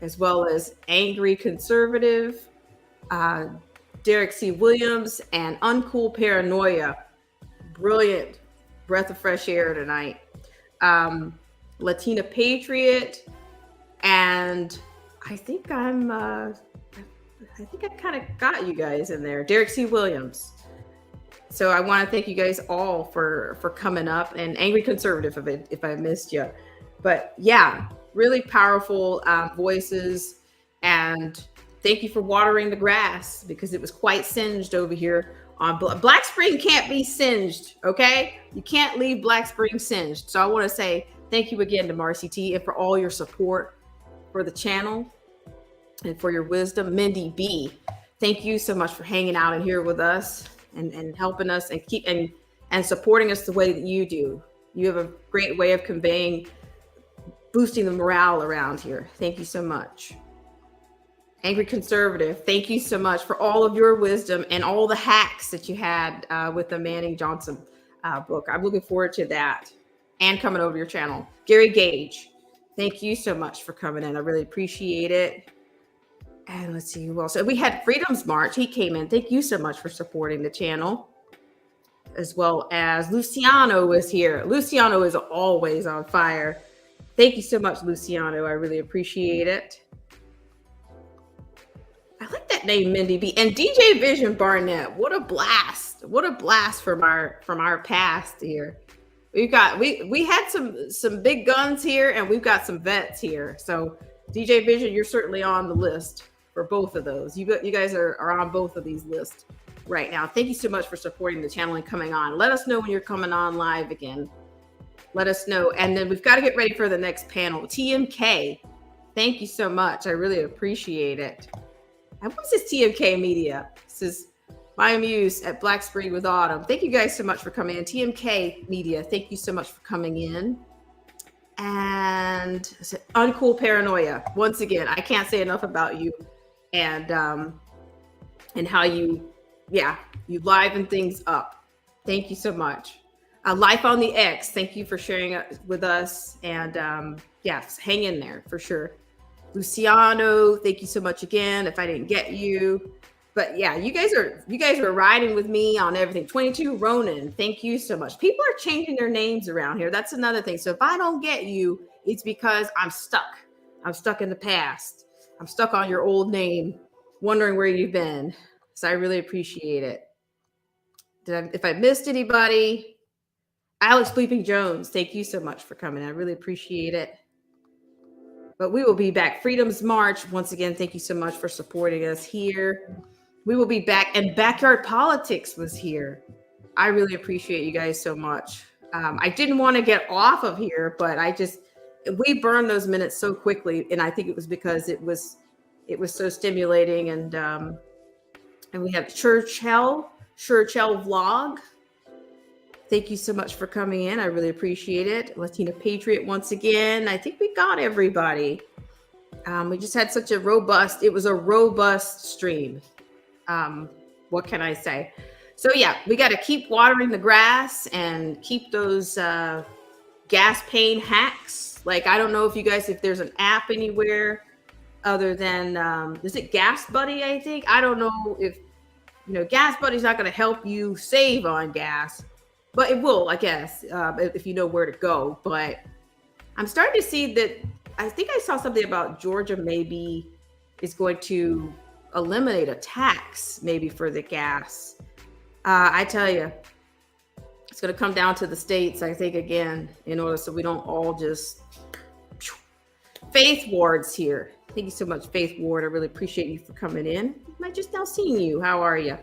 as well as Angry Conservative, Derek C. Williams, and Uncool Paranoia. Brilliant breath of fresh air tonight. Latina Patriot, and I think I kind of got you guys in there. Derek C. Williams. So I want to thank you guys all for coming up, and Angry Conservative if I missed you. But yeah, really powerful voices, and thank you for watering the grass because it was quite singed over here. On Black Spring can't be singed, okay? You can't leave Black Spring singed. So I want to say thank you again to Marcy T and for all your support for the channel and for your wisdom. Mindy B, thank you so much for hanging out in here with us and helping us and supporting us the way that you do. You have a great way of boosting the morale around here. Thank you so much. Angry Conservative, thank you so much for all of your wisdom and all the hacks that you had with the Manning Johnson book. I'm looking forward to that and coming over to your channel. Gary Gage, thank you so much for coming in. I really appreciate it. And let's see who else. We had Freedom's March. He came in. Thank you so much for supporting the channel. As well as Luciano was here. Luciano is always on fire. Thank you so much, Luciano. I really appreciate it. I like that name, Mindy B. And DJ Vision Barnett. What a blast. What a blast from our past here. We had some big guns here, and we've got some vets here. So DJ Vision, you're certainly on the list for both of those. You guys are on both of these lists right now. Thank you so much for supporting the channel and coming on. Let us know when you're coming on live again. Let us know. And then we've got to get ready for the next panel. TMK, thank you so much. I really appreciate it. And what's this TMK Media? This is my muse at Black Spring with Autumn. Thank you guys so much for coming in. TMK Media, thank you so much for coming in. And Uncool Paranoia. Once again, I can't say enough about you and how you liven things up. Thank you so much. Life on the X, thank you for sharing with us. And hang in there for sure. Luciano, thank you so much again. If I didn't get you, but yeah, you guys are riding with me on everything. 22 Ronan, thank you so much. People are changing their names around here. That's another thing. So if I don't get you, it's because I'm stuck. I'm stuck in the past. I'm stuck on your old name, wondering where you've been. So I really appreciate it. If I missed anybody, Alex Bleeping Jones, thank you so much for coming. I really appreciate it. But we will be back. Freedom's March. Once again, thank you so much for supporting us here. We will be back. And Backyard Politics was here. I really appreciate you guys so much. I didn't want to get off of here, but we burned those minutes so quickly. And I think it was because it was so stimulating. And we have Churchill Vlog. Thank you so much for coming in. I really appreciate it. Latina Patriot once again. I think we got everybody. We just had such a robust stream. What can I say? So yeah, we got to keep watering the grass and keep those gas pain hacks. Like, I don't know if there's an app anywhere other than is it Gas Buddy? I think I don't know if Gas Buddy's not going to help you save on gas, but it will, I guess, if you know where to go. But I'm starting to see that. I think I saw something about Georgia maybe is going to eliminate a tax maybe for the gas. I tell you, it's going to come down to the states, I think, again, in order so we don't all just. Faith Ward's here. Thank you so much, Faith Ward. I really appreciate you for coming in. I'm just now seeing you. How are you?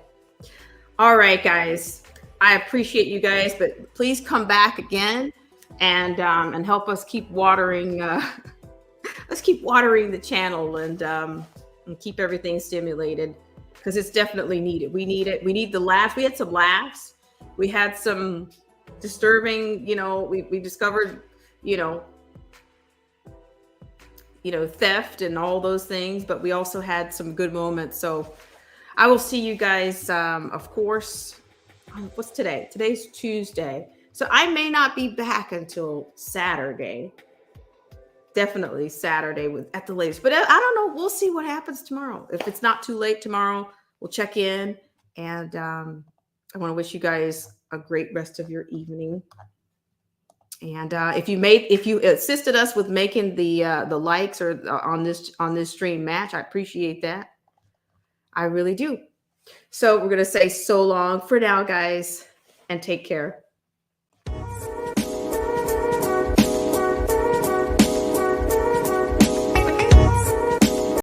All right, guys. I appreciate you guys, but please come back again and help us keep watering. Let's keep watering the channel and keep everything stimulated because it's definitely needed. We need it. We need the laughs. We had some laughs. We had some disturbing. We discovered. Theft and all those things, but we also had some good moments. So I will see you guys, of course. What's today? Today's Tuesday. So I may not be back until Saturday. Definitely Saturday at the latest. But I don't know. We'll see what happens tomorrow. If it's not too late tomorrow, we'll check in. And I want to wish you guys a great rest of your evening. And if you assisted us with making the likes or on this stream match, I appreciate that. I really do. So we're going to say so long for now, guys, and take care.